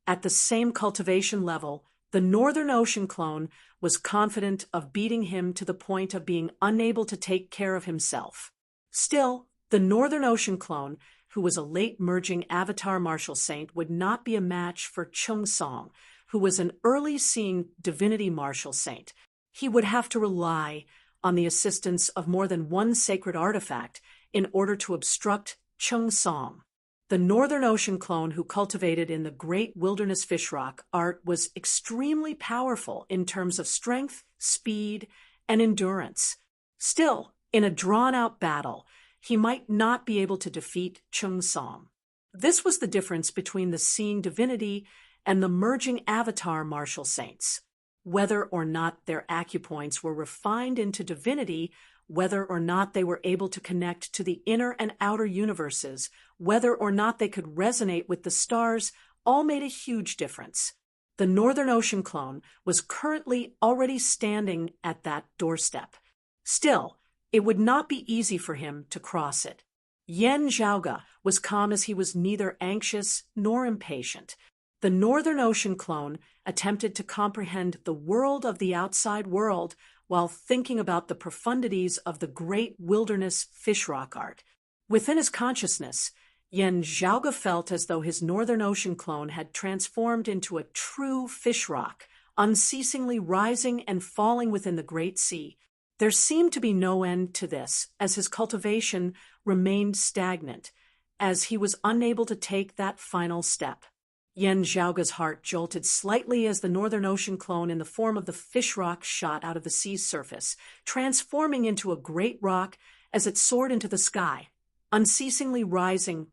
At the same cultivation level, the Northern Ocean clone was confident of beating him to the point of being unable to take care of himself. Still, the Northern Ocean clone, who was a late merging avatar martial saint, would not be a match for Chung Song, who was an early seeing divinity martial saint. He would have to rely on the assistance of more than one sacred artifact in order to obstruct Chung Song. The Northern Ocean clone who cultivated in the Great Wilderness Fish Rock art was extremely powerful in terms of strength, speed, and endurance. Still, in a drawn-out battle, he might not be able to defeat Chung Song. This was the difference between the seeing divinity and the merging avatar martial saints. Whether or not their acupoints were refined into divinity, whether or not they were able to connect to the inner and outer universes, whether or not they could resonate with the stars, all made a huge difference. The Northern Ocean clone was currently already standing at that doorstep. Still, it would not be easy for him to cross it. Yan Zhaoge was calm as he was neither anxious nor impatient. The Northern Ocean clone attempted to comprehend the world of the outside world while thinking about the profundities of the Great Wilderness Fish Rock art. Within his consciousness, Yan Zhaoge felt as though his Northern Ocean clone had transformed into a true fish rock, unceasingly rising and falling within the Great Sea. There seemed to be no end to this, as his cultivation remained stagnant, as he was unable to take that final step. Yan Zhaoge's heart jolted slightly as the Northern Ocean clone in the form of the fish rock shot out of the sea's surface, transforming into a great rock as it soared into the sky. Unceasingly rising,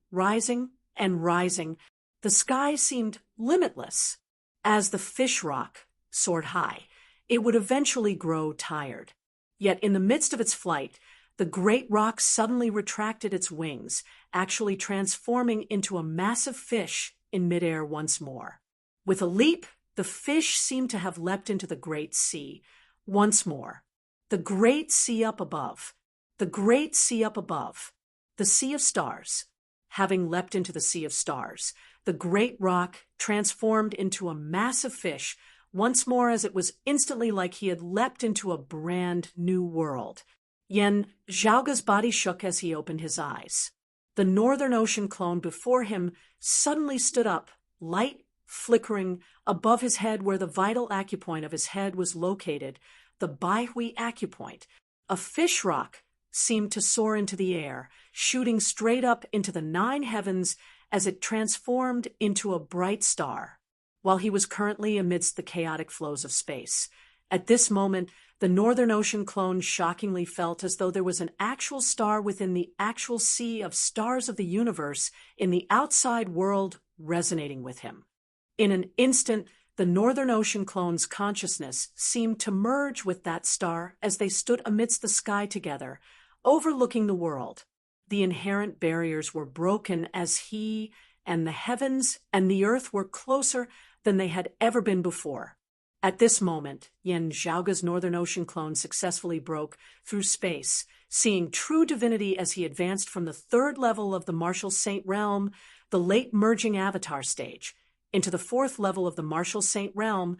and rising, the sky seemed limitless. As the fish rock soared high, it would eventually grow tired. Yet in the midst of its flight, the great rock suddenly retracted its wings, actually transforming into a massive fish in midair once more. With a leap, the fish seemed to have leapt into the great sea once more. The great sea up above. The great sea up above. The sea of stars. Having leapt into the sea of stars, the great rock transformed into a massive fish once more, as it was instantly like he had leapt into a brand new world. Yan Zhaoge's body shook as he opened his eyes. The Northern Ocean clone before him suddenly stood up, light flickering above his head where the vital acupoint of his head was located, the Baihui acupoint. A fish rock seemed to soar into the air, shooting straight up into the 9 heavens as it transformed into a bright star, while he was currently amidst the chaotic flows of space. At this moment, the Northern Ocean clone shockingly felt as though there was an actual star within the actual sea of stars of the universe in the outside world resonating with him. In an instant, the Northern Ocean clone's consciousness seemed to merge with that star as they stood amidst the sky together, overlooking the world. The inherent barriers were broken as he and the heavens and the earth were closer than they had ever been before. At this moment, Yan Zhaoge's Northern Ocean clone successfully broke through space, seeing true divinity as he advanced from the 3rd level of the martial saint realm, the late merging avatar stage, into the 4th level of the martial saint realm,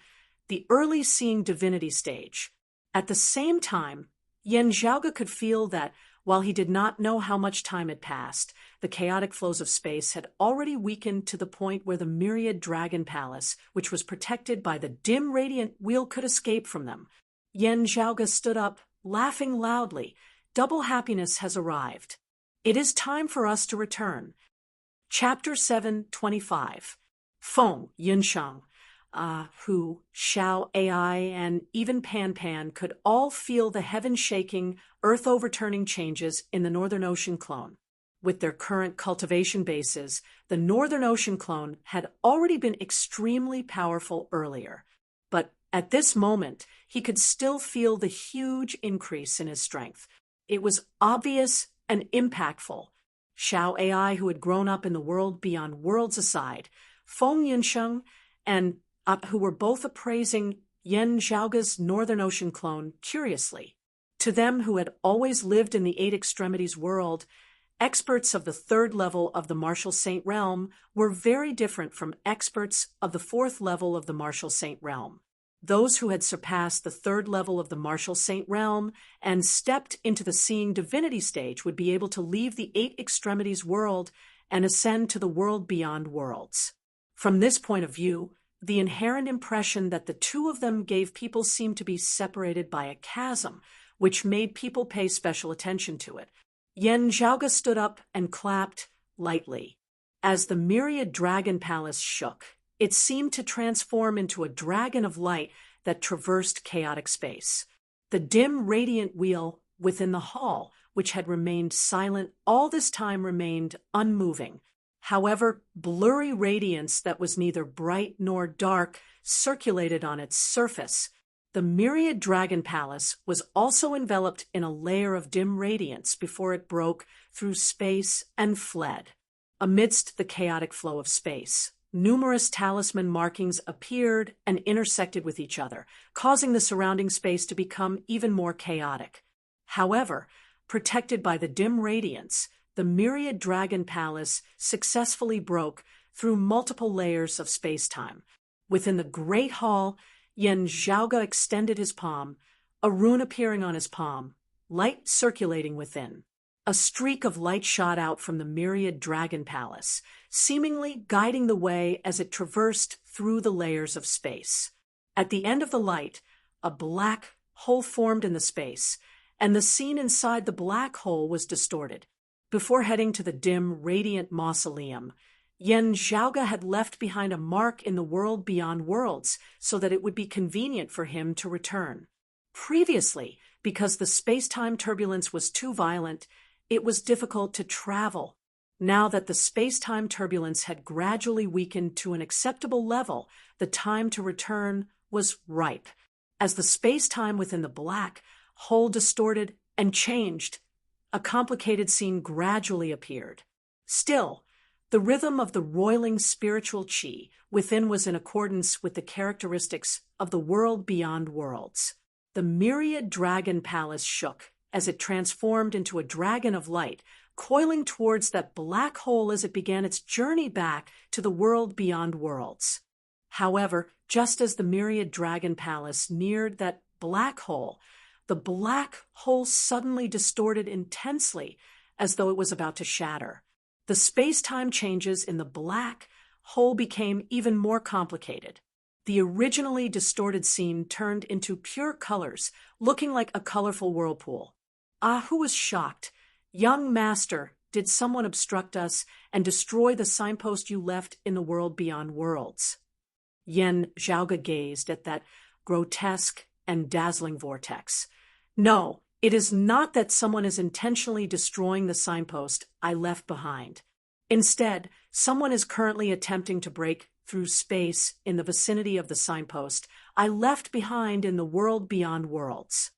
the early seeing divinity stage. At the same time, Yan Zhaoge could feel that, while he did not know how much time had passed, the chaotic flows of space had already weakened to the point where the myriad dragon palace, which was protected by the dim radiant wheel, could escape from them. Yan Zhaoge stood up, laughing loudly. Double happiness has arrived. It is time for us to return. Chapter 7:25. Feng Yunsheng, Hu, Xiao AI, and even Pan Pan could all feel the heaven-shaking, earth-overturning changes in the Northern Ocean clone. With their current cultivation bases, the Northern Ocean clone had already been extremely powerful earlier. But at this moment, he could still feel the huge increase in his strength. It was obvious and impactful. Xiao AI, who had grown up in the world beyond worlds aside, Feng Yunsheng, and who were both appraising Yan Zhaoge's Northern Ocean clone curiously. To them who had always lived in the 8 extremities world, Experts of the third level of the Martial Saint realm were very different from experts of the fourth level of the Martial Saint realm. Those who had surpassed the third level of the Martial Saint realm and stepped into the seeing divinity stage would be able to leave the eight extremities world and ascend to the world beyond worlds. From this point of view, the inherent impression that the two of them gave people seemed to be separated by a chasm, which made people pay special attention to it. Yen Zhaoge stood up and clapped lightly. As the myriad dragon palace shook, it seemed to transform into a dragon of light that traversed chaotic space. The dim, radiant wheel within the hall, which had remained silent all this time, remained unmoving. However, blurry radiance that was neither bright nor dark circulated on its surface. The myriad dragon palace was also enveloped in a layer of dim radiance before it broke through space and fled. Amidst the chaotic flow of space, numerous talisman markings appeared and intersected with each other, causing the surrounding space to become even more chaotic. However, protected by the dim radiance, the myriad dragon palace successfully broke through multiple layers of space-time. Within the great hall, Yen Zhaoge extended his palm, a rune appearing on his palm, light circulating within. A streak of light shot out from the myriad dragon palace, seemingly guiding the way as it traversed through the layers of space. At the end of the light, a black hole formed in the space, and the scene inside the black hole was distorted. Before heading to the dim, radiant mausoleum, Yen Zhaoge had left behind a mark in the world beyond worlds so that it would be convenient for him to return. Previously, because the space-time turbulence was too violent, it was difficult to travel. Now that the space-time turbulence had gradually weakened to an acceptable level, the time to return was ripe. As the space-time within the black hole distorted and changed, a complicated scene gradually appeared. Still, the rhythm of the roiling spiritual qi within was in accordance with the characteristics of the world beyond worlds. The myriad dragon palace shook as it transformed into a dragon of light, coiling towards that black hole as it began its journey back to the world beyond worlds. However, just as the myriad dragon palace neared that black hole, the black hole suddenly distorted intensely as though it was about to shatter. The space-time changes in the black hole became even more complicated. The originally distorted scene turned into pure colors, looking like a colorful whirlpool. Who was shocked? Young master, did someone obstruct us and destroy the signpost you left in the world beyond worlds? Yen Zhaoge gazed at that grotesque and dazzling vortex. No, it is not that someone is intentionally destroying the signpost I left behind. Instead, someone is currently attempting to break through space in the vicinity of the signpost I left behind in the world beyond worlds.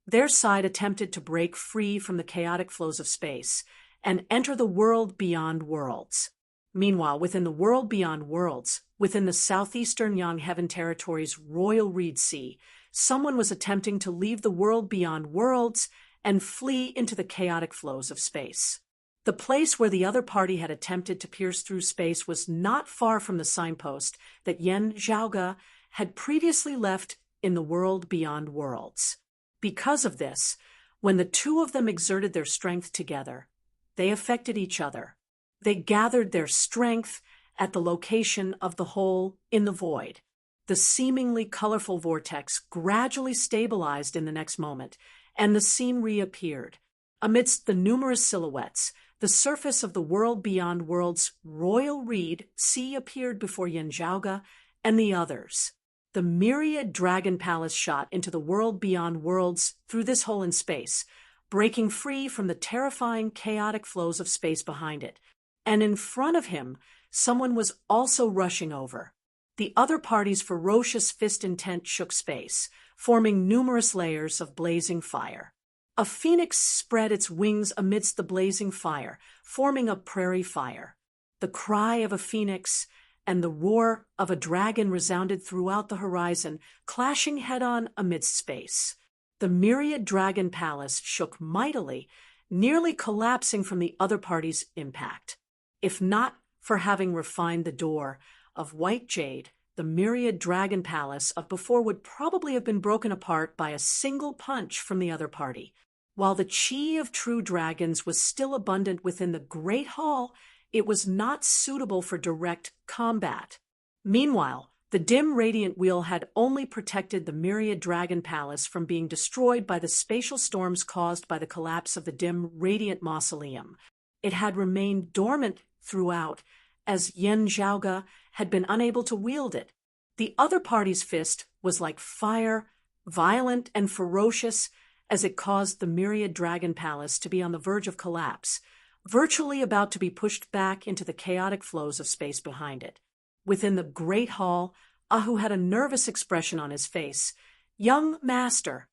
Their side attempted to break free from the chaotic flows of space and enter the world beyond worlds. Meanwhile, within the world beyond worlds, within the southeastern Yang Heaven Territory's Royal Reed Sea, someone was attempting to leave the world beyond worlds and flee into the chaotic flows of space. The place where the other party had attempted to pierce through space was not far from the signpost that Yen Zhaoge had previously left in the world beyond worlds. Because of this, when the two of them exerted their strength together, they affected each other. They gathered their strength at the location of the hole in the void. The seemingly colorful vortex gradually stabilized in the next moment, and the scene reappeared. Amidst the numerous silhouettes, the surface of the world beyond worlds Royal Reed Sea appeared before Yen Zhaoge and the others. The myriad dragon palace shot into the world beyond worlds through this hole in space, breaking free from the terrifying chaotic flows of space behind it. And in front of him, someone was also rushing over. The other party's ferocious fist intent shook space, forming numerous layers of blazing fire. A phoenix spread its wings amidst the blazing fire, forming a prairie fire. The cry of a phoenix and the roar of a dragon resounded throughout the horizon, clashing head-on amidst space. The myriad dragon palace shook mightily nearly collapsing from the other party's impact. If not for having refined the door of white jade, the myriad dragon palace of before would probably have been broken apart by a single punch from the other party. While the chi of true dragons was still abundant within the great hall, it was not suitable for direct combat. Meanwhile, the dim radiant wheel had only protected the myriad dragon palace from being destroyed by the spatial storms caused by the collapse of the dim radiant mausoleum. It had remained dormant throughout, as Yen Zhaoge had been unable to wield it. The other party's fist was like fire, violent and ferocious, as it caused the myriad dragon palace to be on the verge of collapse, virtually about to be pushed back into the chaotic flows of space behind it. Within the great hall, Ahu had a nervous expression on his face. Young master.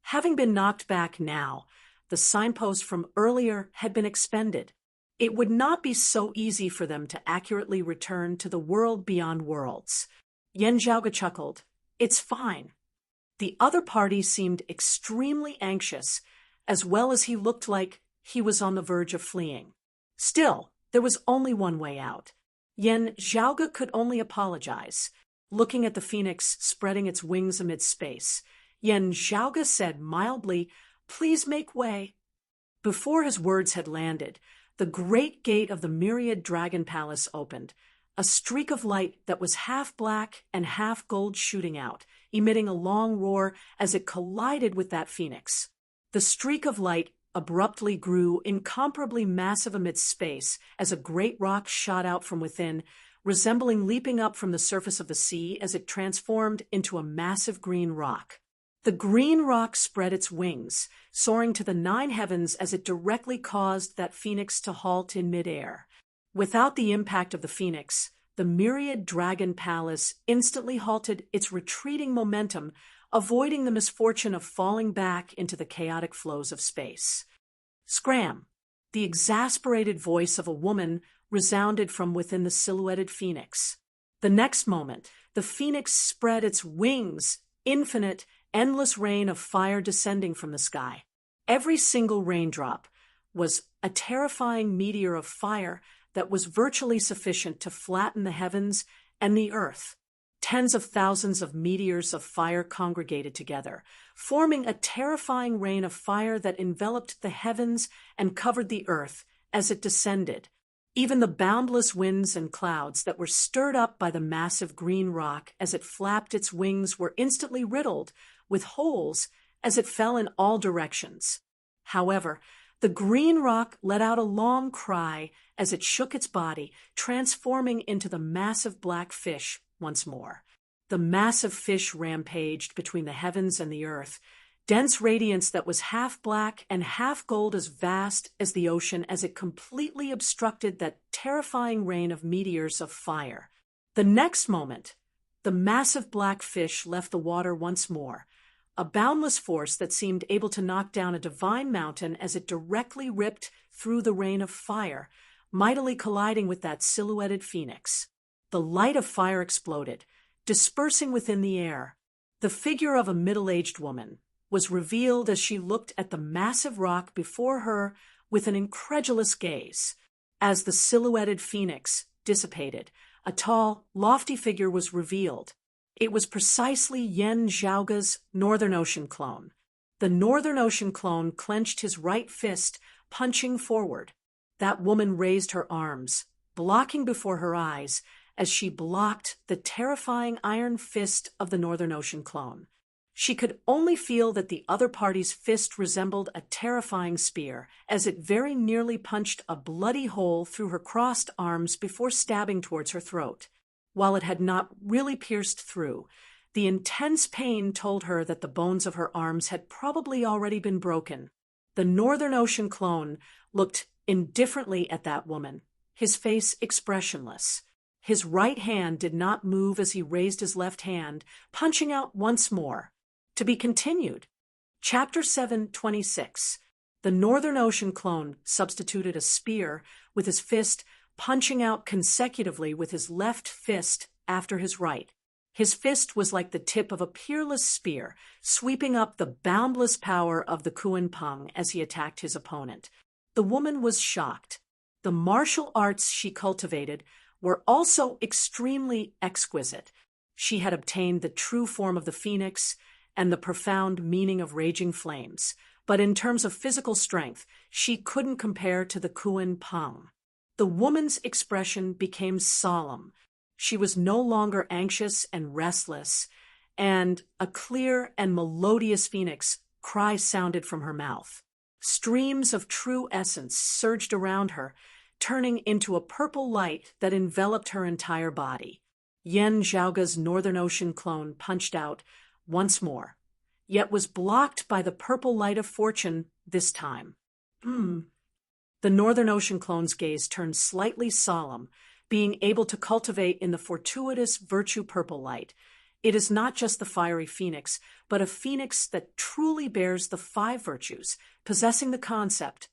Having been knocked back now, the signpost from earlier had been expended. It would not be so easy for them to accurately return to the world beyond worlds. Yen Zhaoge chuckled. It's fine. The other party seemed extremely anxious, as well as he looked like he was on the verge of fleeing. Still, there was only one way out. Yen Zhaoge could only apologize. Looking at the phoenix spreading its wings amid space, Yen Zhaoge said mildly, "Please make way." Before his words had landed, the great gate of the myriad dragon palace opened, a streak of light that was half black and half gold shooting out, emitting a long roar as it collided with that phoenix. The streak of light abruptly grew incomparably massive amidst space as a great rock shot out from within, resembling leaping up from the surface of the sea as it transformed into a massive green rock. The green rock spread its wings, soaring to the 9 heavens as it directly caused that phoenix to halt in midair. Without the impact of the phoenix, the myriad dragon palace instantly halted its retreating momentum, avoiding the misfortune of falling back into the chaotic flows of space. Scram! The exasperated voice of a woman resounded from within the silhouetted phoenix. The next moment, the phoenix spread its wings, infinite, endless rain of fire descending from the sky. Every single raindrop was a terrifying meteor of fire that was virtually sufficient to flatten the heavens and the earth. Tens of thousands of meteors of fire congregated together, forming a terrifying rain of fire that enveloped the heavens and covered the earth as it descended. Even the boundless winds and clouds that were stirred up by the massive green rock as it flapped its wings were instantly riddled with holes as it fell in all directions. However, the green rock let out a long cry as it shook its body, transforming into the massive black fish once more. The massive fish rampaged between the heavens and the earth, dense radiance that was half black and half gold as vast as the ocean as it completely obstructed that terrifying rain of meteors of fire. The next moment, the massive black fish left the water once more, a boundless force that seemed able to knock down a divine mountain as it directly ripped through the rain of fire, mightily colliding with that silhouetted phoenix. The light of fire exploded, dispersing within the air. The figure of a middle-aged woman was revealed as she looked at the massive rock before her with an incredulous gaze. As the silhouetted phoenix dissipated, a tall, lofty figure was revealed. It was precisely Yen Zhaoge's Northern Ocean clone. The Northern Ocean clone clenched his right fist, punching forward. That woman raised her arms, blocking before her eyes, as she blocked the terrifying iron fist of the Northern Ocean clone. She could only feel that the other party's fist resembled a terrifying spear, as it very nearly punched a bloody hole through her crossed arms before stabbing towards her throat. While it had not really pierced through, the intense pain told her that the bones of her arms had probably already been broken. The Northern Ocean clone looked indifferently at that woman, his face expressionless. His right hand did not move as he raised his left hand, punching out once more. To be continued. Chapter 7:26. The Northern Ocean clone substituted a spear with his fist, punching out consecutively with his left fist after his right. His fist was like the tip of a peerless spear, sweeping up the boundless power of the Kuan Peng as he attacked his opponent. The woman was shocked. The martial arts she cultivated were also extremely exquisite. She had obtained the true form of the phoenix and the profound meaning of raging flames, but in terms of physical strength, she couldn't compare to the Kuan Peng. The woman's expression became solemn. She was no longer anxious and restless, and a clear and melodious phoenix cry sounded from her mouth. Streams of true essence surged around her, turning into a purple light that enveloped her entire body. Yen Zhaoga's Northern Ocean clone punched out once more, yet was blocked by the purple light of fortune this time. The Northern Ocean clone's gaze turned slightly solemn, being able to cultivate in the fortuitous virtue purple light. It is not just the fiery phoenix, but a phoenix that truly bears the 5 virtues, possessing the concept.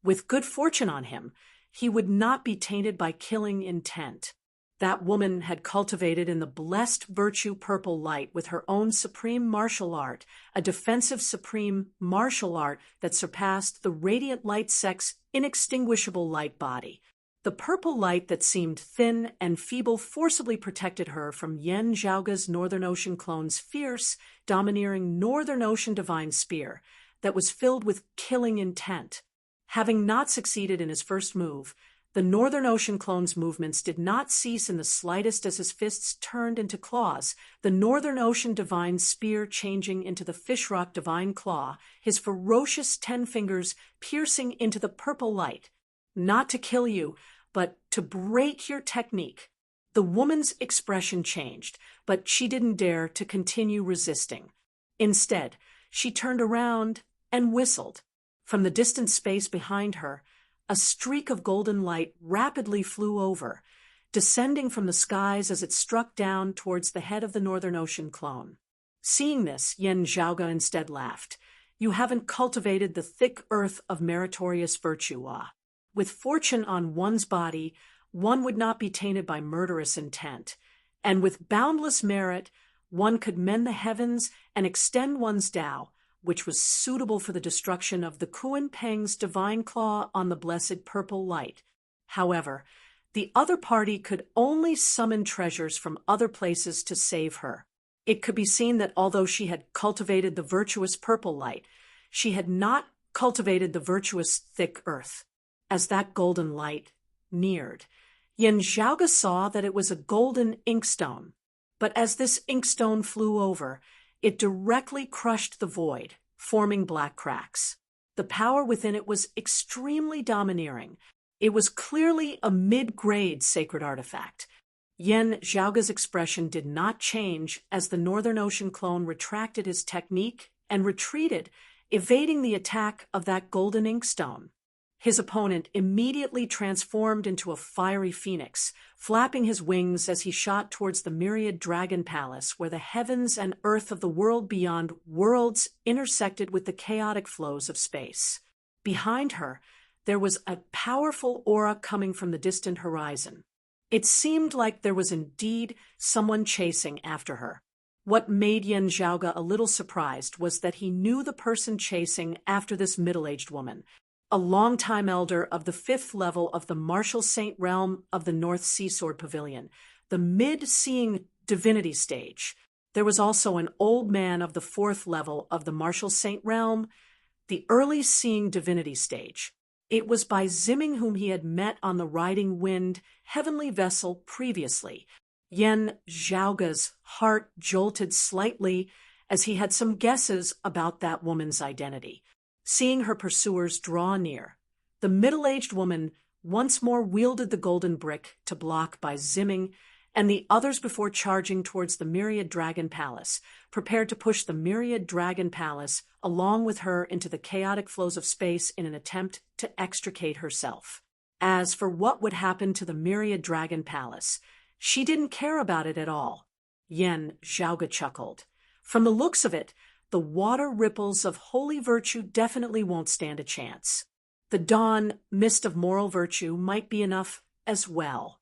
With good fortune on him, he would not be tainted by killing intent. That woman had cultivated in the blessed virtue purple light with her own supreme martial art, a defensive supreme martial art that surpassed the radiant light sect's inextinguishable light body. The purple light that seemed thin and feeble forcibly protected her from Yen Zhaoga's Northern Ocean clone's fierce, domineering Northern Ocean divine spear that was filled with killing intent. Having not succeeded in his first move, the Northern Ocean clone's movements did not cease in the slightest as his fists turned into claws, the Northern Ocean divine spear changing into the fishrock divine claw, his ferocious 10 fingers piercing into the purple light. Not to kill you, but to break your technique. The woman's expression changed, but she didn't dare to continue resisting. Instead, she turned around and whistled. From the distant space behind her, a streak of golden light rapidly flew over, descending from the skies as it struck down towards the head of the Northern Ocean clone. Seeing this, Yen Zhaoga instead laughed. You haven't cultivated the thick earth of meritorious virtue, Ah. With fortune on one's body, one would not be tainted by murderous intent, and with boundless merit, one could mend the heavens and extend one's Tao, which was suitable for the destruction of the Kuan Peng's divine claw on the blessed purple light. However, the other party could only summon treasures from other places to save her. It could be seen that although she had cultivated the virtuous purple light, she had not cultivated the virtuous thick earth. As that golden light neared, Yen Zhaoga saw that it was a golden inkstone. But as this inkstone flew over, it directly crushed the void, forming black cracks. The power within it was extremely domineering. It was clearly a mid-grade sacred artifact. Yen Zhaoga's expression did not change as the Northern Ocean clone retracted his technique and retreated, evading the attack of that golden inkstone. His opponent immediately transformed into a fiery phoenix, flapping his wings as he shot towards the myriad dragon palace where the heavens and earth of the world beyond worlds intersected with the chaotic flows of space. Behind her, there was a powerful aura coming from the distant horizon. It seemed like there was indeed someone chasing after her. What made Yen Zhaoga a little surprised was that he knew the person chasing after this middle-aged woman, a longtime elder of the 5th level of the martial saint realm of the North Sea Sword Pavilion, the mid-seeing divinity stage. There was also an old man of the 4th level of the martial saint realm, the early seeing divinity stage. It was by Zimming whom he had met on the riding wind heavenly vessel previously. Yen Zhaoga's heart jolted slightly as he had some guesses about that woman's identity. Seeing her pursuers draw near, the middle-aged woman once more wielded the golden brick to block by Zimming and the others before charging towards the Myriad Dragon Palace, prepared to push the Myriad Dragon Palace along with her into the chaotic flows of space in an attempt to extricate herself. As for what would happen to the Myriad Dragon Palace, she didn't care about it at all. Yen Zhaoga chuckled. From the looks of it, the water ripples of holy virtue definitely won't stand a chance. The dawn mist of moral virtue might be enough as well.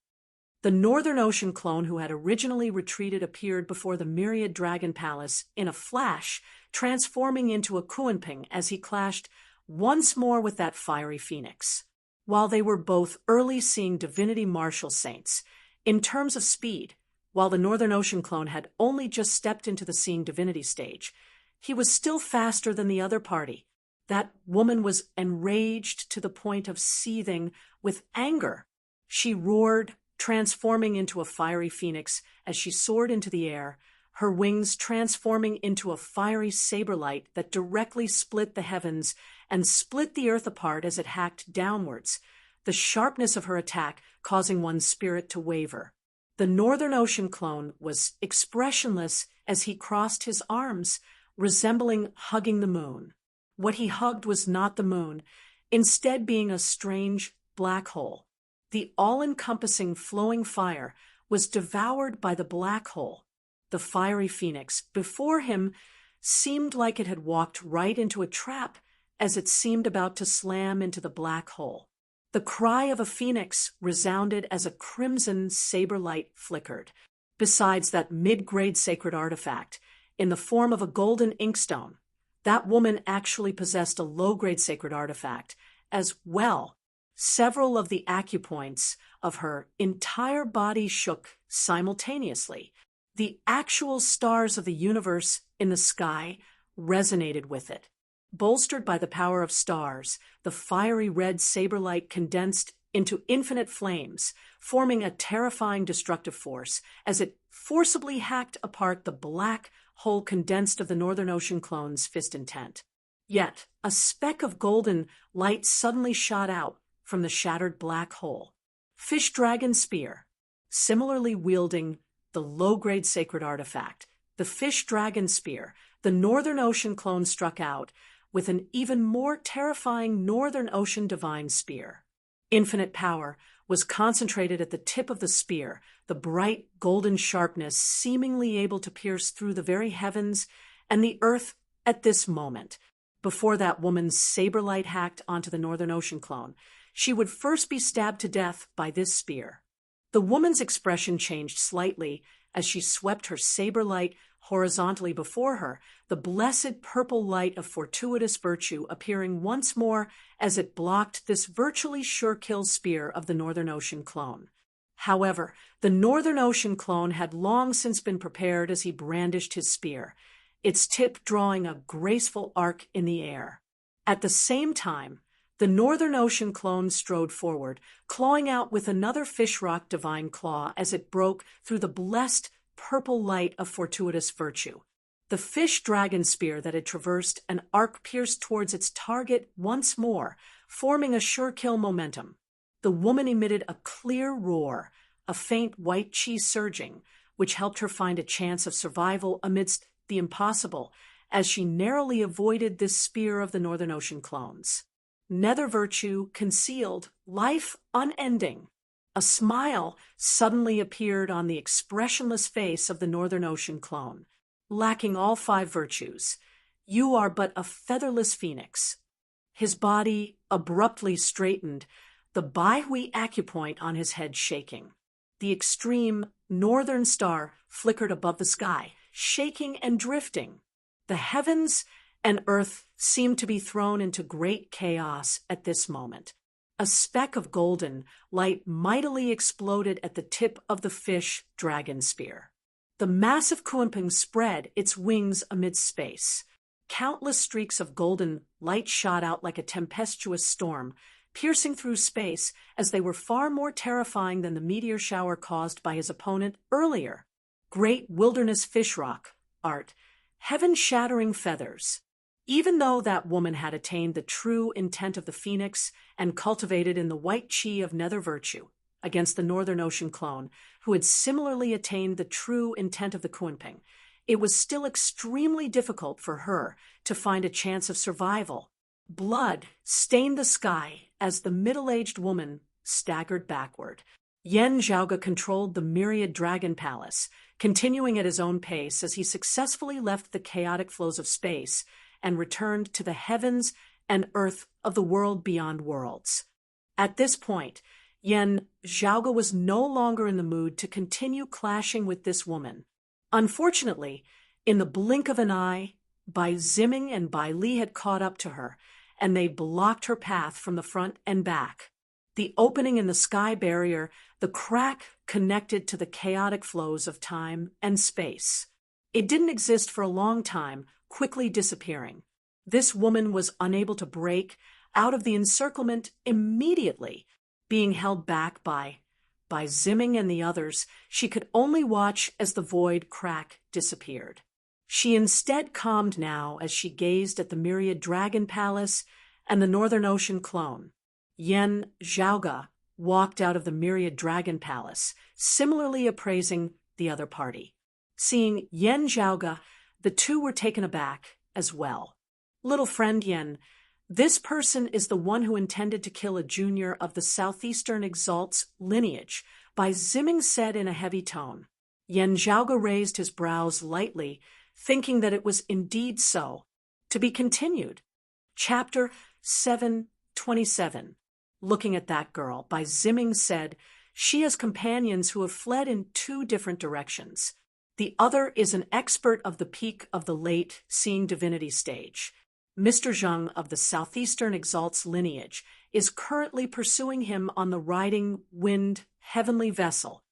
The Northern Ocean clone who had originally retreated appeared before the myriad dragon palace in a flash, transforming into a Kunping as he clashed once more with that fiery phoenix. While they were both early seeing divinity martial saints, in terms of speed, while the Northern Ocean clone had only just stepped into the seeing divinity stage, he was still faster than the other party. That woman was enraged to the point of seething with anger. She roared, transforming into a fiery phoenix as she soared into the air, her wings transforming into a fiery saber light that directly split the heavens and split the earth apart as it hacked downwards, the sharpness of her attack causing one's spirit to waver. The Northern Ocean clone was expressionless as he crossed his arms, resembling hugging the moon. What he hugged was not the moon, instead being a strange black hole. The all-encompassing flowing fire was devoured by the black hole. The fiery phoenix before him seemed like it had walked right into a trap as it seemed about to slam into the black hole. The cry of a phoenix resounded as a crimson saber light flickered. Besides that mid-grade sacred artifact, in the form of a golden inkstone, that woman actually possessed a low-grade sacred artifact as well. Several of the acupoints of her entire body shook simultaneously. The actual stars of the universe in the sky resonated with it. Bolstered by the power of stars, the fiery red saber light condensed into infinite flames, forming a terrifying destructive force as it forcibly hacked apart the black hole condensed of the Northern Ocean clone's fist intent. Yet, a speck of golden light suddenly shot out from the shattered black hole. Fish Dragon Spear, similarly wielding the low-grade sacred artifact, the Fish Dragon Spear, the Northern Ocean clone struck out with an even more terrifying Northern Ocean divine spear. Infinite power was concentrated at the tip of the spear, the bright golden sharpness seemingly able to pierce through the very heavens and the earth at this moment. Before that woman's saber light hacked onto the Northern Ocean clone, she would first be stabbed to death by this spear. The woman's expression changed slightly as she swept her saber light horizontally before her, the blessed purple light of fortuitous virtue appearing once more as it blocked this virtually sure-kill spear of the Northern Ocean clone. However, the Northern Ocean clone had long since been prepared as he brandished his spear, its tip drawing a graceful arc in the air. At the same time, the Northern Ocean clone strode forward, clawing out with another fish rock divine claw as it broke through the blessed purple light of fortuitous virtue. The Fish Dragon Spear that had traversed an arc pierced towards its target once more, forming a sure-kill momentum. The woman emitted a clear roar, a faint white chi surging, which helped her find a chance of survival amidst the impossible, as she narrowly avoided this spear of the Northern Ocean clones. Nether virtue concealed, life unending. A smile suddenly appeared on the expressionless face of the Northern Ocean clone. Lacking all 5 virtues, you are but a featherless phoenix. His body abruptly straightened, the Baihui acupoint on his head shaking. The extreme northern star flickered above the sky, shaking and drifting. The heavens and earth seemed to be thrown into great chaos at this moment. A speck of golden light mightily exploded at the tip of the Fish Dragon Spear. The massive Kunping spread its wings amidst space. Countless streaks of golden light shot out like a tempestuous storm, piercing through space as they were far more terrifying than the meteor shower caused by his opponent earlier. Great wilderness fish rock art, heaven-shattering feathers. Even though that woman had attained the true intent of the phoenix and cultivated in the white chi of nether virtue against the Northern Ocean clone, who had similarly attained the true intent of the Kunping, it was still extremely difficult for her to find a chance of survival. Blood stained the sky as the middle-aged woman staggered backward. Yen Zhaoge controlled the myriad dragon palace, continuing at his own pace as he successfully left the chaotic flows of space and returned to the heavens and earth of the world beyond worlds. At this point, Yen Zhaoge was no longer in the mood to continue clashing with this woman. Unfortunately, in the blink of an eye, Bai Ziming and Bai Li had caught up to her, and they blocked her path from the front and back. The opening in the sky barrier, the crack connected to the chaotic flows of time and space. It didn't exist for a long time, quickly disappearing. This woman was unable to break out of the encirclement immediately, being held back by Ziming and the others. She could only watch as the void crack disappeared. She instead calmed now as she gazed at the myriad dragon palace and the Northern Ocean clone. Yen Zhaoge walked out of the myriad dragon palace, similarly appraising the other party. Seeing Yen Zhaoge, the two were taken aback as well. Little friend Yen, this person is the one who intended to kill a junior of the Southeastern Exalt's lineage, Bai Ziming said in a heavy tone. Yen Zhaoge raised his brows lightly, thinking that it was indeed so. To be continued. Chapter 727. Looking at that girl, Bai Ziming said, she has companions who have fled in two different directions. The other is an expert of the peak of the late seeing divinity stage. Mr. Zheng of the Southeastern Exalt's lineage is currently pursuing him on the riding wind heavenly vessel.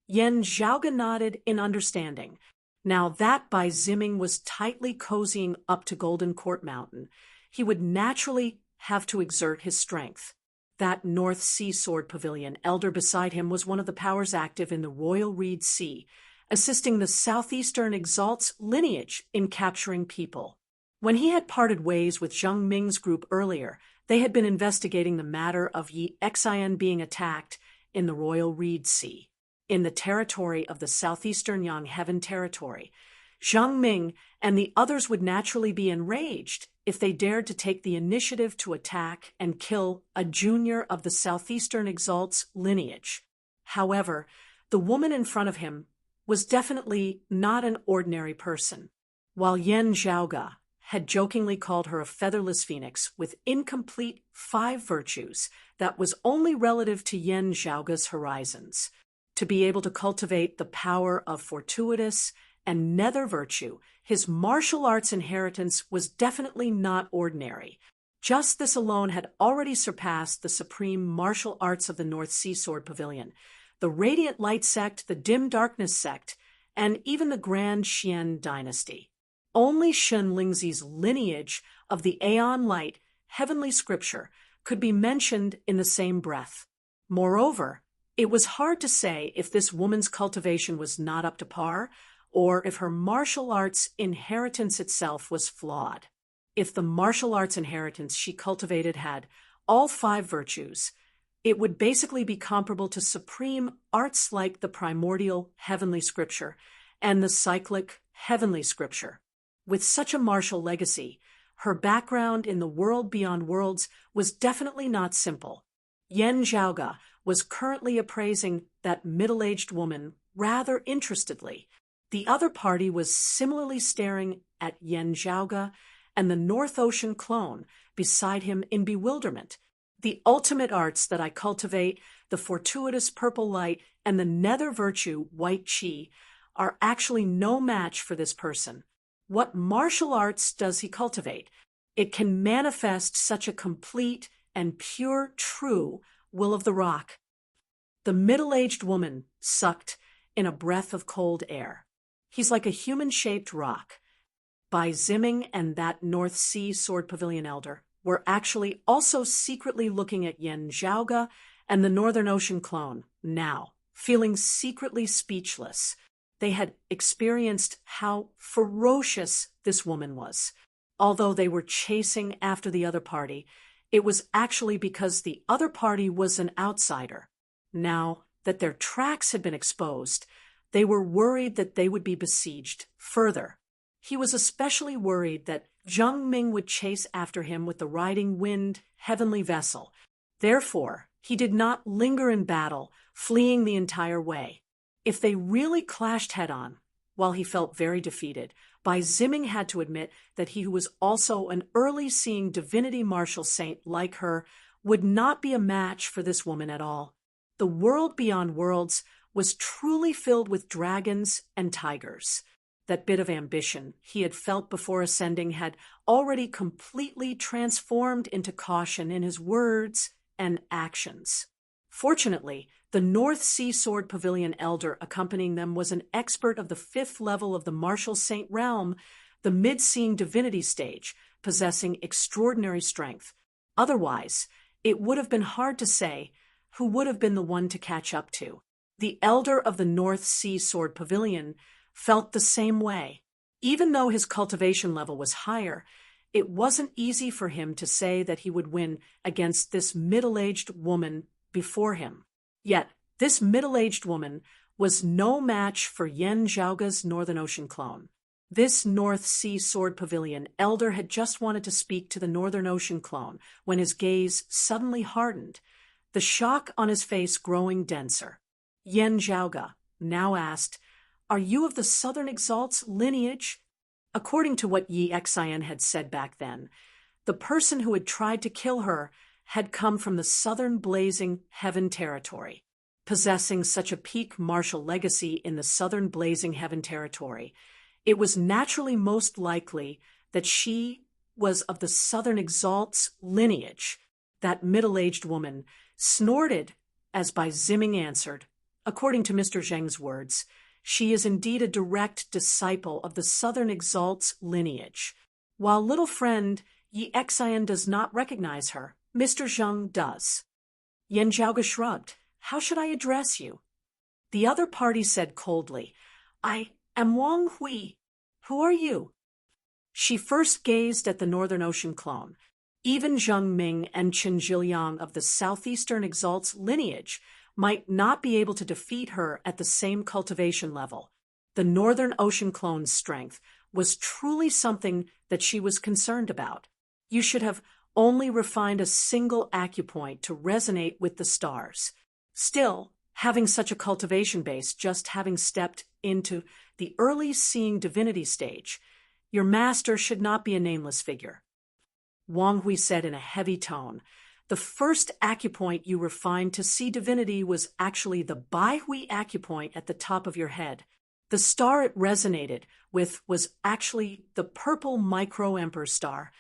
Yen Zhaoge nodded in understanding. Now that Bai Ziming was tightly cozying up to Golden Court Mountain, he would naturally have to exert his strength. That North Sea Sword Pavilion elder beside him was one of the powers active in the Royal Reed Sea, assisting the Southeastern Exalt's lineage in capturing people. When he had parted ways with Zheng Ming's group earlier, they had been investigating the matter of Yi Xin being attacked in the Royal Reed Sea, in the territory of the Southeastern Yang Heaven Territory. Zheng Ming and the others would naturally be enraged if they dared to take the initiative to attack and kill a junior of the Southeastern Exalt's lineage. However, the woman in front of him was definitely not an ordinary person. While Yen Zhaoge had jokingly called her a featherless phoenix with incomplete 5 virtues that was only relative to Yen Zhaoge's horizons. To be able to cultivate the power of fortuitous and nether virtue, his martial arts inheritance was definitely not ordinary. Just this alone had already surpassed the supreme martial arts of the North Sea Sword Pavilion, the Radiant Light Sect, the Dim Darkness Sect, and even the Grand Xian Dynasty. Only Shen Lingzi's lineage of the Aeon Light, heavenly scripture, could be mentioned in the same breath. Moreover, it was hard to say if this woman's cultivation was not up to par, or if her martial arts inheritance itself was flawed. If the martial arts inheritance she cultivated had all 5 virtues, it would basically be comparable to supreme arts like the primordial heavenly scripture and the cyclic heavenly scripture. With such a martial legacy, her background in the world beyond worlds was definitely not simple. Yen Zhaoge was currently appraising that middle-aged woman rather interestedly. The other party was similarly staring at Yen Zhaoge and the North Ocean clone beside him in bewilderment. The ultimate arts that I cultivate, the fortuitous purple light and the nether virtue, white qi, are actually no match for this person. What martial arts does he cultivate? It can manifest such a complete and pure, true will of the rock. The middle-aged woman sucked in a breath of cold air. He's like a human-shaped rock. Bai Ziming and that North Sea Sword Pavilion elder were actually also secretly looking at Yen Zhaoge and the Northern Ocean clone, now, feeling secretly speechless. They had experienced how ferocious this woman was. Although they were chasing after the other party, it was actually because the other party was an outsider. Now that their tracks had been exposed, they were worried that they would be besieged further. He was especially worried that Zheng Ming would chase after him with the riding wind heavenly vessel. Therefore, he did not linger in battle, fleeing the entire way. If they really clashed head-on, while he felt very defeated, Bai Ziming had to admit that he who was also an early-seeing divinity martial saint like her would not be a match for this woman at all. The world beyond worlds was truly filled with dragons and tigers. That bit of ambition he had felt before ascending had already completely transformed into caution in his words and actions. Fortunately, the North Sea Sword Pavilion elder accompanying them was an expert of the 5th level of the Martial Saint realm, the mid-seeing divinity stage, possessing extraordinary strength. Otherwise, it would have been hard to say who would have been the one to catch up to. The elder of the North Sea Sword Pavilion felt the same way. Even though his cultivation level was higher, it wasn't easy for him to say that he would win against this middle-aged woman before him. Yet, this middle-aged woman was no match for Yen Zhaoga's Northern Ocean clone. This North Sea Sword Pavilion elder had just wanted to speak to the Northern Ocean clone when his gaze suddenly hardened, the shock on his face growing denser. Yen Zhaoga now asked, "Are you of the Southern Exalt's lineage?" According to what Yi Xian had said back then, the person who had tried to kill her had come from the Southern Blazing Heaven territory. Possessing such a peak martial legacy in the Southern Blazing Heaven territory, it was naturally most likely that she was of the Southern Exalt's lineage. That middle-aged woman snorted as Bai Ziming answered, "According to Mr. Zheng's words, she is indeed a direct disciple of the Southern Exalt's lineage. While little friend Yi Xian does not recognize her, Mr. Zheng does." Yen Zhaoga shrugged. "How should I address you?" The other party said coldly, "I am Wang Hui. Who are you?" She first gazed at the Northern Ocean clone. Even Zheng Ming and Chen Zhiliang of the Southeastern Exalt's lineage might not be able to defeat her at the same cultivation level. The Northern Ocean clone's strength was truly something that she was concerned about. You should have only refined a single acupoint to resonate with the stars. Still, having such a cultivation base, just having stepped into the early seeing divinity stage, your master should not be a nameless figure. Wang Hui said in a heavy tone, "The first acupoint you refined to see divinity was actually the Bai Hui acupoint at the top of your head. The star it resonated with was actually the purple micro-emperor star.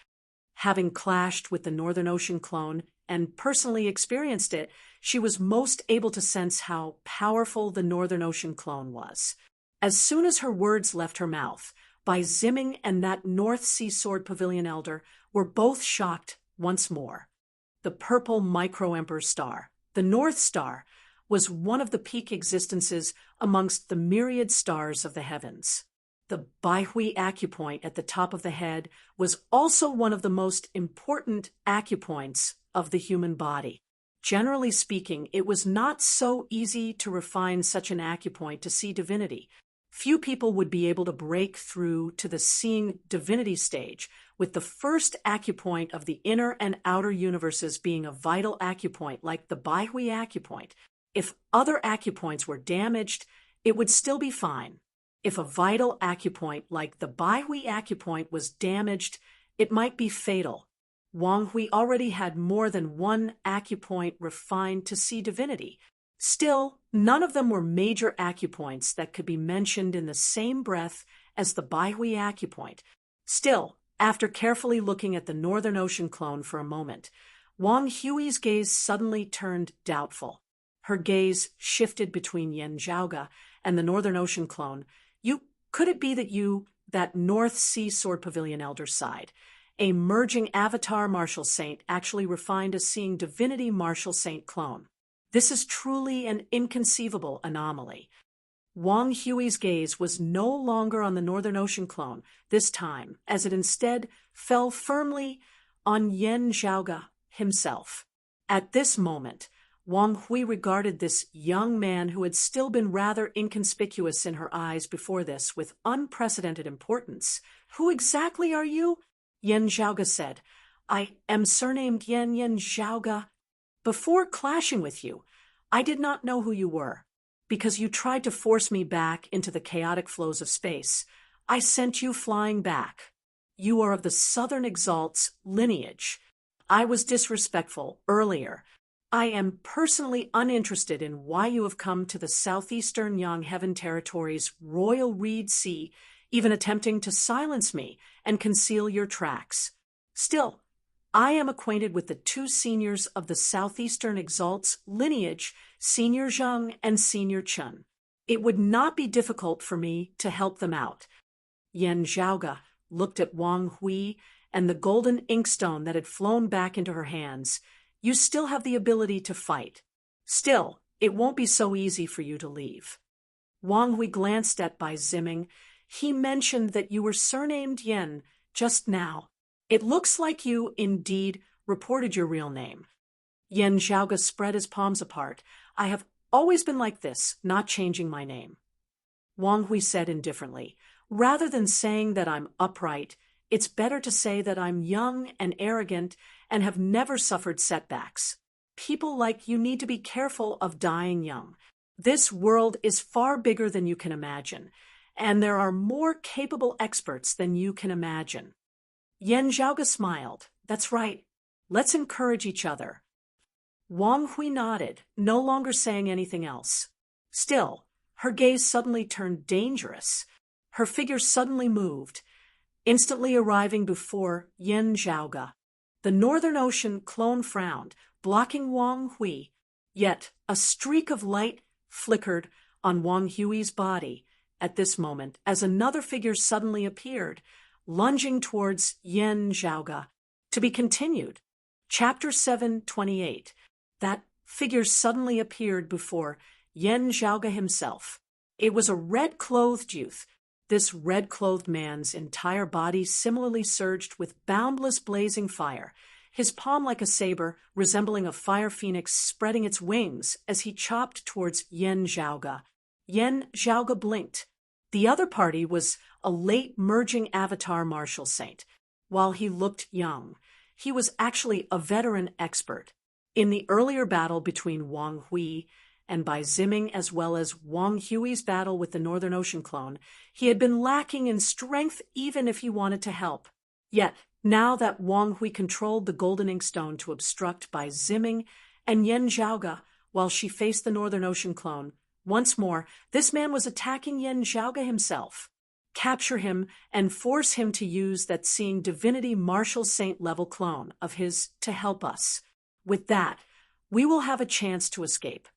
Having clashed with the Northern Ocean clone and personally experienced it, she was most able to sense how powerful the Northern Ocean clone was." As soon as her words left her mouth, Bai Ziming and that North Sea Sword Pavilion elder were both shocked once more. The purple micro-emperor star, the North Star, was one of the peak existences amongst the myriad stars of the heavens. The Bai Hui acupoint at the top of the head was also one of the most important acupoints of the human body. Generally speaking, it was not so easy to refine such an acupoint to see divinity. Few people would be able to break through to the seeing divinity stage, with the first acupoint of the inner and outer universes being a vital acupoint like the Bai Hui acupoint. If other acupoints were damaged, it would still be fine. If a vital acupoint like the Bai Hui acupoint was damaged, it might be fatal. Wang Hui already had more than one acupoint refined to see divinity. Still, none of them were major acupoints that could be mentioned in the same breath as the Bai Hui acupoint. Still, after carefully looking at the Northern Ocean clone for a moment, Wang Hui's gaze suddenly turned doubtful. Her gaze shifted between Yen Zhaoga and the Northern Ocean clone. Could it be that North Sea Sword Pavilion elder sighed? A merging avatar martial saint actually refined a seeing divinity martial saint clone. This is truly an inconceivable anomaly. Wang Hui's gaze was no longer on the Northern Ocean clone this time, as it instead fell firmly on Yen Zhaoga himself. At this moment, Wang Hui regarded this young man who had still been rather inconspicuous in her eyes before this with unprecedented importance. "Who exactly are you?" Yen Zhaoga said. "I am surnamed Yen Zhaoga. Before clashing with you, I did not know who you were. Because you tried to force me back into the chaotic flows of space, I sent you flying back. You are of the Southern Exalt's lineage. I was disrespectful earlier. I am personally uninterested in why you have come to the southeastern Yang Heaven Territory's Royal Reed Sea, even attempting to silence me and conceal your tracks. Still, I am acquainted with the two seniors of the Southeastern Exalt's lineage, Senior Zheng and Senior Chun. It would not be difficult for me to help them out. Yen Zhaoge looked at Wang Hui and the golden inkstone that had flown back into her hands. You still have the ability to fight. Still, it won't be so easy for you to leave. Wang Hui glanced at Bai Ziming. He mentioned that you were surnamed Yen just now. It looks like you, indeed, reported your real name. Yen Zhaoge spread his palms apart. I have always been like this, not changing my name. Wang Hui said indifferently, rather than saying that I'm upright, it's better to say that I'm young and arrogant and have never suffered setbacks. People like you need to be careful of dying young. This world is far bigger than you can imagine, and there are more capable experts than you can imagine. Yen Zhaoge smiled. That's right. Let's encourage each other. Wang Hui nodded, no longer saying anything else. Still, her gaze suddenly turned dangerous. Her figure suddenly moved, instantly arriving before Yen Zhaoge. The Northern Ocean clone frowned, blocking Wang Hui, yet a streak of light flickered on Wang Hui's body at this moment as another figure suddenly appeared, lunging towards Yen Zhaoge. To be continued. Chapter 728. That figure suddenly appeared before Yen Zhaoge himself. It was a red-clothed youth. This red-clothed man's entire body similarly surged with boundless blazing fire, his palm like a saber, resembling a fire phoenix spreading its wings as he chopped towards Yen Zhaoge. Yen Zhaoge blinked. The other party was a late-merging avatar martial saint. While he looked young, he was actually a veteran expert. In the earlier battle between Wang Hui and Bai Ziming, as well as Wang Hui's battle with the Northern Ocean clone, he had been lacking in strength even if he wanted to help. Yet, now that Wang Hui controlled the golden inkstone to obstruct Bai Ziming and Yen Zhaoge while she faced the Northern Ocean clone, once more, this man was attacking Yen Zhaoge himself. Capture him and force him to use that seeing divinity martial saint level clone of his to help us. With that, we will have a chance to escape.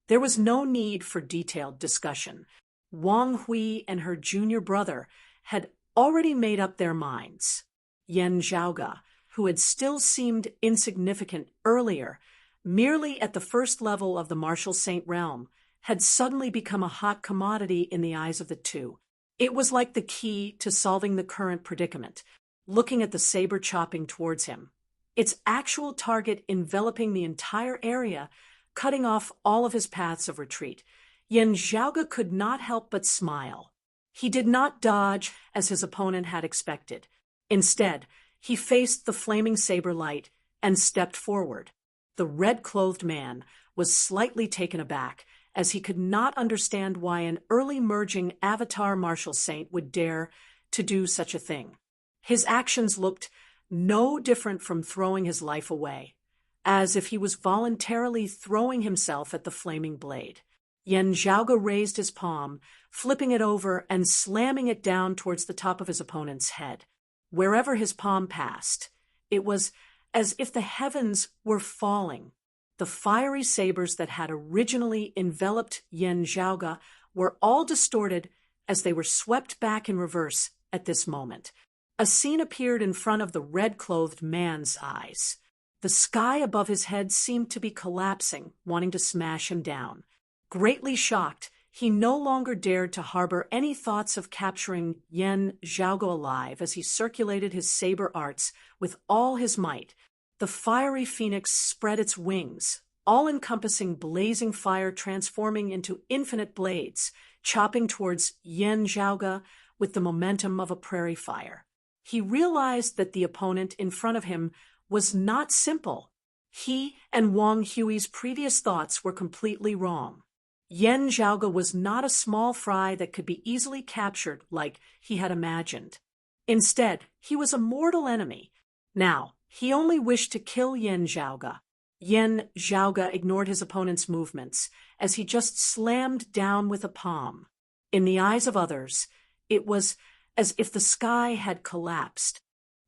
There was no need for detailed discussion. Wang Hui and her junior brother had already made up their minds. Yen Zhaoge, who had still seemed insignificant earlier, merely at the first level of the martial saint realm, had suddenly become a hot commodity in the eyes of the two. It was like the key to solving the current predicament, looking at the saber chopping towards him. Its actual target enveloping the entire area, cutting off all of his paths of retreat. Yen Zhaoge could not help but smile. He did not dodge as his opponent had expected. Instead, he faced the flaming saber light and stepped forward. The red-clothed man was slightly taken aback, as he could not understand why an early-merging avatar martial saint would dare to do such a thing. His actions looked no different from throwing his life away, as if he was voluntarily throwing himself at the flaming blade. Yen Zhaoge raised his palm, flipping it over and slamming it down towards the top of his opponent's head. Wherever his palm passed, it was as if the heavens were falling. The fiery sabers that had originally enveloped Yen Zhaoge were all distorted as they were swept back in reverse at this moment. A scene appeared in front of the red-clothed man's eyes. The sky above his head seemed to be collapsing, wanting to smash him down. Greatly shocked, he no longer dared to harbor any thoughts of capturing Yen Zhaoge alive as he circulated his saber arts with all his might. The fiery phoenix spread its wings, all-encompassing blazing fire transforming into infinite blades, chopping towards Yen Zhaoge with the momentum of a prairie fire. He realized that the opponent in front of him was not simple. He and Wang Hui's previous thoughts were completely wrong. Yen Zhaoge was not a small fry that could be easily captured like he had imagined. Instead, he was a mortal enemy. Now, He only wished to kill Yan Zhaoge. Yan Zhaoge ignored his opponent's movements as he just slammed down with a palm. In the eyes of others, it was as if the sky had collapsed.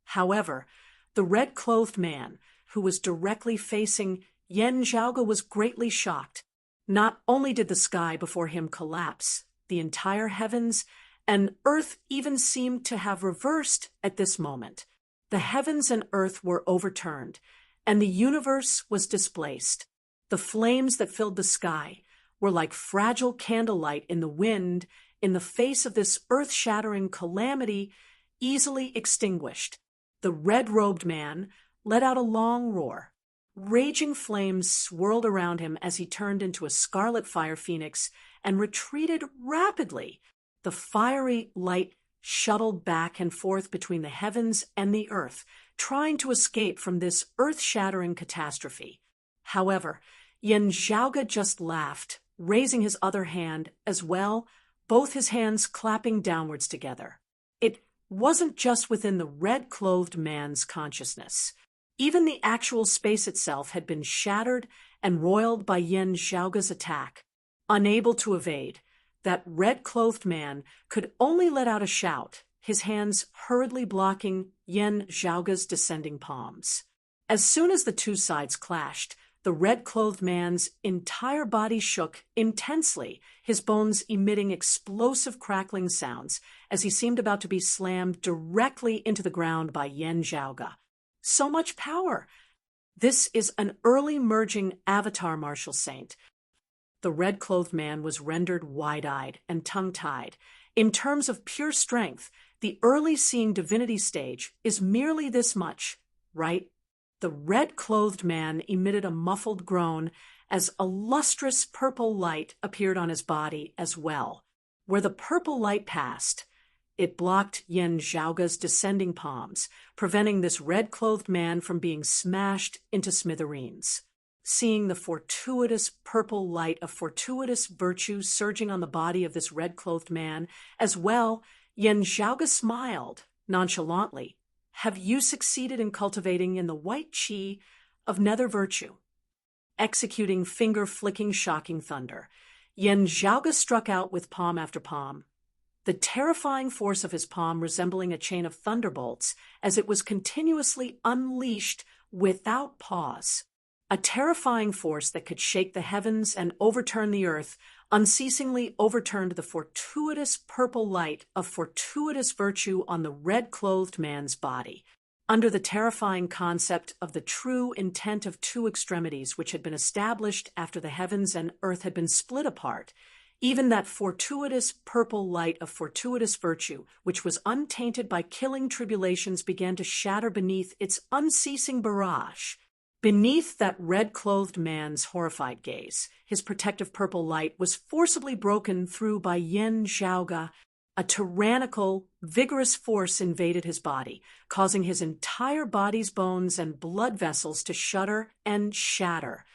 However, the red-clothed man, who was directly facing Yan Zhaoge, was greatly shocked. Not only did the sky before him collapse, the entire heavens and earth even seemed to have reversed at this moment. The heavens and earth were overturned, and the universe was displaced. The flames that filled the sky were like fragile candlelight in the wind in the face of this earth-shattering calamity, easily extinguished. The red-robed man let out a long roar. Raging flames swirled around him as he turned into a scarlet fire phoenix and retreated rapidly. The fiery light shuttled back and forth between the heavens and the earth, trying to escape from this earth-shattering catastrophe. However, Yan Zhaoge just laughed, raising his other hand as well, both his hands clapping downwards together. It wasn't just within the red-clothed man's consciousness. Even the actual space itself had been shattered and roiled by Yan Zhaoge's attack. Unable to evade, that red-clothed man could only let out a shout, his hands hurriedly blocking Yan Zhaoge's descending palms. As soon as the two sides clashed, the red-clothed man's entire body shook intensely, his bones emitting explosive crackling sounds as he seemed about to be slammed directly into the ground by Yan Zhaoge. So much power! This is an early merging avatar martial saint. The red-clothed man was rendered wide-eyed and tongue-tied. In terms of pure strength, the early seeing divinity stage is merely this much, right? The red-clothed man emitted a muffled groan as a lustrous purple light appeared on his body as well. Where the purple light passed, it blocked Yan Zhaoge's descending palms, preventing this red-clothed man from being smashed into smithereens. Seeing the fortuitous purple light of fortuitous virtue surging on the body of this red-clothed man as well, Yan Zhaoge smiled nonchalantly. Have you succeeded in cultivating in the white chi of nether virtue? Executing finger-flicking shocking thunder, Yan Zhaoge struck out with palm after palm, the terrifying force of his palm resembling a chain of thunderbolts as it was continuously unleashed without pause. A terrifying force that could shake the heavens and overturn the earth unceasingly overturned the fortuitous purple light of fortuitous virtue on the red-clothed man's body. Under the terrifying concept of the true intent of two extremities which had been established after the heavens and earth had been split apart, even that fortuitous purple light of fortuitous virtue, which was untainted by killing tribulations, began to shatter beneath its unceasing barrage. Beneath that red-clothed man's horrified gaze, his protective purple light was forcibly broken through by Yan Zhaoge. A tyrannical, vigorous force invaded his body, causing his entire body's bones and blood vessels to shudder and shatter.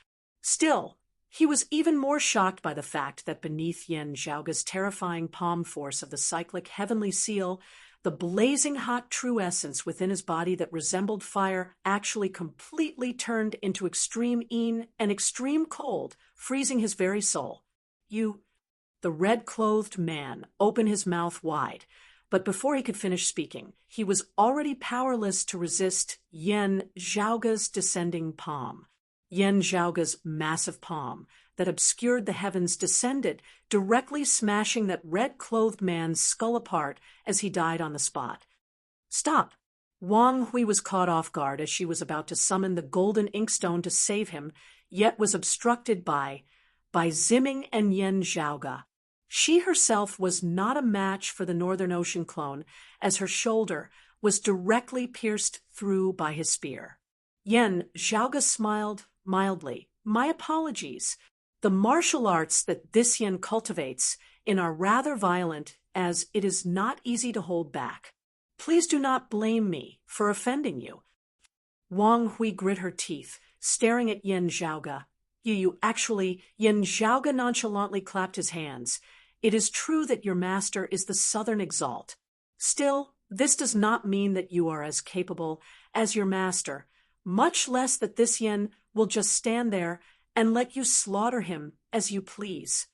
Still, he was even more shocked by the fact that beneath Yan Zhaoge's terrifying palm force of the cyclic heavenly seal, the blazing hot true essence within his body that resembled fire actually completely turned into extreme yin and extreme cold, freezing his very soul. The red-clothed man opened his mouth wide, but before he could finish speaking, he was already powerless to resist Yan Zhaoge's descending palm. Yan Zhaoge's massive palm that obscured the heavens descended, directly smashing that red-clothed man's skull apart as he died on the spot. Stop! Wang Hui was caught off guard as she was about to summon the golden inkstone to save him, yet was obstructed by Ziming and Yan Zhaoge. She herself was not a match for the Northern Ocean clone, as her shoulder was directly pierced through by his spear. Yan Zhaoge smiled mildly. My apologies. The martial arts that this Yan cultivates in are rather violent, as it is not easy to hold back. Please do not blame me for offending you. Wang Hui grit her teeth, staring at Yan Zhaoge. You actually, Yan Zhaoge nonchalantly clapped his hands. It is true that your master is the Southern Exalt. Still, this does not mean that you are as capable as your master, much less that this Yen will just stand there and let you slaughter him as you please.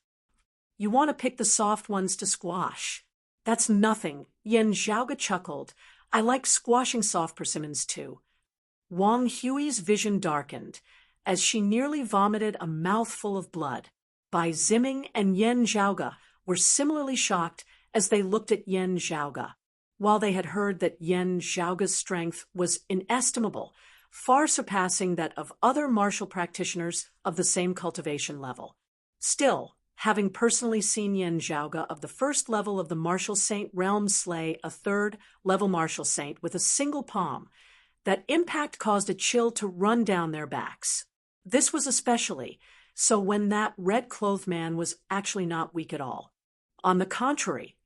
You want to pick the soft ones to squash. That's nothing, Yen Zhaoga chuckled. I like squashing soft persimmons too. Wang Hui's vision darkened as she nearly vomited a mouthful of blood. Bai Ziming and Yen Zhaoga were similarly shocked as they looked at Yen Zhaoga. While they had heard that Yen Zhaoga's strength was inestimable, far surpassing that of other martial practitioners of the same cultivation level. Still, having personally seen Yen Zhaoga of the first level of the martial saint realm slay a third-level martial saint with a single palm, that impact caused a chill to run down their backs. This was especially so when that red-clothed man was actually not weak at all. On the contrary,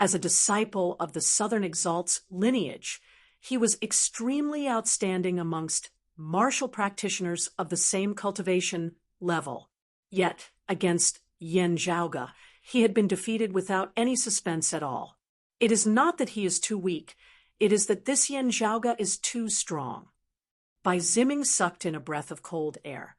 as a disciple of the Southern Exalt's lineage, he was extremely outstanding amongst martial practitioners of the same cultivation level. Yet, against Yen Zhaoga, he had been defeated without any suspense at all. It is not that he is too weak, it is that this Yen Zhaoga is too strong. Bai Ziming sucked in a breath of cold air.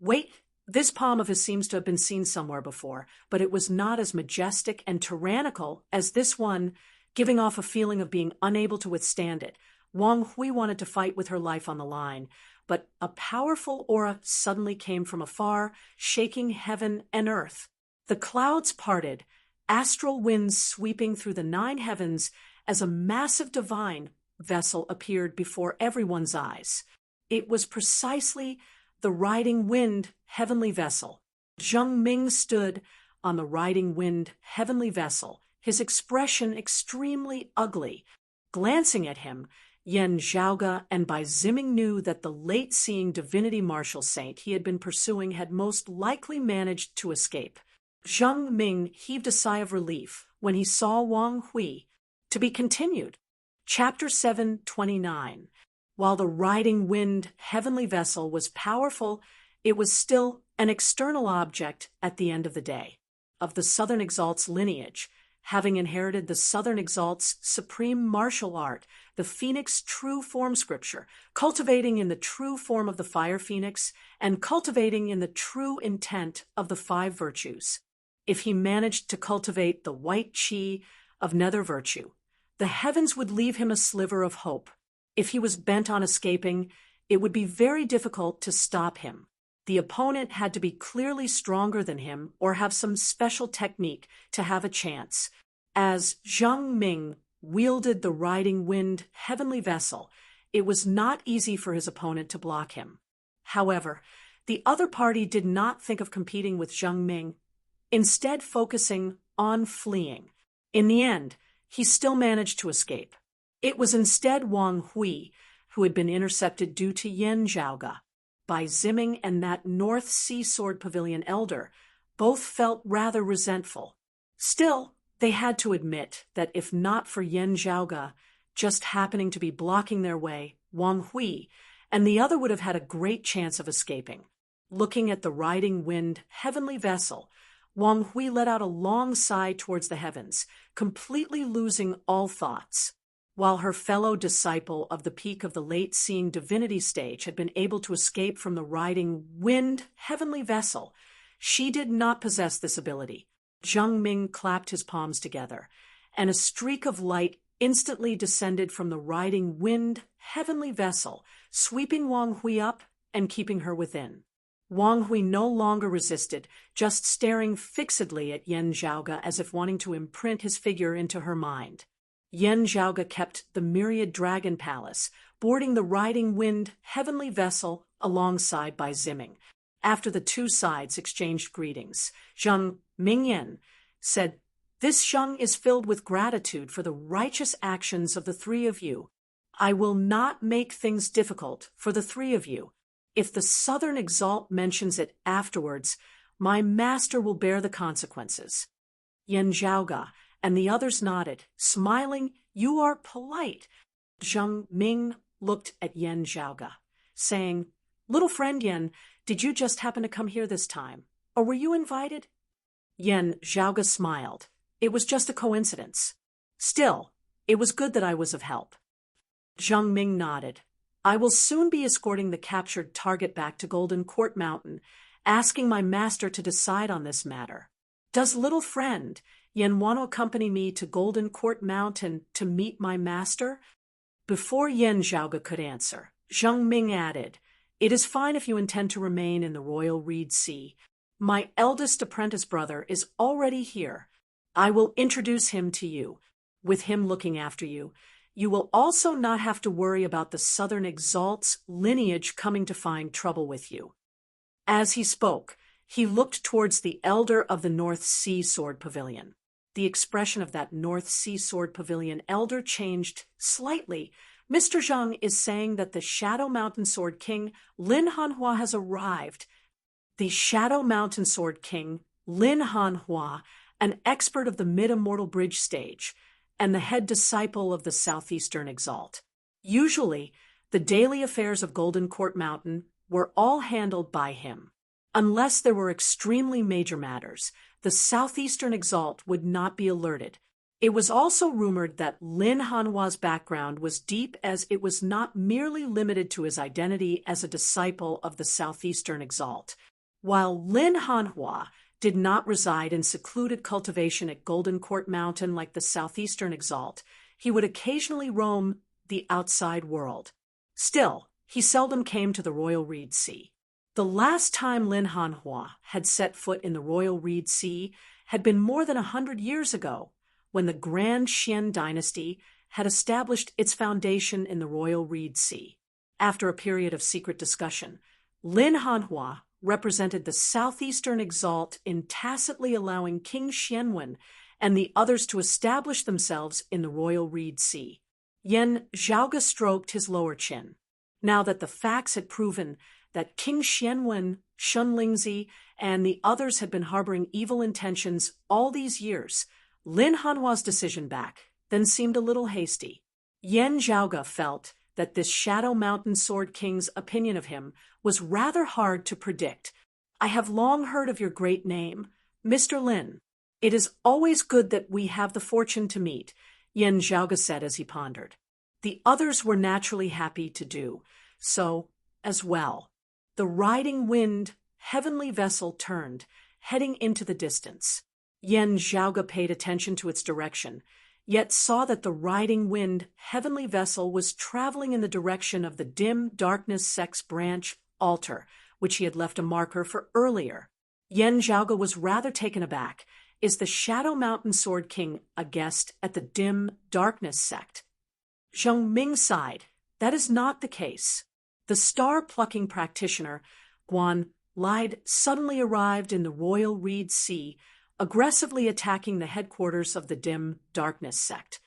Wait, this palm of his seems to have been seen somewhere before, but it was not as majestic and tyrannical as this one, giving off a feeling of being unable to withstand it. Wang Hui wanted to fight with her life on the line, but a powerful aura suddenly came from afar, shaking heaven and earth. The clouds parted, astral winds sweeping through the 9 heavens as a massive divine vessel appeared before everyone's eyes. It was precisely the riding wind heavenly vessel. Zheng Ming stood on the riding wind heavenly vessel, his expression extremely ugly. Glancing at him, Yen Zhaoga and Bai Ziming knew that the late-seeing divinity martial saint he had been pursuing had most likely managed to escape. Zheng Ming heaved a sigh of relief when he saw Wang Hui. To be continued. Chapter 729. While the riding wind heavenly vessel was powerful, it was still an external object at the end of the day. Of the Southern Exalt's lineage, having inherited the Southern Exalt's supreme martial art, the Phoenix true form scripture, cultivating in the true form of the fire phoenix, and cultivating in the true intent of the 5 virtues. If he managed to cultivate the white qi of nether virtue, the heavens would leave him a sliver of hope. If he was bent on escaping, it would be very difficult to stop him. The opponent had to be clearly stronger than him or have some special technique to have a chance. As Zheng Ming wielded the riding wind heavenly vessel, it was not easy for his opponent to block him. However, the other party did not think of competing with Zheng Ming, instead focusing on fleeing. In the end, he still managed to escape. It was instead Wang Hui who had been intercepted due to Yen Zhaoga. Bai Ziming and that North Sea Sword Pavilion elder both felt rather resentful. Still, they had to admit that if not for Yen Zhaoga just happening to be blocking their way, Wang Hui and the other would have had a great chance of escaping. Looking at the riding wind heavenly vessel, Wang Hui let out a long sigh towards the heavens, completely losing all thoughts. While her fellow disciple of the peak of the late-seeing divinity stage had been able to escape from the riding wind heavenly vessel, she did not possess this ability. Zheng Ming clapped his palms together, and a streak of light instantly descended from the riding wind heavenly vessel, sweeping Wang Hui up and keeping her within. Wang Hui no longer resisted, just staring fixedly at Yen Zhaoga as if wanting to imprint his figure into her mind. Yen Zhaoga kept the myriad dragon palace, boarding the riding wind heavenly vessel alongside Bai Ziming. After the 2 sides exchanged greetings, Zheng Mingyan said, "This Zheng is filled with gratitude for the righteous actions of the 3 of you. I will not make things difficult for the 3 of you. If the Southern Exalt mentions it afterwards, my master will bear the consequences." Yen Zhaoga and the others nodded, smiling. "You are polite." Zheng Ming looked at Yen Zhaoga, saying, "Little friend Yen, did you just happen to come here this time, or were you invited?" Yen Zhaoga smiled. "It was just a coincidence. Still, it was good that I was of help." Zheng Ming nodded. I will soon be escorting the captured target back to Golden Court Mountain, asking my master to decide on this matter. Does little friend Yen want to accompany me to Golden Court Mountain to meet my master? Before Yen Zhaoge could answer, Zheng Ming added, "It is fine if you intend to remain in the royal reed sea. My eldest apprentice brother is already here. I will introduce him to you. With him looking after you, you will also not have to worry about the Southern Exalt's lineage coming to find trouble with you." As he spoke, he looked towards the elder of the North Sea Sword Pavilion. The expression of that North Sea Sword Pavilion elder changed slightly. "Mr. Zheng is saying that the Shadow Mountain Sword King, Lin Hanhua, has arrived." The Shadow Mountain Sword King, Lin Hanhua, an expert of the mid-immortal bridge stage, and the head disciple of the Southeastern Exalt. Usually, the daily affairs of Golden Court Mountain were all handled by him. Unless there were extremely major matters, the Southeastern Exalt would not be alerted. It was also rumored that Lin Hanhua's background was deep, as it was not merely limited to his identity as a disciple of the Southeastern Exalt. While Lin Hanhua did not reside in secluded cultivation at Golden Court Mountain like the Southeastern Exalt, he would occasionally roam the outside world. Still, he seldom came to the Royal Reed Sea. The last time Lin Hanhua had set foot in the Royal Reed Sea had been more than 100 years ago, when the Grand Xian dynasty had established its foundation in the Royal Reed Sea. After a period of secret discussion, Lin Hanhua represented the Southeastern Exalt in tacitly allowing King Xianwen and the others to establish themselves in the Royal Reed Sea. Yen Zhaoge stroked his lower chin. Now that the facts had proven that King Xianwen, Shun Lingzi, and the others had been harboring evil intentions all these years, Lin Hanhua's decision back then seemed a little hasty. Yen Zhaoge felt that this Shadow Mountain Sword King's opinion of him was rather hard to predict. "I have long heard of your great name, Mr. Lin. It is always good that we have the fortune to meet," Yen Zhaoge said as he pondered. The others were naturally happy to do so as well. The riding wind heavenly vessel turned, heading into the distance. Yen Zhaoge paid attention to its direction, yet saw that the riding wind heavenly vessel was traveling in the direction of the dim darkness sect's branch altar, which he had left a marker for earlier. Yen Zhaoge was rather taken aback. Is the Shadow Mountain Sword King a guest at the dim darkness sect? Zheng Ming sighed. That is not the case. The star-plucking practitioner, Guan Lide, suddenly arrived in the Royal Reed Sea, aggressively attacking the headquarters of the dim darkness sect.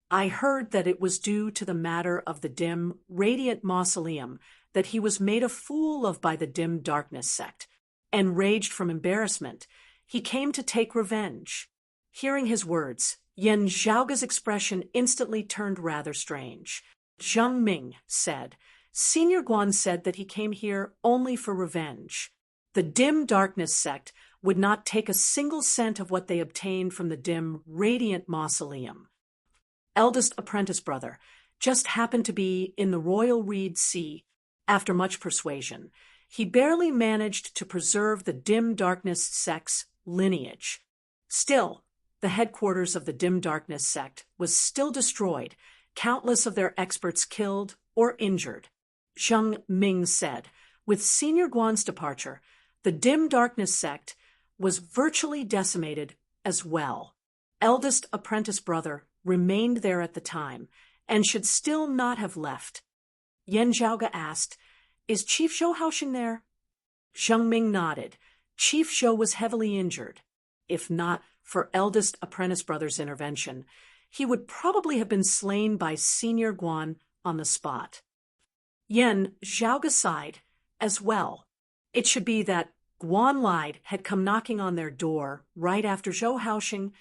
I heard that it was due to the matter of the dim radiant mausoleum that he was made a fool of by the dim darkness sect. Enraged from embarrassment, he came to take revenge. Hearing his words, Yen Zhaoge's expression instantly turned rather strange. Zheng Ming said, "Senior Guan said that he came here only for revenge. The dim darkness sect would not take a single cent of what they obtained from the dim radiant mausoleum. Eldest apprentice brother just happened to be in the Royal Reed Sea. After much persuasion, he barely managed to preserve the dim darkness sect's lineage. Still, the headquarters of the dim darkness sect was still destroyed, countless of their experts killed or injured." Zheng Ming said, "With Senior Guan's departure, the dim darkness sect was virtually decimated as well. Eldest apprentice brother remained there at the time, and should still not have left." Yen Zhaoge asked, "Is Chief Zhou Haoxing there?" Zheng Ming nodded. Chief Zhou was heavily injured. If not for eldest apprentice brother's intervention, he would probably have been slain by Senior Guan on the spot. Yen Zhaoge sighed as well. It should be that Guan Lide had come knocking on their door right after Zhou Haoxing,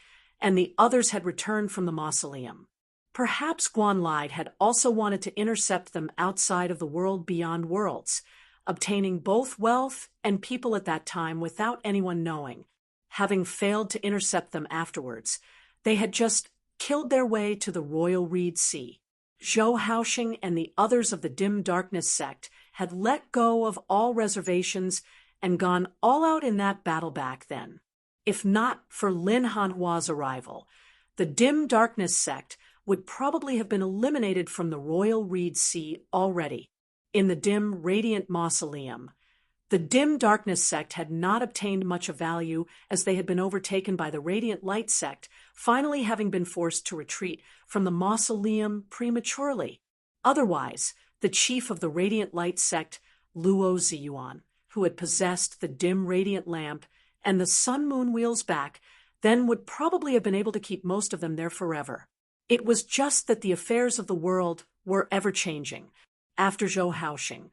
and the others had returned from the mausoleum. Perhaps Guan Lide had also wanted to intercept them outside of the world beyond worlds, obtaining both wealth and people at that time without anyone knowing. Having failed to intercept them afterwards, they had just killed their way to the Royal Reed Sea. Zhou Haoxing and the others of the Dim Darkness sect had let go of all reservations and gone all out in that battle back then. If not for Lin Hanhua's arrival, the Dim Darkness sect would probably have been eliminated from the Royal Reed Sea already. In the Dim Radiant Mausoleum, the Dim Darkness sect had not obtained much of value as they had been overtaken by the Radiant Light sect, finally having been forced to retreat from the mausoleum prematurely. Otherwise, the chief of the Radiant Light sect, Luo Ziyuan, who had possessed the dim radiant lamp and the sun-moon wheels back, then would probably have been able to keep most of them there forever. It was just that the affairs of the world were ever-changing. After Zhou Haoxing,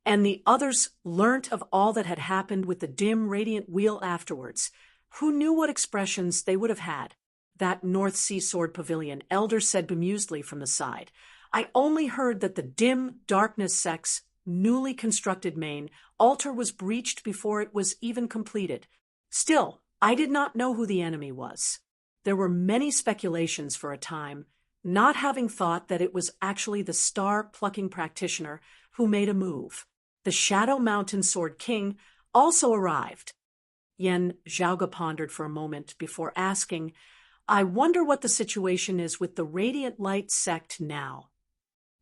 and the others learnt of all that had happened with the dim radiant wheel afterwards, who knew what expressions they would have had? That North Sea Sword Pavilion elder said bemusedly from the side. I only heard that the Dim Darkness sect's newly constructed main altar was breached before it was even completed. Still, I did not know who the enemy was. There were many speculations for a time, not having thought that it was actually the star-plucking practitioner who made a move. The Shadow Mountain Sword King also arrived. Yen Zhaoge pondered for a moment before asking, I wonder what the situation is with the Radiant Light sect now.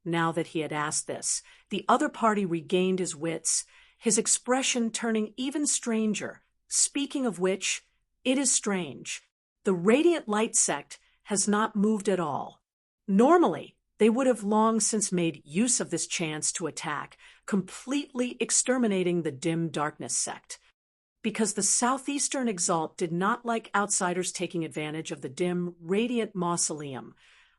Now that he had asked this, the other party regained his wits, his expression turning even stranger. Speaking of which, it is strange. The Radiant Light sect has not moved at all. Normally, they would have long since made use of this chance to attack, completely exterminating the Dim Darkness sect. Because the Southeastern Exalt did not like outsiders taking advantage of the dim, radiant mausoleum.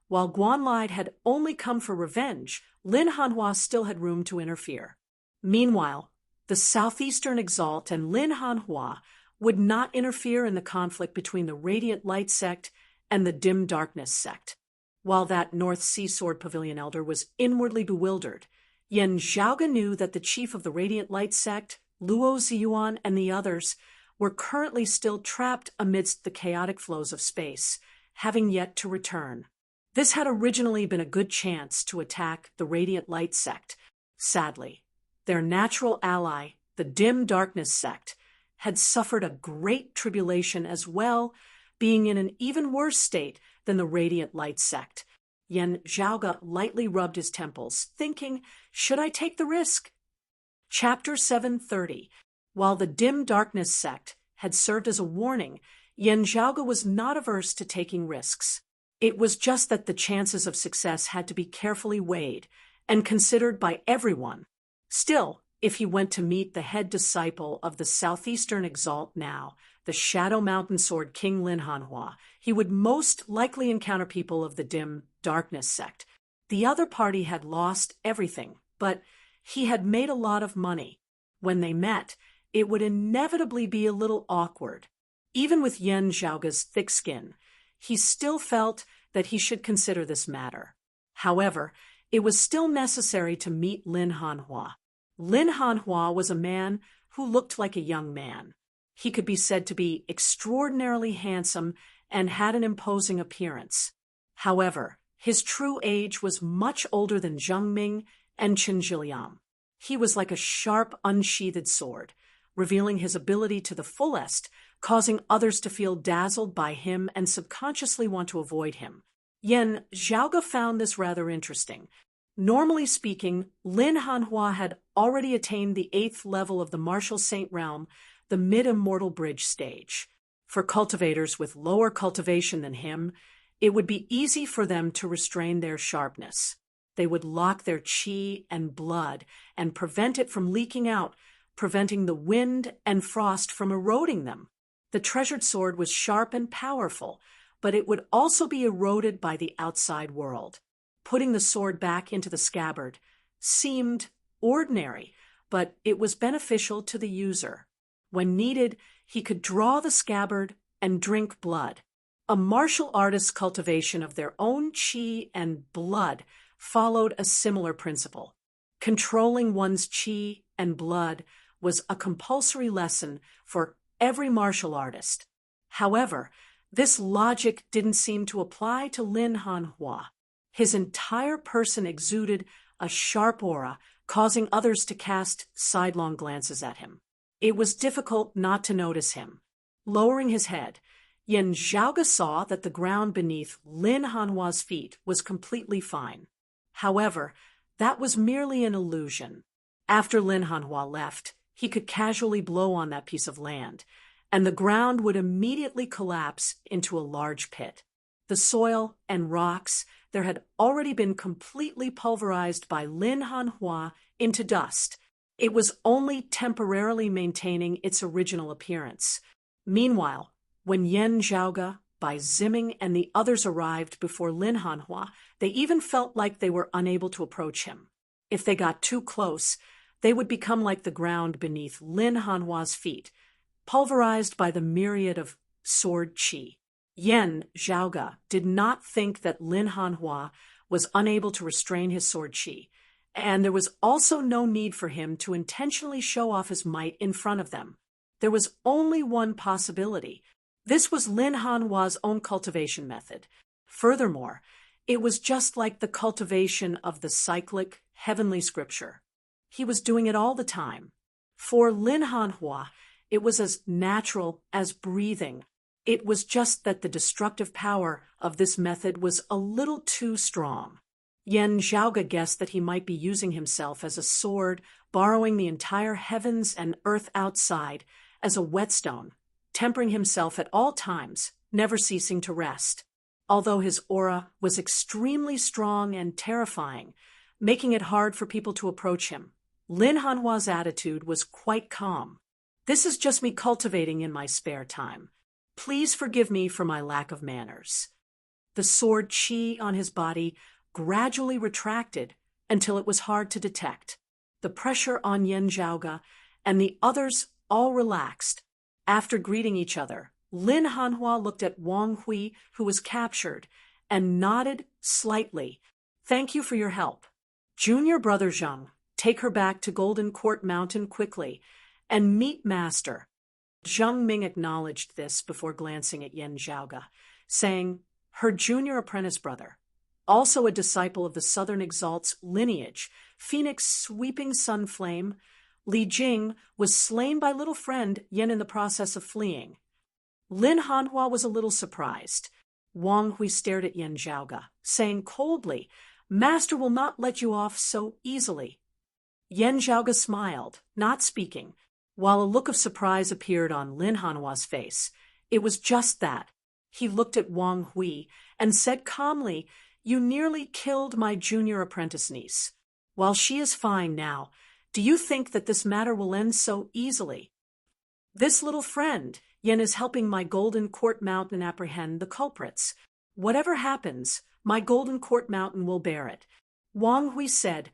While Guanlide had only come for revenge, Lin Hanhua still had room to interfere. Meanwhile, the Southeastern Exalt and Lin Hanhua would not interfere in the conflict between the Radiant Light sect and the Dim Darkness sect. While that North Sea Sword Pavilion elder was inwardly bewildered, Yen Zhaoge knew that the chief of the Radiant Light sect, Luo Ziyuan, and the others were currently still trapped amidst the chaotic flows of space, having yet to return. This had originally been a good chance to attack the Radiant Light sect. Sadly, their natural ally, the Dim Darkness sect, had suffered a great tribulation as well, being in an even worse state than the Radiant Light sect. Yen Zhaoge lightly rubbed his temples, thinking, should I take the risk? Chapter 730. While the Dim Darkness sect had served as a warning, Yen Zhaoge was not averse to taking risks. It was just that the chances of success had to be carefully weighed and considered by everyone. Still, if he went to meet the head disciple of the Southeastern Exalt now, the Shadow Mountain Sword King Lin Hanhua, he would most likely encounter people of the Dim Darkness sect. The other party had lost everything, but he had made a lot of money. When they met, it would inevitably be a little awkward. Even with Yen Zhaoge's thick skin, he still felt that he should consider this matter. However, it was still necessary to meet Lin Hanhua. Lin Hanhua was a man who looked like a young man. He could be said to be extraordinarily handsome and had an imposing appearance. However, his true age was much older than Zheng Ming and Chen Zhiliang. He was like a sharp, unsheathed sword, revealing his ability to the fullest, causing others to feel dazzled by him and subconsciously want to avoid him. Yen Zhaoge found this rather interesting. Normally speaking, Lin Hanhua had already attained the 8th level of the Martial Saint realm, the mid-immortal bridge stage. For cultivators with lower cultivation than him, it would be easy for them to restrain their sharpness. They would lock their qi and blood and prevent it from leaking out, preventing the wind and frost from eroding them. The treasured sword was sharp and powerful, but it would also be eroded by the outside world. Putting the sword back into the scabbard seemed ordinary, but it was beneficial to the user. When needed, he could draw the scabbard and drink blood. A martial artist's cultivation of their own qi and blood followed a similar principle. Controlling one's qi and blood was a compulsory lesson for every martial artist. However, this logic didn't seem to apply to Lin Hanhua. His entire person exuded a sharp aura, causing others to cast sidelong glances at him. It was difficult not to notice him. Lowering his head, Yen Zhaoge saw that the ground beneath Lin Hanhua's feet was completely fine. However, that was merely an illusion. After Lin Hanhua left, he could casually blow on that piece of land, and the ground would immediately collapse into a large pit. The soil and rocks there had already been completely pulverized by Lin Hanhua into dust. It was only temporarily maintaining its original appearance. Meanwhile, when Yen Zhaoge, Bai Ziming, and the others arrived before Lin Hanhua, they even felt like they were unable to approach him. If they got too close, they would become like the ground beneath Lin Hanhua's feet, pulverized by the myriad of sword qi. Yen Zhaoge did not think that Lin Hanhua was unable to restrain his sword qi, and there was also no need for him to intentionally show off his might in front of them. There was only one possibility. This was Lin Hanhua's own cultivation method. Furthermore, it was just like the cultivation of the cyclic, heavenly scripture. He was doing it all the time. For Lin Hanhua, it was as natural as breathing. It was just that the destructive power of this method was a little too strong. Yen Zhaoge guessed that he might be using himself as a sword, borrowing the entire heavens and earth outside as a whetstone, tempering himself at all times, never ceasing to rest. Although his aura was extremely strong and terrifying, making it hard for people to approach him, Lin Hanhua's attitude was quite calm. "This is just me cultivating in my spare time. Please forgive me for my lack of manners." The sword qi on his body gradually retracted until it was hard to detect. The pressure on Yen Zhaoge and the others all relaxed. After greeting each other, Lin Hanhua looked at Wang Hui, who was captured, and nodded slightly. "Thank you for your help. Junior brother Zheng, take her back to Golden Court Mountain quickly and meet Master." Zheng Ming acknowledged this before glancing at Yen Zhaoge, saying, "Her junior apprentice brother, also a disciple of the Southern Exalt's lineage, Phoenix Sweeping Sun Flame, Li Jing, was slain by little friend Yen in the process of fleeing." Lin Hanhua was a little surprised. Wang Hui stared at Yen Zhaoge, saying coldly, "Master will not let you off so easily." Yen Zhaoge smiled, not speaking, while a look of surprise appeared on Lin Hanhua's face. It was just that. He looked at Wang Hui and said calmly, "You nearly killed my junior apprentice niece. While she is fine now, do you think that this matter will end so easily? This little friend, Yen, is helping my Golden Court Mountain apprehend the culprits. Whatever happens, my Golden Court Mountain will bear it." Wang Hui said,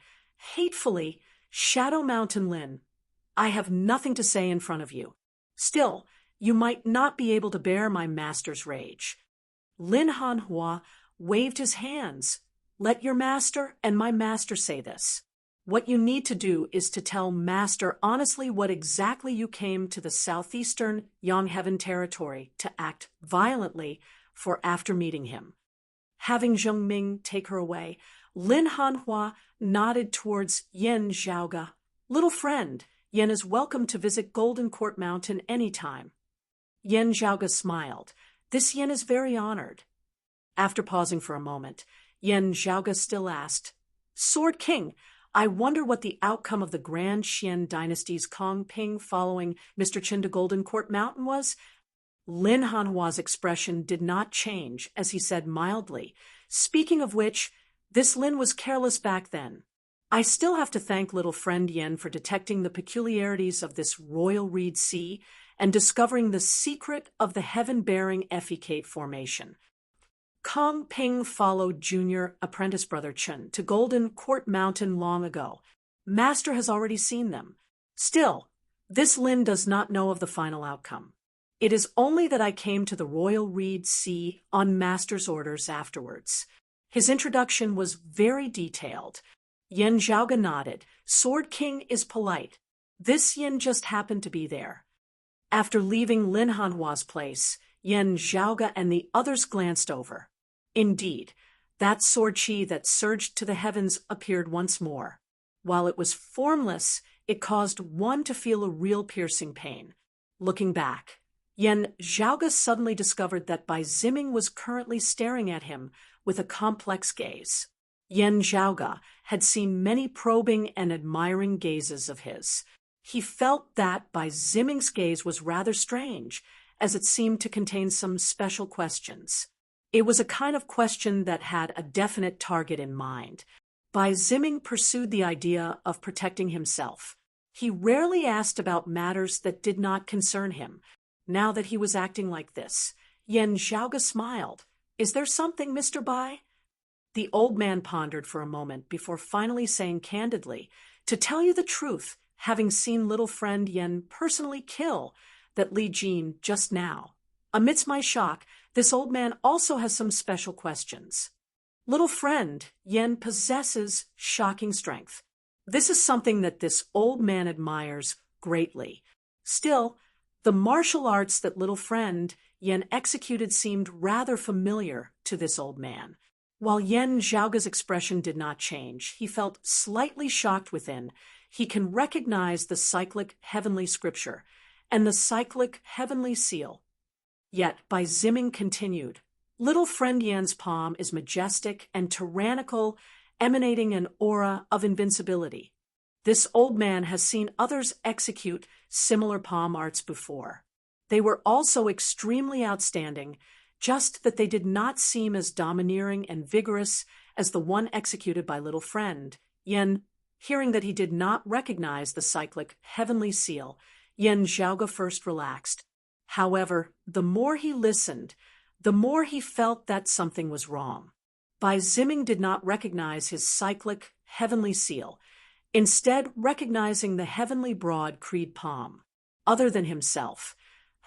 hatefully, "Shadow Mountain Lin, I have nothing to say in front of you. Still, you might not be able to bear my master's rage." Lin Hanhua waved his hands. "Let your master and my master say this. What you need to do is to tell Master honestly what exactly you came to the southeastern Yangheaven territory to act violently for after meeting him." Having Zheng Ming take her away, Lin Hanhua nodded towards Yen Zhaoge. "Little friend, Yen is welcome to visit Golden Court Mountain any time." Yen Zhaoge smiled. "This Yen is very honored." After pausing for a moment, Yen Zhaoge still asked, "Sword King, I wonder what the outcome of the Grand Xian Dynasty's Kong Ping following Mr. Qin to Golden Court Mountain was?" Lin Hanhua's expression did not change as he said mildly, "Speaking of which, this Lin was careless back then. I still have to thank little friend Yen for detecting the peculiarities of this royal reed sea and discovering the secret of the heaven-bearing effecate formation. Kong Ping followed junior apprentice brother Chen to Golden Court Mountain long ago. Master has already seen them. Still, this Lin does not know of the final outcome. It is only that I came to the Royal Reed Sea on Master's orders afterwards." His introduction was very detailed. Yen Zhaoge nodded. "Sword King is polite. This Yen just happened to be there." After leaving Lin Hanhua's place, Yen Zhaoge and the others glanced over. Indeed, That sword chi that surged to the heavens appeared once more. While it was formless, it caused one to feel a real piercing pain. Looking back, Yen Zhaoge suddenly discovered that Bai Ziming was currently staring at him with a complex gaze. Yen Zhaoge had seen many probing and admiring gazes of his. He felt that Bai Ziming's gaze was rather strange, as it seemed to contain some special questions. It was a kind of question that had a definite target in mind. Bai Ziming pursued the idea of protecting himself. He rarely asked about matters that did not concern him. Now that he was acting like this, Yen Zhaoge smiled. "Is there something, Mr. Bai?" The old man pondered for a moment before finally saying candidly, "To tell you the truth, having seen little friend Yen personally kill that Li Jin just now, amidst my shock, this old man also has some special questions. Little friend Yen possesses shocking strength. This is something that this old man admires greatly. Still, the martial arts that little friend Yen executed seemed rather familiar to this old man." While Yen Zhaoge's expression did not change, he felt slightly shocked within. He can recognize the cyclic heavenly scripture and the cyclic heavenly seal. Yet Bai Ziming continued, "Little friend Yan's palm is majestic and tyrannical, emanating an aura of invincibility. This old man has seen others execute similar palm arts before. They were also extremely outstanding, just that they did not seem as domineering and vigorous as the one executed by little friend Yen." Hearing that he did not recognize the cyclic heavenly seal, Yen Zhaoge first relaxed. However, the more he listened, the more he felt that something was wrong. Bai Ziming did not recognize his cyclic heavenly seal, instead recognizing the heavenly broad creed palm. Other than himself,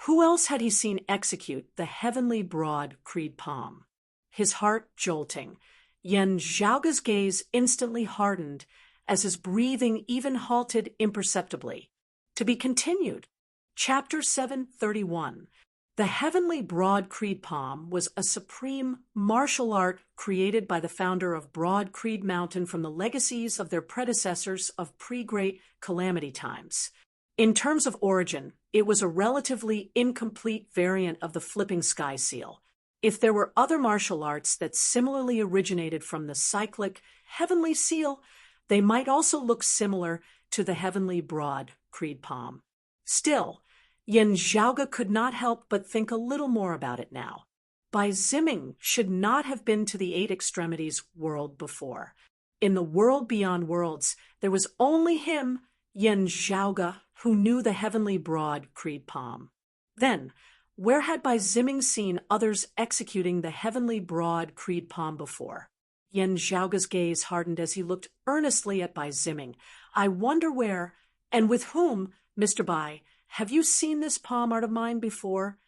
who else had he seen execute the heavenly broad creed palm? His heart jolting, Yen Zhaoge's gaze instantly hardened as his breathing even halted imperceptibly. To be continued. Chapter 731. The heavenly broad creed palm was a supreme martial art created by the founder of Broad Creed Mountain from the legacies of their predecessors of pre-Great Calamity times. In terms of origin, it was a relatively incomplete variant of the flipping sky seal. If there were other martial arts that similarly originated from the cyclic heavenly seal, they might also look similar to the heavenly broad creed palm. Still, Yen Zhaoge could not help but think a little more about it now. Bai Ziming should not have been to the Eight Extremities world before. In the world beyond worlds, there was only him, Yen Zhaoge, who knew the heavenly broad creed palm. Then, where had Bai Ziming seen others executing the heavenly broad creed palm before? Yen Zhaoge's gaze hardened as he looked earnestly at Bai Ziming. "I wonder where, and with whom, Mr. Bai, have you seen this palm art of mine before?"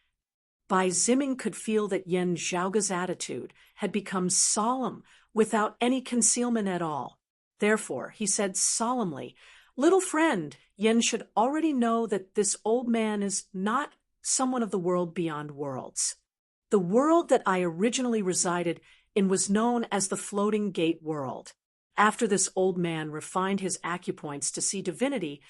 Bai Ziming could feel that Yen Zhaoge's attitude had become solemn without any concealment at all. Therefore, he said solemnly, "Little friend, Yen should already know that this old man is not someone of the world beyond worlds. The world that I originally resided in was known as the Floating Gate World. After this old man refined his acupoints to see divinity,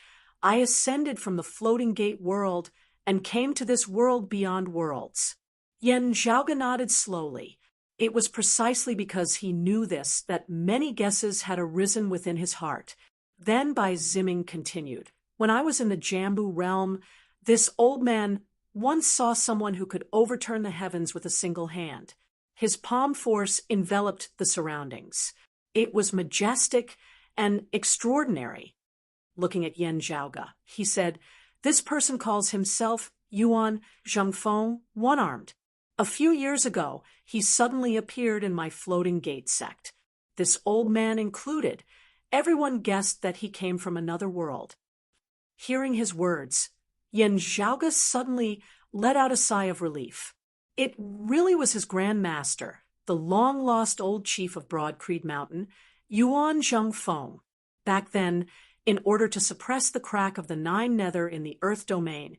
I ascended from the Floating Gate World and came to this world beyond worlds." Yen Zhaoge nodded slowly. It was precisely because he knew this that many guesses had arisen within his heart. Then Bai Ziming continued, "When I was in the Jambu realm, this old man once saw someone who could overturn the heavens with a single hand. His palm force enveloped the surroundings. It was majestic and extraordinary." Looking at Yen Zhaoge, he said, "This person calls himself Yuan Zhengfeng, one-armed. A few years ago, he suddenly appeared in my Floating Gate sect. This old man included. Everyone guessed that he came from another world." Hearing his words, Yen Zhaoge suddenly let out a sigh of relief. It really was his Grand Master, the long-lost old chief of Broad Creed Mountain, Yuan Zhengfeng. Back then, in order to suppress the crack of the Nine Nether in the Earth domain,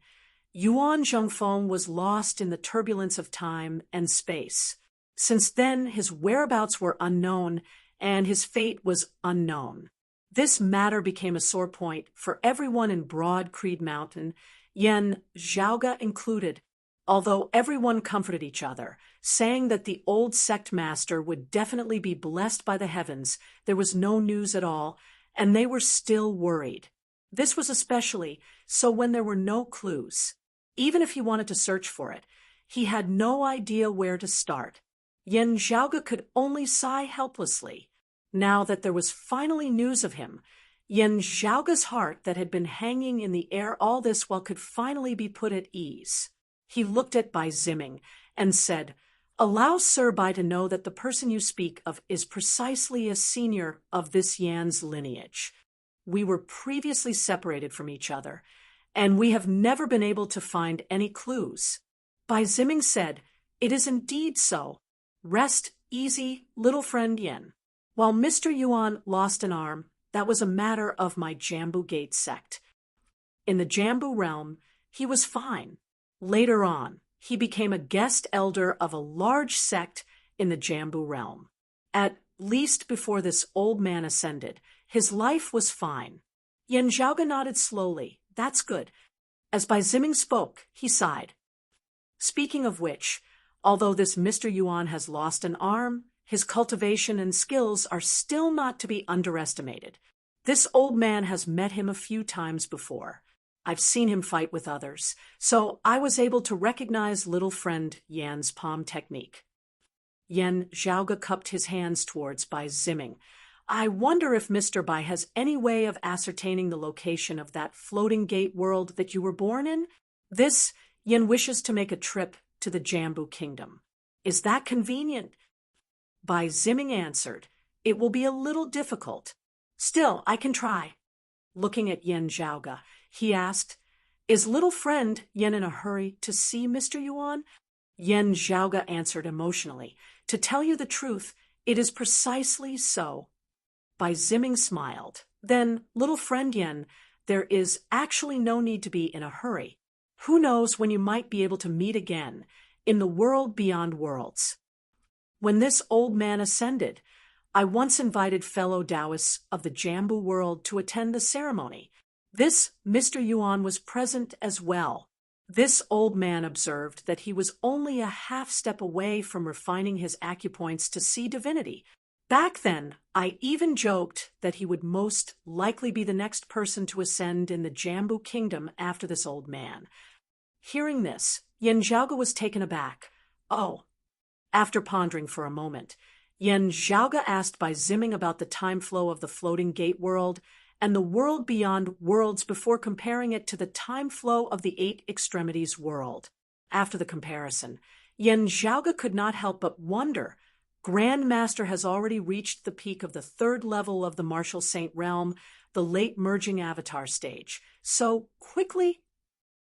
Yuan Zhengfeng was lost in the turbulence of time and space. Since then, his whereabouts were unknown, and his fate was unknown. This matter became a sore point for everyone in Broad Creed Mountain, Yen Zhaoga included, although everyone comforted each other, saying that the old sect master would definitely be blessed by the heavens. There was no news at all, and they were still worried. This was especially so when there were no clues. Even if he wanted to search for it, he had no idea where to start. Yen Zhaoga could only sigh helplessly. Now that there was finally news of him, Yen Zhaoga's heart that had been hanging in the air all this while could finally be put at ease. He looked at Bai Ziming and said, "Allow Sir Bai to know that the person you speak of is precisely a senior of this Yan's lineage. We were previously separated from each other, and we have never been able to find any clues." Bai Ziming said, "It is indeed so. Rest easy, little friend Yen. While Mr. Yuan lost an arm, that was a matter of my Jambu Gate sect. In the Jambu realm, he was fine. Later on, he became a guest elder of a large sect in the Jambu realm. At least before this old man ascended, his life was fine." Yen Zhaoga nodded slowly. "That's good." As Bai Ziming spoke, he sighed. "Speaking of which, although this Mr. Yuan has lost an arm, his cultivation and skills are still not to be underestimated. This old man has met him a few times before. I've seen him fight with others, so I was able to recognize little friend Yan's palm technique." Yen Zhaoga cupped his hands towards Bai Ziming. "I wonder if Mr. Bai has any way of ascertaining the location of that floating gate world that you were born in? This Yen wishes to make a trip to the Jambu Kingdom. Is that convenient?" Bai Ziming answered, "It will be a little difficult. Still, I can try." Looking at Yen Zhaoga, he asked, "Is little friend Yen in a hurry to see Mr. Yuan?" Yen Zhaoga answered emotionally, "To tell you the truth, it is precisely so." Bai Ziming smiled. "Then, little friend Yen, there is actually no need to be in a hurry. Who knows when you might be able to meet again in the world beyond worlds. When this old man ascended, I once invited fellow Taoists of the Jambu world to attend the ceremony. This Mr. Yuan was present as well. This old man observed that he was only a half step away from refining his acupoints to see divinity. Back then, I even joked that he would most likely be the next person to ascend in the Jambu kingdom after this old man." Hearing this, Yen Zhaoga was taken aback. "Oh." After pondering for a moment, Yen Zhaoga asked Bai Ziming about the time flow of the floating gate world and the world beyond worlds before comparing it to the time flow of the Eight Extremities world. After the comparison, Yen Zhaoga could not help but wonder, Grand Master has already reached the peak of the third level of the Martial Saint realm, the late merging avatar stage, so quickly?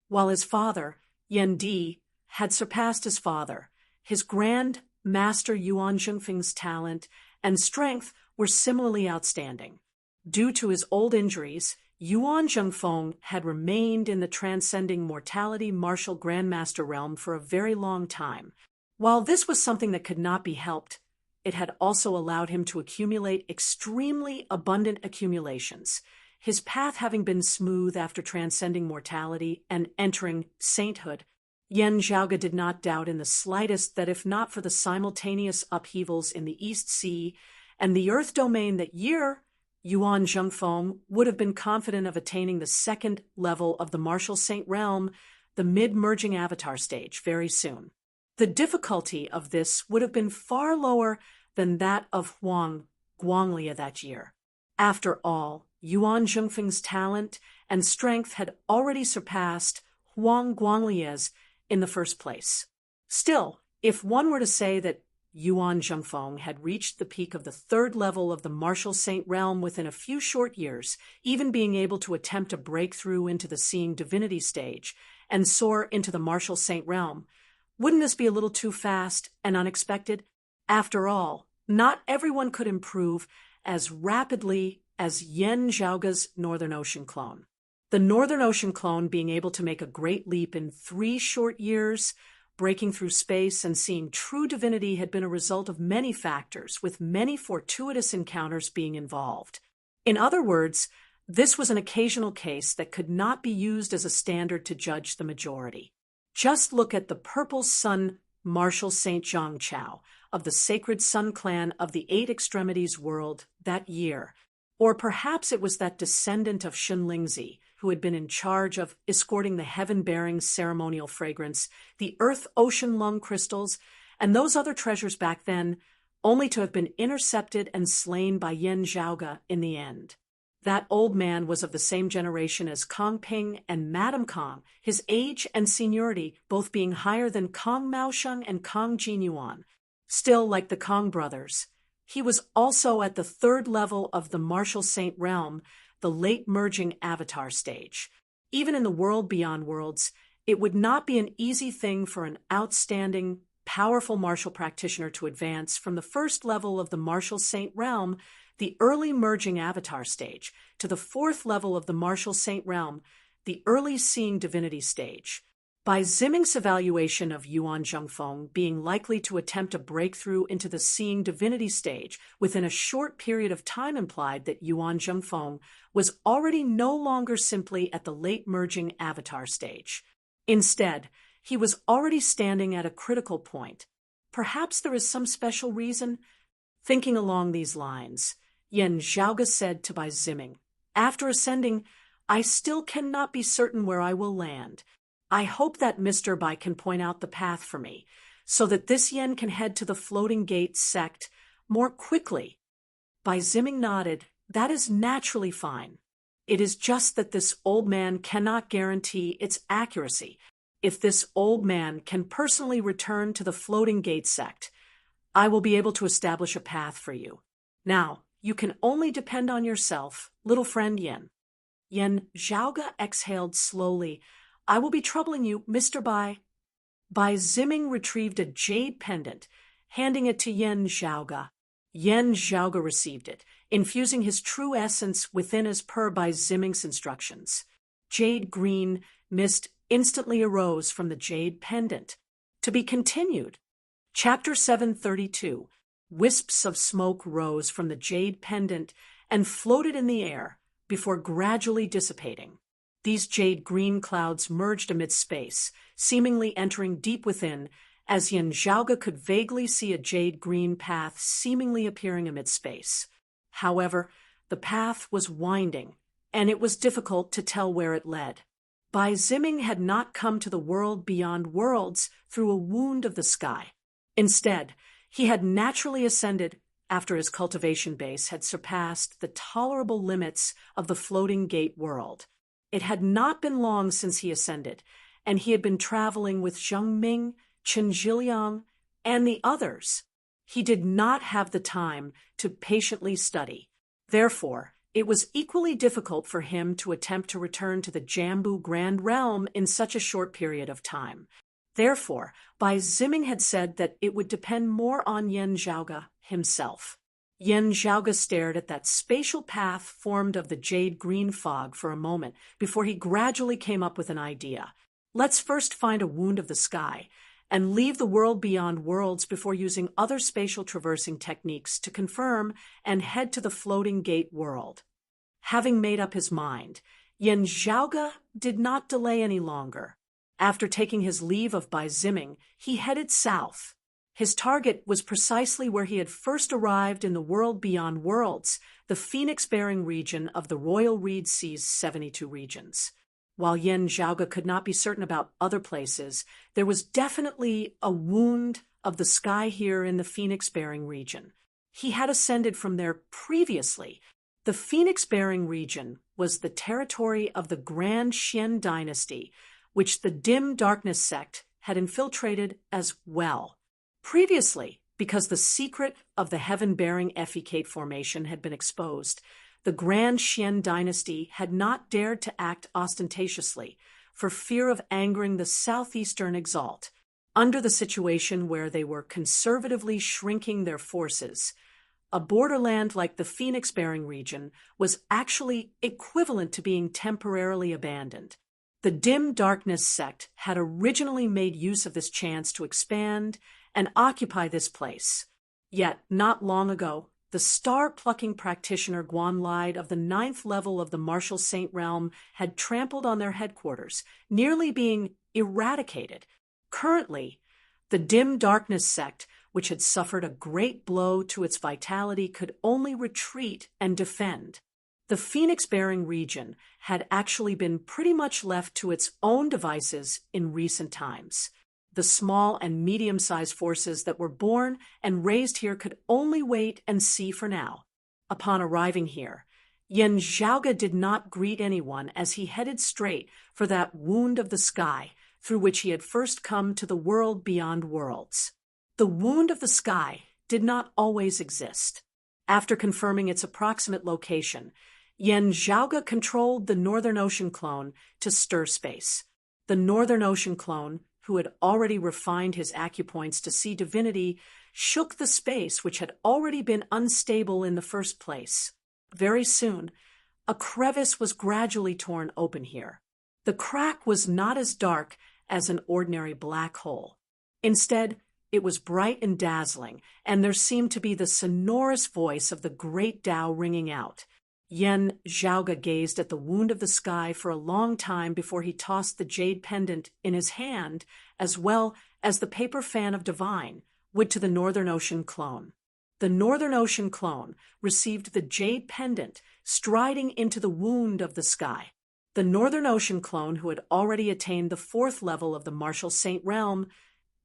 While his father, Yen Di, had surpassed his father, his Grand Master Yuan Zhengfeng's talent and strength were similarly outstanding. Due to his old injuries, Yuan Zhengfeng had remained in the transcending mortality martial grandmaster realm for a very long time. While this was something that could not be helped, it had also allowed him to accumulate extremely abundant accumulations, his path having been smooth after transcending mortality and entering sainthood. Yen Zhaoga did not doubt in the slightest that if not for the simultaneous upheavals in the East Sea and the Earth domain that year, Yuan Zhengfeng would have been confident of attaining the second level of the Martial Saint realm, the mid-merging avatar stage, very soon. The difficulty of this would have been far lower than that of Huang Guanglia that year. After all, Yuan Zhengfeng's talent and strength had already surpassed Huang Guanglia's in the first place. Still, if one were to say that Yuan Zhengfeng had reached the peak of the third level of the Martial Saint realm within a few short years, even being able to attempt a breakthrough into the Seeing Divinity stage and soar into the Martial Saint realm, wouldn't this be a little too fast and unexpected? After all, not everyone could improve as rapidly as Yen Zhaoga's Northern Ocean clone. The Northern Ocean clone being able to make a great leap in 3 short years breaking through space and seeing true divinity had been a result of many factors, with many fortuitous encounters being involved. In other words, this was an occasional case that could not be used as a standard to judge the majority. Just look at the Purple Sun Marshal St. Zhang Chao of the Sacred Sun clan of the Eight Extremities world that year. Or perhaps it was that descendant of Shunlingzi who had been in charge of escorting the heaven-bearing ceremonial fragrance, the earth-ocean lung crystals, and those other treasures back then, only to have been intercepted and slain by Yan Zhaoge in the end. That old man was of the same generation as Kong Ping and Madame Kong, his age and seniority both being higher than Kong Maosheng and Kong Jinyuan. Still, like the Kong brothers, he was also at the third level of the Martial Saint realm, the late merging avatar stage. Even in the world beyond worlds, it would not be an easy thing for an outstanding, powerful martial practitioner to advance from the first level of the Martial Saint realm, the early merging avatar stage, to the fourth level of the Martial Saint realm, the early seeing divinity stage. By Ziming's evaluation of Yuan Zhengfeng being likely to attempt a breakthrough into the seeing divinity stage within a short period of time implied that Yuan Zhengfeng was already no longer simply at the late merging avatar stage. Instead, he was already standing at a critical point. Perhaps there is some special reason? Thinking along these lines, Yan Zhaoge said to Bai Ziming, "After ascending, I still cannot be certain where I will land. I hope that Mr. Bai can point out the path for me, so that this Yen can head to the Floating Gate sect more quickly." Bai Ziming nodded. "That is naturally fine. It is just that this old man cannot guarantee its accuracy. If this old man can personally return to the Floating Gate sect, I will be able to establish a path for you. Now, you can only depend on yourself, little friend Yen." Yan Zhaoge exhaled slowly. "I will be troubling you, Mr. Bai." Bai Ziming retrieved a jade pendant, handing it to Yan Zhaoge. Yan Zhaoge received it, infusing his true essence within as per Bai Ziming's instructions. Jade green mist instantly arose from the jade pendant. To be continued. Chapter 732. Wisps of smoke rose from the jade pendant and floated in the air before gradually dissipating. These jade-green clouds merged amid space, seemingly entering deep within, as Yan Zhaoge could vaguely see a jade-green path seemingly appearing amid space. However, the path was winding, and it was difficult to tell where it led. Bai Ziming had not come to the world beyond worlds through a wound of the sky. Instead, he had naturally ascended after his cultivation base had surpassed the tolerable limits of the Floating Gate world. It had not been long since he ascended, and he had been traveling with Zheng Ming, Chen Zhiliang, and the others. He did not have the time to patiently study. Therefore, it was equally difficult for him to attempt to return to the Jambu Grand Realm in such a short period of time. Therefore, Bai Ziming had said that it would depend more on Yan Zhaoge himself. Yan Zhaoge stared at that spatial path formed of the jade-green fog for a moment before he gradually came up with an idea. Let's first find a wound of the sky and leave the world beyond worlds before using other spatial traversing techniques to confirm and head to the Floating Gate world. Having made up his mind, Yan Zhaoge did not delay any longer. After taking his leave of Bai Ziming, he headed south. His target was precisely where he had first arrived in the world beyond worlds, the phoenix-bearing region of the Royal Reed Sea's 72 regions. While Yan Zhaoge could not be certain about other places, there was definitely a wound of the sky here in the phoenix-bearing region. He had ascended from there previously. The phoenix-bearing region was the territory of the Grand Xian dynasty, which the Dim Darkness sect had infiltrated as well. Previously, because the secret of the heaven-bearing effecate formation had been exposed, the Grand Xian dynasty had not dared to act ostentatiously for fear of angering the southeastern exalt. Under the situation where they were conservatively shrinking their forces, a borderland like the phoenix-bearing region was actually equivalent to being temporarily abandoned. The Dim Darkness sect had originally made use of this chance to expand and occupy this place. Yet, not long ago, the star-plucking practitioner Guan Lide of the 9th level of the Martial Saint realm had trampled on their headquarters, nearly being eradicated. Currently, the Dim Darkness sect, which had suffered a great blow to its vitality, could only retreat and defend. The Phoenix-bearing region had actually been pretty much left to its own devices in recent times. The small and medium-sized forces that were born and raised here could only wait and see for now. Upon arriving here, Yen Zhaoge did not greet anyone as he headed straight for that wound of the sky through which he had first come to the world beyond worlds. The wound of the sky did not always exist. After confirming its approximate location, Yen Zhaoge controlled the Northern Ocean clone to stir space. The Northern Ocean clone, who had already refined his acupoints to see divinity, shook the space which had already been unstable in the first place. Very soon, a crevice was gradually torn open here. The crack was not as dark as an ordinary black hole. Instead, it was bright and dazzling, and there seemed to be the sonorous voice of the great Tao ringing out. Yen Zhaoge gazed at the wound of the sky for a long time before he tossed the jade pendant in his hand, as well as the paper fan of divine, would to the Northern Ocean clone. The Northern Ocean clone received the jade pendant, striding into the wound of the sky. The Northern Ocean clone, who had already attained the 4th level of the Martial Saint realm,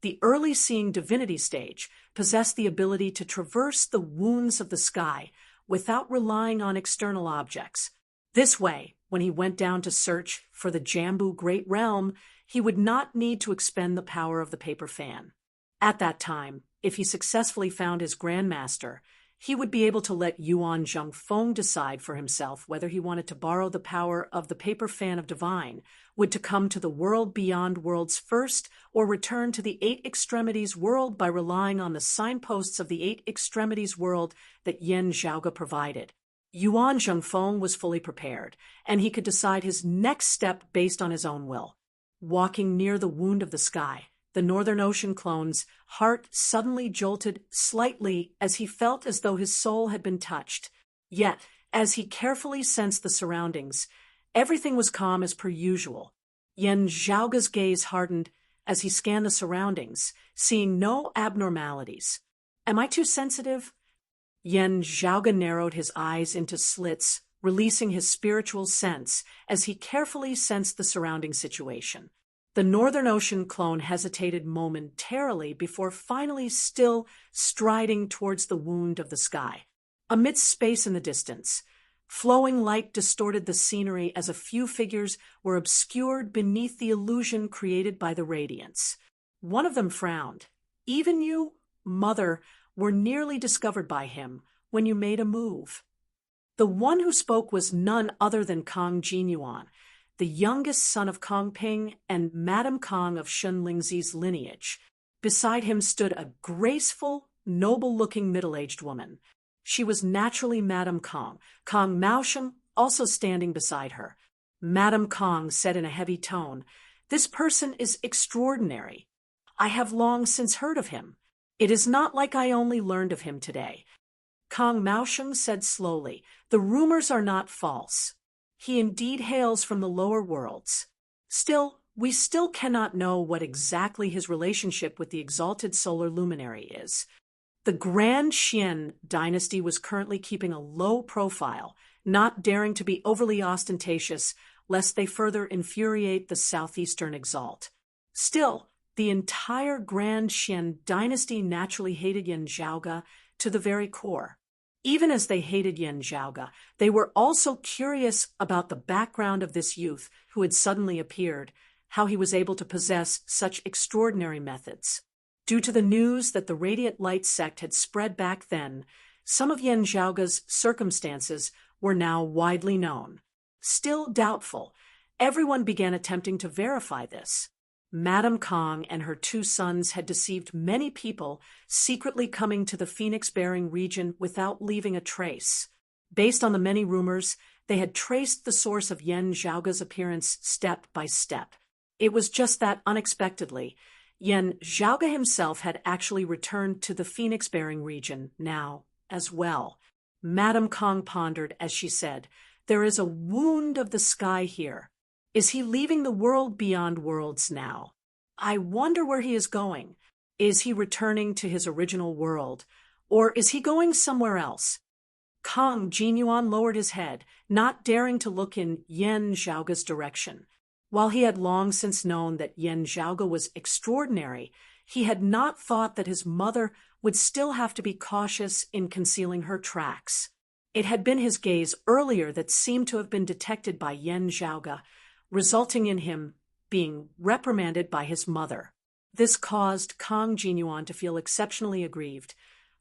the early seeing divinity stage, possessed the ability to traverse the wounds of the sky without relying on external objects. This way, when he went down to search for the Jambu Great Realm, he would not need to expend the power of the paper fan. At that time, if he successfully found his grandmaster, he would be able to let Yuan Zhengfeng decide for himself whether he wanted to borrow the power of the paper fan of divine, would to come to the world beyond worlds first, or return to the 8 extremities world by relying on the signposts of the 8 extremities world that Yen Zhaoge provided. Yuan Zhengfeng was fully prepared, and he could decide his next step based on his own will. Walking near the wound of the sky, the Northern Ocean clone's heart suddenly jolted slightly as he felt as though his soul had been touched. Yet, as he carefully sensed the surroundings, everything was calm as per usual. Yen Zhaoge's gaze hardened as he scanned the surroundings, seeing no abnormalities. Am I too sensitive? Yen Zhaoge narrowed his eyes into slits, releasing his spiritual sense as he carefully sensed the surrounding situation. The Northern Ocean clone hesitated momentarily before finally still striding towards the wound of the sky. Amidst space in the distance, flowing light distorted the scenery as a few figures were obscured beneath the illusion created by the radiance. One of them frowned. Even you, Mother, were nearly discovered by him when you made a move. The one who spoke was none other than Kong Jinyuan, the youngest son of Kong Ping and Madame Kong of Shun Lingzi's lineage. Beside him stood a graceful, noble-looking middle-aged woman. She was naturally Madame Kong, Kong Maosheng also standing beside her. Madame Kong said in a heavy tone, "This person is extraordinary. I have long since heard of him. It is not like I only learned of him today." Kong Maosheng said slowly, "The rumors are not false. He indeed hails from the lower worlds. Still, we still cannot know what exactly his relationship with the exalted solar luminary is." The Grand Xian dynasty was currently keeping a low profile, not daring to be overly ostentatious lest they further infuriate the southeastern exalt. Still, the entire Grand Xian dynasty naturally hated Yen Zhaoge to the very core. Even as they hated Yen Zhaoge, they were also curious about the background of this youth who had suddenly appeared, how he was able to possess such extraordinary methods. Due to the news that the Radiant Light sect had spread back then, some of Yen Zhaoge's circumstances were now widely known. Still doubtful, everyone began attempting to verify this. Madame Kong and her 2 sons had deceived many people, secretly coming to the Phoenix-bearing region without leaving a trace. Based on the many rumors, They had traced the source of Yen Zhaoga's appearance step by step. It was just that unexpectedly, Yen Zhaoga himself had actually returned to the phoenix-bearing region now as well. Madame Kong pondered as she said, "There is a wound of the sky here. Is he leaving the world beyond worlds now? I wonder where he is going. Is he returning to his original world, or is he going somewhere else?" Kong Jinyuan lowered his head, not daring to look in Yen Zhaoga's direction. While he had long since known that Yen Zhaoga was extraordinary, he had not thought that his mother would still have to be cautious in concealing her tracks. It had been his gaze earlier that seemed to have been detected by Yen Zhaoga, resulting in him being reprimanded by his mother. This caused Kong Jinyuan to feel exceptionally aggrieved.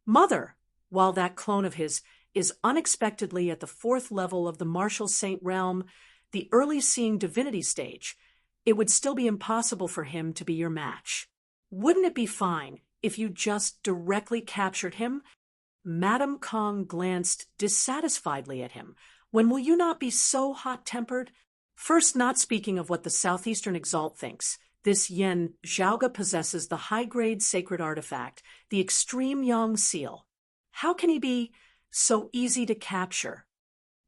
"Mother, while that clone of his is unexpectedly at the 4th level of the martial saint realm, the early seeing divinity stage, it would still be impossible for him to be your match. Wouldn't it be fine if you just directly captured him?" Madame Kong glanced dissatisfiedly at him. "When will you not be so hot-tempered? First, not speaking of what the Southeastern Exalt thinks, this Yen Zhaoga possesses the high-grade sacred artifact, the extreme Yang seal. How can he be so easy to capture?"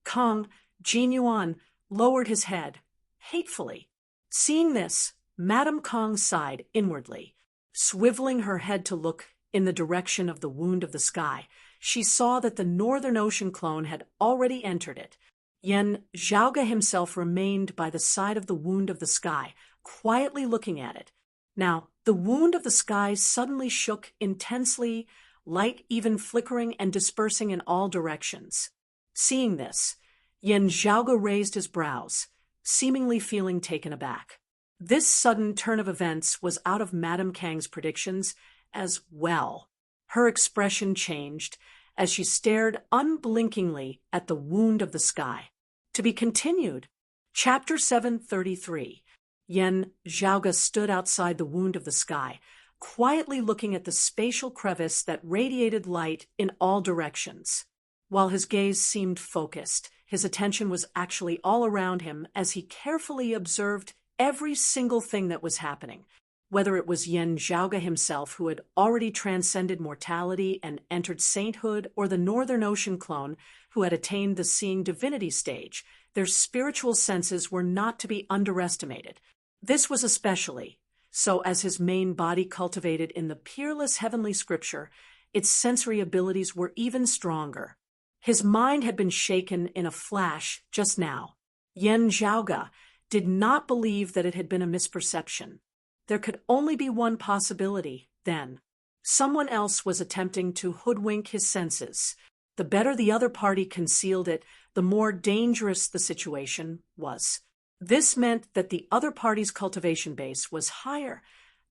Kong Jinyuan lowered his head, hatefully. Seeing this, Madame Kong sighed inwardly. Swiveling her head to look in the direction of the wound of the sky, she saw that the Northern Ocean clone had already entered it. Yen Zhaoga himself remained by the side of the wound of the sky, quietly looking at it. Now, the wound of the sky suddenly shook intensely, light even flickering and dispersing in all directions. Seeing this, Yen Zhaoga raised his brows, seemingly feeling taken aback. This sudden turn of events was out of Madame Kang's predictions as well. Her expression changed as she stared unblinkingly at the wound of the sky. To be continued. Chapter 733. Yen Zhaoga stood outside the wound of the sky, quietly looking at the spatial crevice that radiated light in all directions. While his gaze seemed focused, his attention was actually all around him as he carefully observed every single thing that was happening, whether it was Yen Zhaoga himself who had already transcended mortality and entered sainthood, or the Northern Ocean clone who had attained the seeing divinity stage. Their spiritual senses were not to be underestimated. This was especially so as his main body cultivated in the peerless heavenly scripture, its sensory abilities were even stronger. His mind had been shaken in a flash just now. Yen Zhaoga did not believe that it had been a misperception. There could only be one possibility, then. Someone else was attempting to hoodwink his senses. The better the other party concealed it, the more dangerous the situation was. This meant that the other party's cultivation base was higher,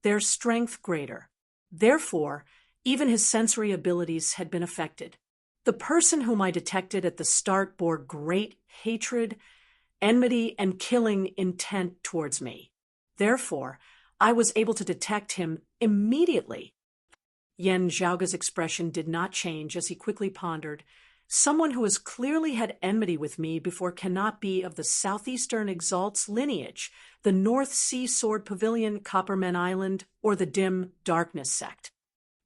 their strength greater. Therefore, even his sensory abilities had been affected. The person whom I detected at the start bore great hatred, enmity, and killing intent towards me. Therefore, I was able to detect him immediately. Yen Zhaoga's expression did not change as he quickly pondered. Someone who has clearly had enmity with me before cannot be of the Southeastern Exalt's lineage, the North Sea Sword Pavilion, Copperman Island, or the Dim Darkness sect.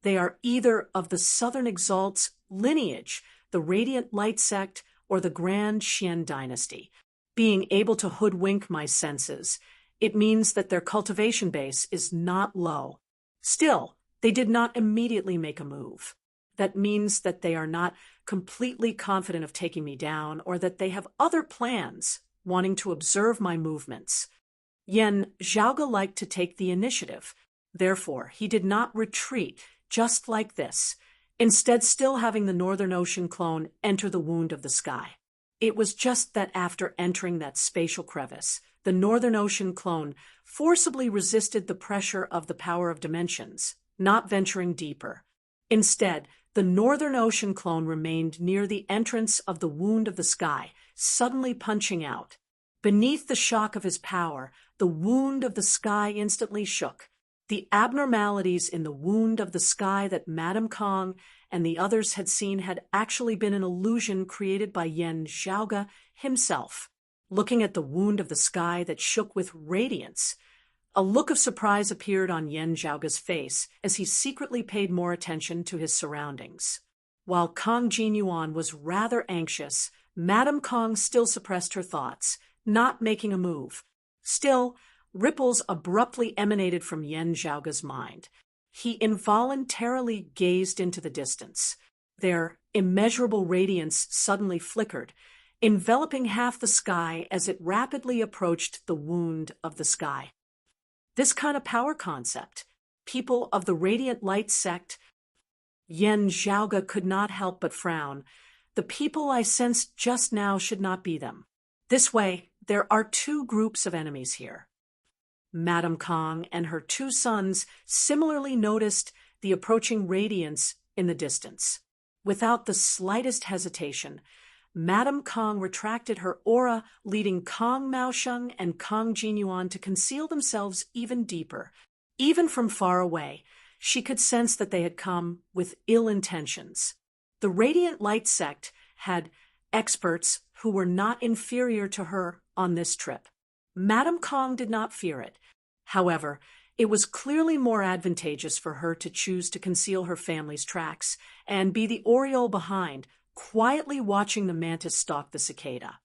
They are either of the Southern Exalt's lineage, the Radiant Light sect, or the Grand Xian dynasty. Being able to hoodwink my senses, it means that their cultivation base is not low. Still, they did not immediately make a move. That means that they are not completely confident of taking me down, or that they have other plans, wanting to observe my movements. Yen Zhaoga liked to take the initiative. Therefore, he did not retreat just like this, instead still having the Northern Ocean clone enter the wound of the sky. It was just that after entering that spatial crevice, the Northern Ocean clone forcibly resisted the pressure of the power of dimensions, not venturing deeper. Instead, the Northern Ocean clone remained near the entrance of the wound of the sky, suddenly punching out. Beneath the shock of his power, the wound of the sky instantly shook. The abnormalities in the wound of the sky that Madame Kong and the others had seen had actually been an illusion created by Yen Zhaoga himself, looking at the wound of the sky that shook with radiance. A look of surprise appeared on Yan Zhaoge's face as he secretly paid more attention to his surroundings. While Kang Jinyuan was rather anxious, Madame Kang still suppressed her thoughts, not making a move. Still, ripples abruptly emanated from Yan Zhaoge's mind. He involuntarily gazed into the distance. Their immeasurable radiance suddenly flickered, enveloping half the sky as it rapidly approached the wound of the sky. This kind of power concept, people of the radiant light sect, Yan Zhaoge could not help but frown. The people I sensed just now should not be them. This way, there are two groups of enemies here. Madame Kang and her two sons similarly noticed the approaching radiance in the distance. Without the slightest hesitation, Madame Kang retracted her aura, leading Kang Maosheng and Kang Jinyuan to conceal themselves even deeper. Even from far away, she could sense that they had come with ill intentions. The Radiant Light sect had experts who were not inferior to her on this trip. Madame Kang did not fear it. However, it was clearly more advantageous for her to choose to conceal her family's tracks and be the oriole behind, quietly watching the mantis stalk the cicada.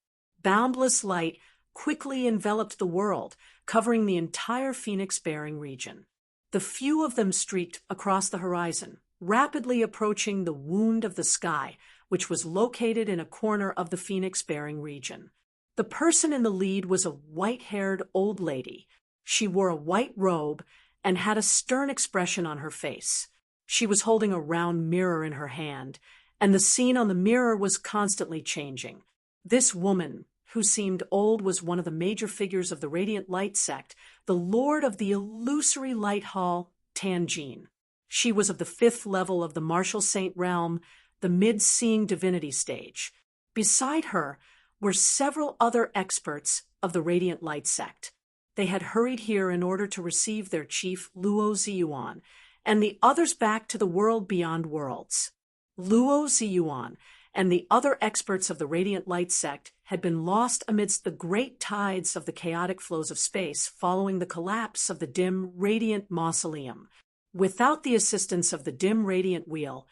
Boundless light quickly enveloped the world, covering the entire phoenix-bearing region. The few of them streaked across the horizon, rapidly approaching the wound of the sky, which was located in a corner of the phoenix-bearing region. The person in the lead was a white-haired old lady. She wore a white robe and had a stern expression on her face. She was holding a round mirror in her hand, and the scene on the mirror was constantly changing. This woman, who seemed old, was one of the major figures of the Radiant Light sect, the lord of the illusory light hall, Tanjin. She was of the 5th level of the martial saint realm, the mid-seeing divinity stage. Beside her were several other experts of the Radiant Light sect. They had hurried here in order to receive their chief, Luo Ziyuan, and the others back to the world beyond worlds. Luo Ziyuan and the other experts of the Radiant Light sect had been lost amidst the great tides of the chaotic flows of space following the collapse of the dim radiant mausoleum. Without the assistance of the dim radiant wheel,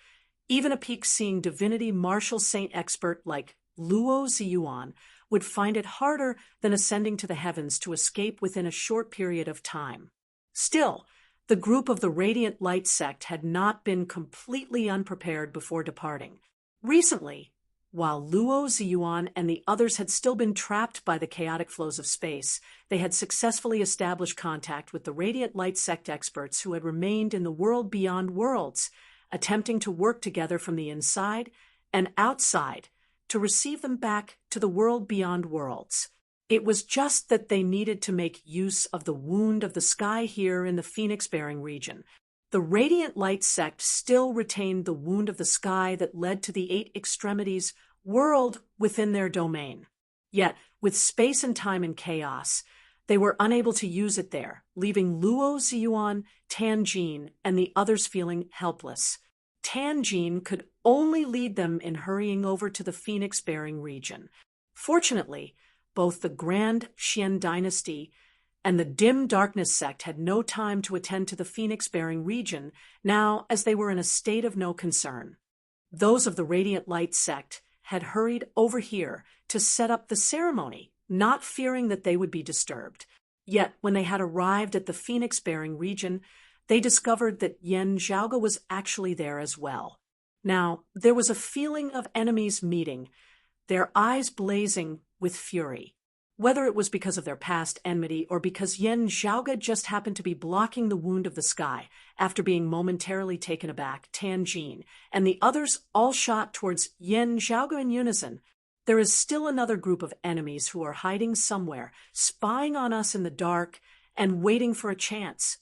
even a peak-seeing divinity martial saint expert like Luo Ziyuan would find it harder than ascending to the heavens to escape within a short period of time. Still, the group of the Radiant Light sect had not been completely unprepared before departing. Recently, while Luo Ziyuan and the others had still been trapped by the chaotic flows of space, they had successfully established contact with the Radiant Light sect experts who had remained in the world beyond worlds, attempting to work together from the inside and outside to receive them back to the world beyond worlds. It was just that they needed to make use of the wound of the sky here in the phoenix-bearing region. The Radiant Light sect still retained the wound of the sky that led to the 8 extremities world within their domain. Yet, with space and time in chaos, they were unable to use it there, leaving Luo Ziyuan, Tanjin, and the others feeling helpless. Tanjin could only lead them in hurrying over to the phoenix-bearing region. Fortunately, both the Grand Xian dynasty and the Dim Darkness sect had no time to attend to the phoenix-bearing region now, as they were in a state of no concern. Those of the Radiant Light sect had hurried over here to set up the ceremony, not fearing that they would be disturbed. Yet, when they had arrived at the phoenix-bearing region, they discovered that Yan Zhaoge was actually there as well. Now, there was a feeling of enemies meeting, their eyes blazing with fury. Whether it was because of their past enmity or because Yan Zhaoge just happened to be blocking the wound of the sky after being momentarily taken aback, Tanjin and the others all shot towards Yan Zhaoge in unison. There is still another group of enemies who are hiding somewhere, spying on us in the dark and waiting for a chance.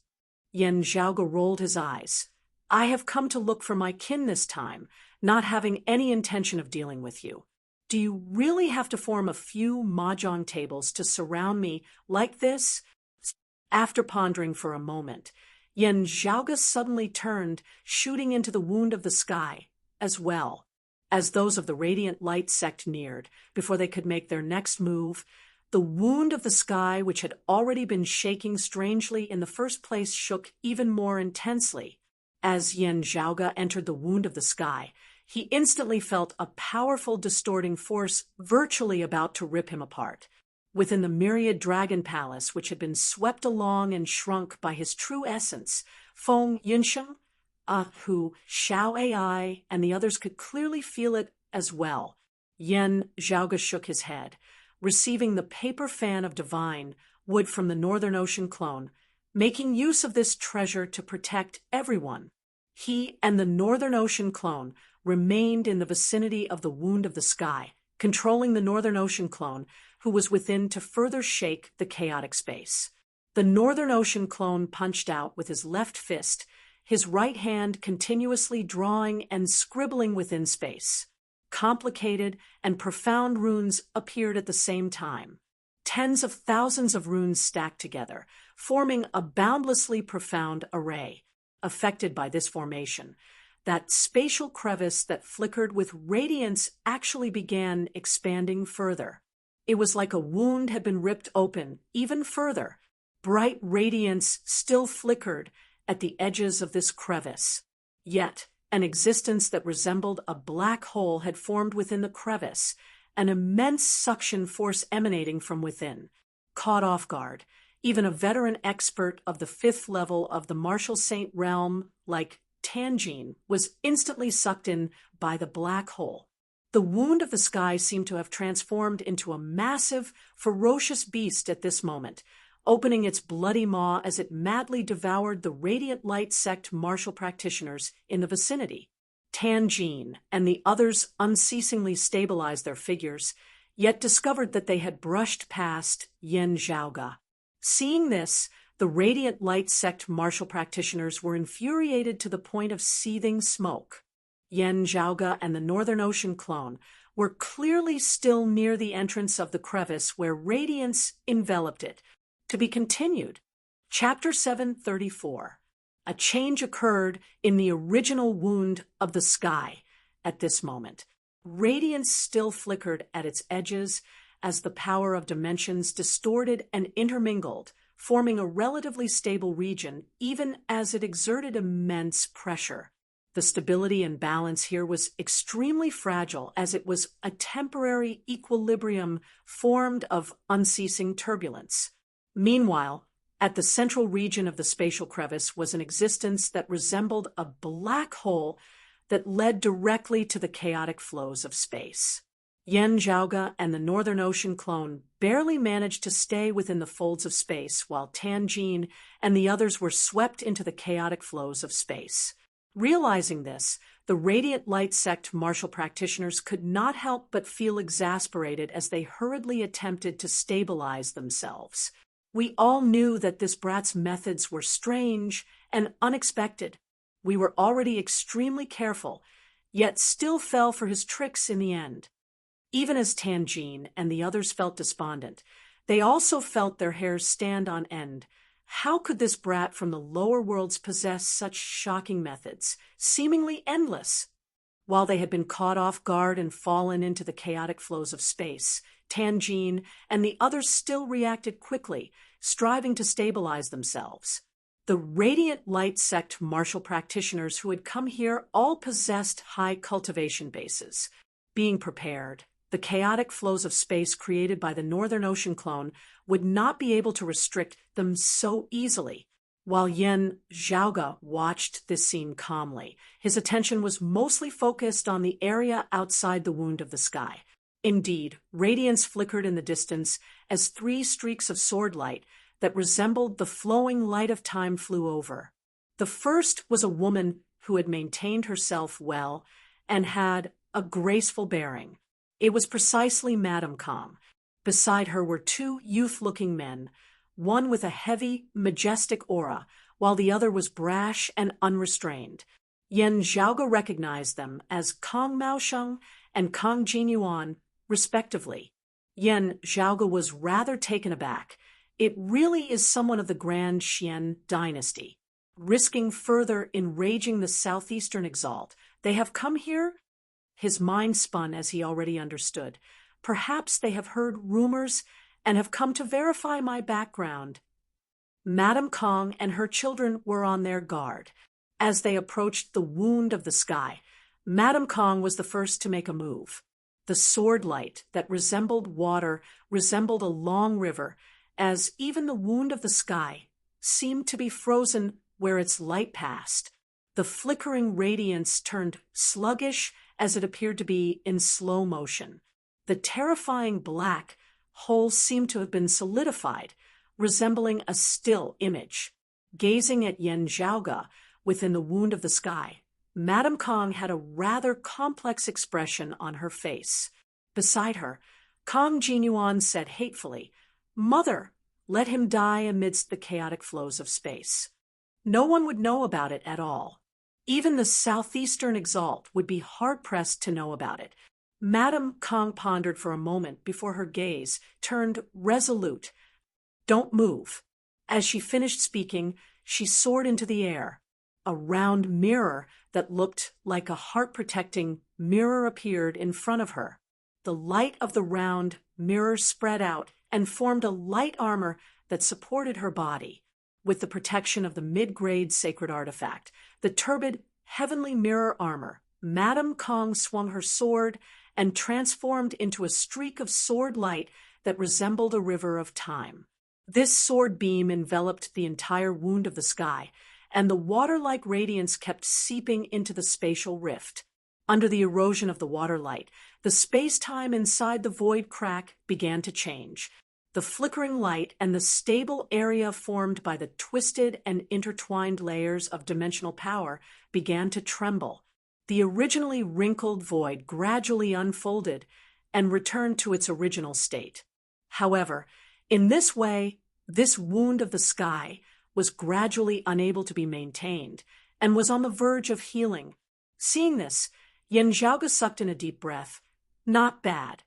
Yan Zhaoge rolled his eyes. I have come to look for my kin this time, not having any intention of dealing with you. Do you really have to form a few mahjong tables to surround me like this? After pondering for a moment, Yan Zhaoge suddenly turned, shooting into the wound of the sky as well. As those of the Radiant Light sect neared, before they could make their next move, the wound of the sky, which had already been shaking strangely in the first place, shook even more intensely. As Yen Zhaoge entered the wound of the sky, he instantly felt a powerful distorting force virtually about to rip him apart. Within the myriad dragon palace, which had been swept along and shrunk by his true essence, Feng Yunsheng, Hu, Xiao Ai, and the others could clearly feel it as well. Yen Zhaoge shook his head, receiving the paper fan of divine wood from the Northern Ocean clone, making use of this treasure to protect everyone. He and the Northern Ocean clone remained in the vicinity of the wound of the sky, controlling the Northern Ocean clone, who was within to further shake the chaotic space. The Northern Ocean clone punched out with his left fist, his right hand continuously drawing and scribbling within space. Complicated and profound runes appeared at the same time. Tens of thousands of runes stacked together, forming a boundlessly profound array. Affected by this formation, that spatial crevice that flickered with radiance actually began expanding further. It was like a wound had been ripped open even further. Bright radiance still flickered at the edges of this crevice. Yet, an existence that resembled a black hole had formed within the crevice, an immense suction force emanating from within. Caught off guard, even a veteran expert of the 5th level of the Martial Saint realm, like Tanjin, was instantly sucked in by the black hole. The wound of the sky seemed to have transformed into a massive, ferocious beast at this moment, opening its bloody maw as it madly devoured the Radiant Light sect martial practitioners in the vicinity. Tanjin and the others unceasingly stabilized their figures, yet discovered that they had brushed past Yen Zhaoge. Seeing this, the Radiant Light sect martial practitioners were infuriated to the point of seething smoke. Yen Zhaoge and the Northern Ocean clone were clearly still near the entrance of the crevice where radiance enveloped it. To be continued. Chapter 734. A change occurred in the original wound of the sky at this moment. Radiance still flickered at its edges as the power of dimensions distorted and intermingled, forming a relatively stable region even as it exerted immense pressure. The stability and balance here was extremely fragile, as it was a temporary equilibrium formed of unceasing turbulence. Meanwhile, at the central region of the spatial crevice was an existence that resembled a black hole that led directly to the chaotic flows of space. Yen Zhaoge and the Northern Ocean clone barely managed to stay within the folds of space, while Tanjin and the others were swept into the chaotic flows of space. Realizing this, the Radiant Light sect martial practitioners could not help but feel exasperated as they hurriedly attempted to stabilize themselves. We all knew that this brat's methods were strange and unexpected. We were already extremely careful, yet still fell for his tricks in the end. Even as Tanjin and the others felt despondent, they also felt their hairs stand on end. How could this brat from the lower worlds possess such shocking methods, seemingly endless? While they had been caught off guard and fallen into the chaotic flows of space, Tanjin and the others still reacted quickly, striving to stabilize themselves. The Radiant Light sect martial practitioners who had come here all possessed high cultivation bases. Being prepared, the chaotic flows of space created by the Northern Ocean clone would not be able to restrict them so easily. While Yen Zhaoge watched this scene calmly, his attention was mostly focused on the area outside the wound of the sky. Indeed, radiance flickered in the distance as 3 streaks of sword light that resembled the flowing light of time flew over. The first was a woman who had maintained herself well and had a graceful bearing. It was precisely Madame Calm. Beside her were 2 youth-looking men, one with a heavy, majestic aura, while the other was brash and unrestrained. Yen Zhaoge recognized them as Kong Maosheng and Kong Jinyuan, respectively. Yen Zhaoge was rather taken aback. It really is someone of the Grand Xian dynasty. Risking further enraging the southeastern exalt, they have come here? His mind spun as he already understood. Perhaps they have heard rumors and have come to verify my background. Madame Kong and her children were on their guard. As they approached the wound of the sky, Madame Kong was the first to make a move. The sword light that resembled water resembled a long river, as even the wound of the sky seemed to be frozen where its light passed. The flickering radiance turned sluggish as it appeared to be in slow motion. The terrifying black hole seemed to have been solidified, resembling a still image. Gazing at Yen Zhaoge within the wound of the sky, Madame Kong had a rather complex expression on her face. Beside her, Kong Jinyuan said hatefully, "Mother, let him die amidst the chaotic flows of space." No one would know about it at all. Even the southeastern exalt would be hard-pressed to know about it. Madame Kong pondered for a moment before her gaze turned resolute. "Don't move." As she finished speaking, she soared into the air. A round mirror that looked like a heart-protecting mirror appeared in front of her. The light of the round mirror spread out and formed a light armor that supported her body. With the protection of the mid-grade sacred artifact, the turbid heavenly mirror armor, Madame Kong swung her sword and transformed into a streak of sword light that resembled a river of time. This sword beam enveloped the entire wound of the sky, and the water-like radiance kept seeping into the spatial rift. Under the erosion of the water light, the space-time inside the void crack began to change. The flickering light and the stable area formed by the twisted and intertwined layers of dimensional power began to tremble. The originally wrinkled void gradually unfolded and returned to its original state. However, in this way, this wound of the sky was gradually unable to be maintained and was on the verge of healing. Seeing this, Yen Zhaoge sucked in a deep breath. Not bad.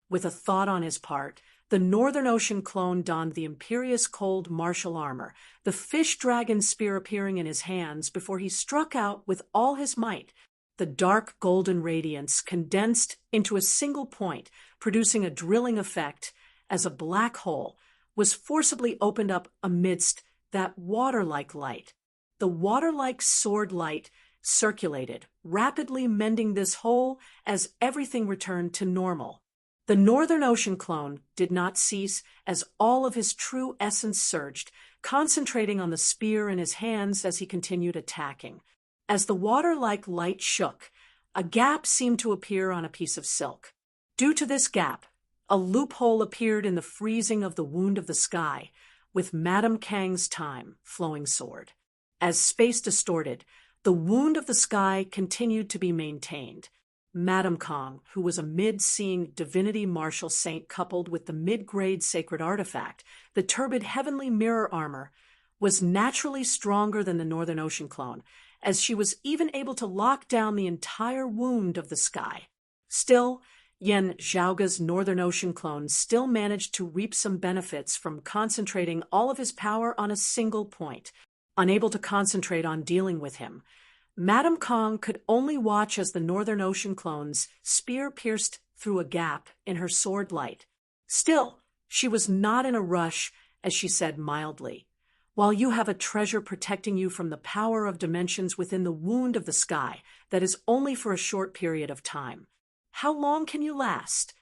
With a thought on his part, the Northern Ocean clone donned the imperious cold martial armor, the fish-dragon spear appearing in his hands before he struck out with all his might. The dark golden radiance condensed into a single point, producing a drilling effect as a black hole was forcibly opened up amidst that water-like light. The water-like sword light circulated, rapidly mending this hole as everything returned to normal. The Northern Ocean clone did not cease as all of his true essence surged, concentrating on the spear in his hands as he continued attacking. As the water-like light shook, a gap seemed to appear on a piece of silk. Due to this gap, a loophole appeared in the freezing of the wound of the sky, with Madame Kang's time flowing sword. As space distorted, the wound of the sky continued to be maintained. Madame Kong, who was a mid-seeing divinity martial saint coupled with the mid-grade sacred artifact, the turbid heavenly mirror armor, was naturally stronger than the Northern Ocean clone, as she was even able to lock down the entire wound of the sky. Still, Yen Zhaoge's Northern Ocean clone still managed to reap some benefits from concentrating all of his power on a single point. Unable to concentrate on dealing with him, Madame Kong could only watch as the Northern Ocean clone's spear pierced through a gap in her sword light. Still, she was not in a rush, as she said mildly. While you have a treasure protecting you from the power of dimensions within the wound of the sky that is only for a short period of time, how long can you last?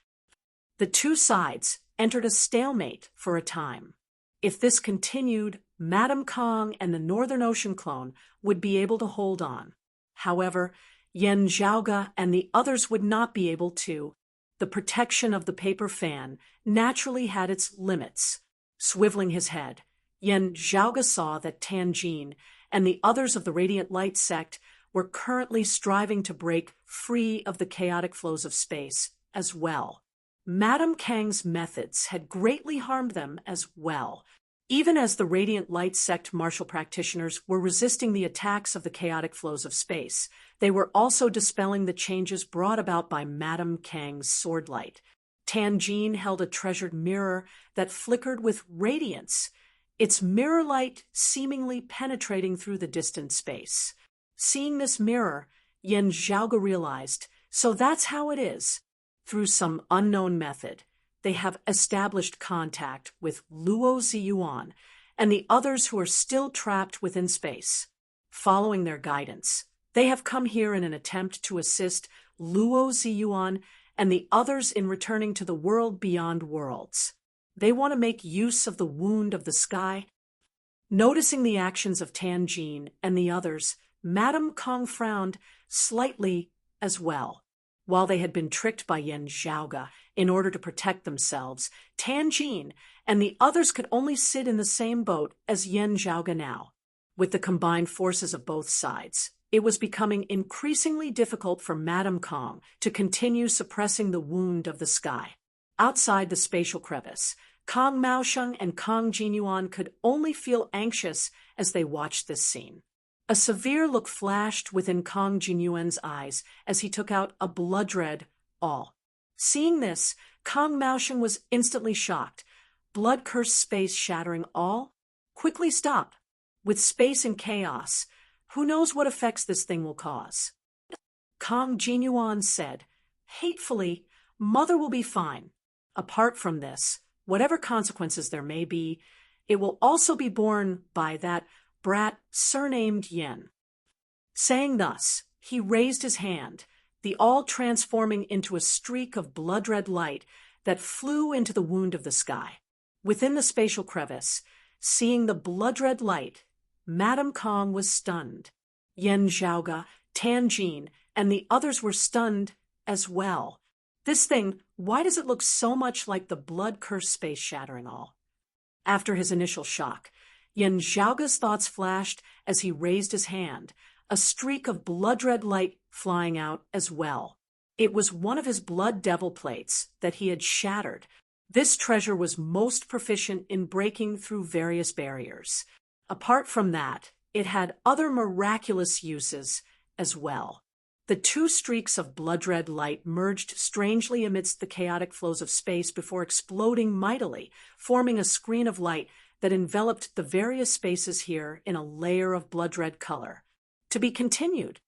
The two sides entered a stalemate for a time. If this continued, Madame Kong and the Northern Ocean clone would be able to hold on. However, Yen Zhaoge and the others would not be able to. The protection of the paper fan naturally had its limits. Swiveling his head, Yen Zhaoge saw that Tanjin and the others of the Radiant Light sect were currently striving to break free of the chaotic flows of space as well. Madame Kang's methods had greatly harmed them as well. Even as the Radiant Light sect martial practitioners were resisting the attacks of the chaotic flows of space, they were also dispelling the changes brought about by Madame Kang's sword light. Tanjin held a treasured mirror that flickered with radiance, its mirror light seemingly penetrating through the distant space. Seeing this mirror, Yen Zhaoge realized So that's how it is. Through some unknown method, they have established contact with Luo Ziyuan and the others who are still trapped within space. Following their guidance, they have come here in an attempt to assist Luo Ziyuan and the others in returning to the world beyond worlds. They want to make use of the wound of the sky. Noticing the actions of Tianjin and the others, Madame Kong frowned slightly as well. While they had been tricked by Yen Zhaoge in order to protect themselves, Tianjin and the others could only sit in the same boat as Yen Zhaoge now. With the combined forces of both sides, it was becoming increasingly difficult for Madame Kong to continue suppressing the wound of the sky. Outside the spatial crevice, Kong Maosheng and Kong Jinyuan could only feel anxious as they watched this scene. A severe look flashed within Kong Jinyuan's eyes as he took out a blood-red awl. Seeing this, Kong Maosheng was instantly shocked. Blood-cursed space shattering awl? Quickly stop. With space and chaos, who knows what effects this thing will cause? Kong Jinyuan said, hatefully, Mother will be fine. Apart from this, whatever consequences there may be, it will also be borne by that brat surnamed Yen. Saying thus, he raised his hand, the awl transforming into a streak of blood-red light that flew into the wound of the sky. Within the spatial crevice, seeing the blood-red light, Madame Kong was stunned. Yen Zhaoge, Tianjin, and the others were stunned as well. This thing, why does it look so much like the blood-cursed space-shattering awl? After his initial shock, Yen Zhaoge's thoughts flashed as he raised his hand, a streak of blood-red light flying out as well. It was one of his blood devil plates that he had shattered. This treasure was most proficient in breaking through various barriers. Apart from that, it had other miraculous uses as well. The two streaks of blood-red light merged strangely amidst the chaotic flows of space before exploding mightily, forming a screen of light that enveloped the various spaces here in a layer of blood-red color. To be continued.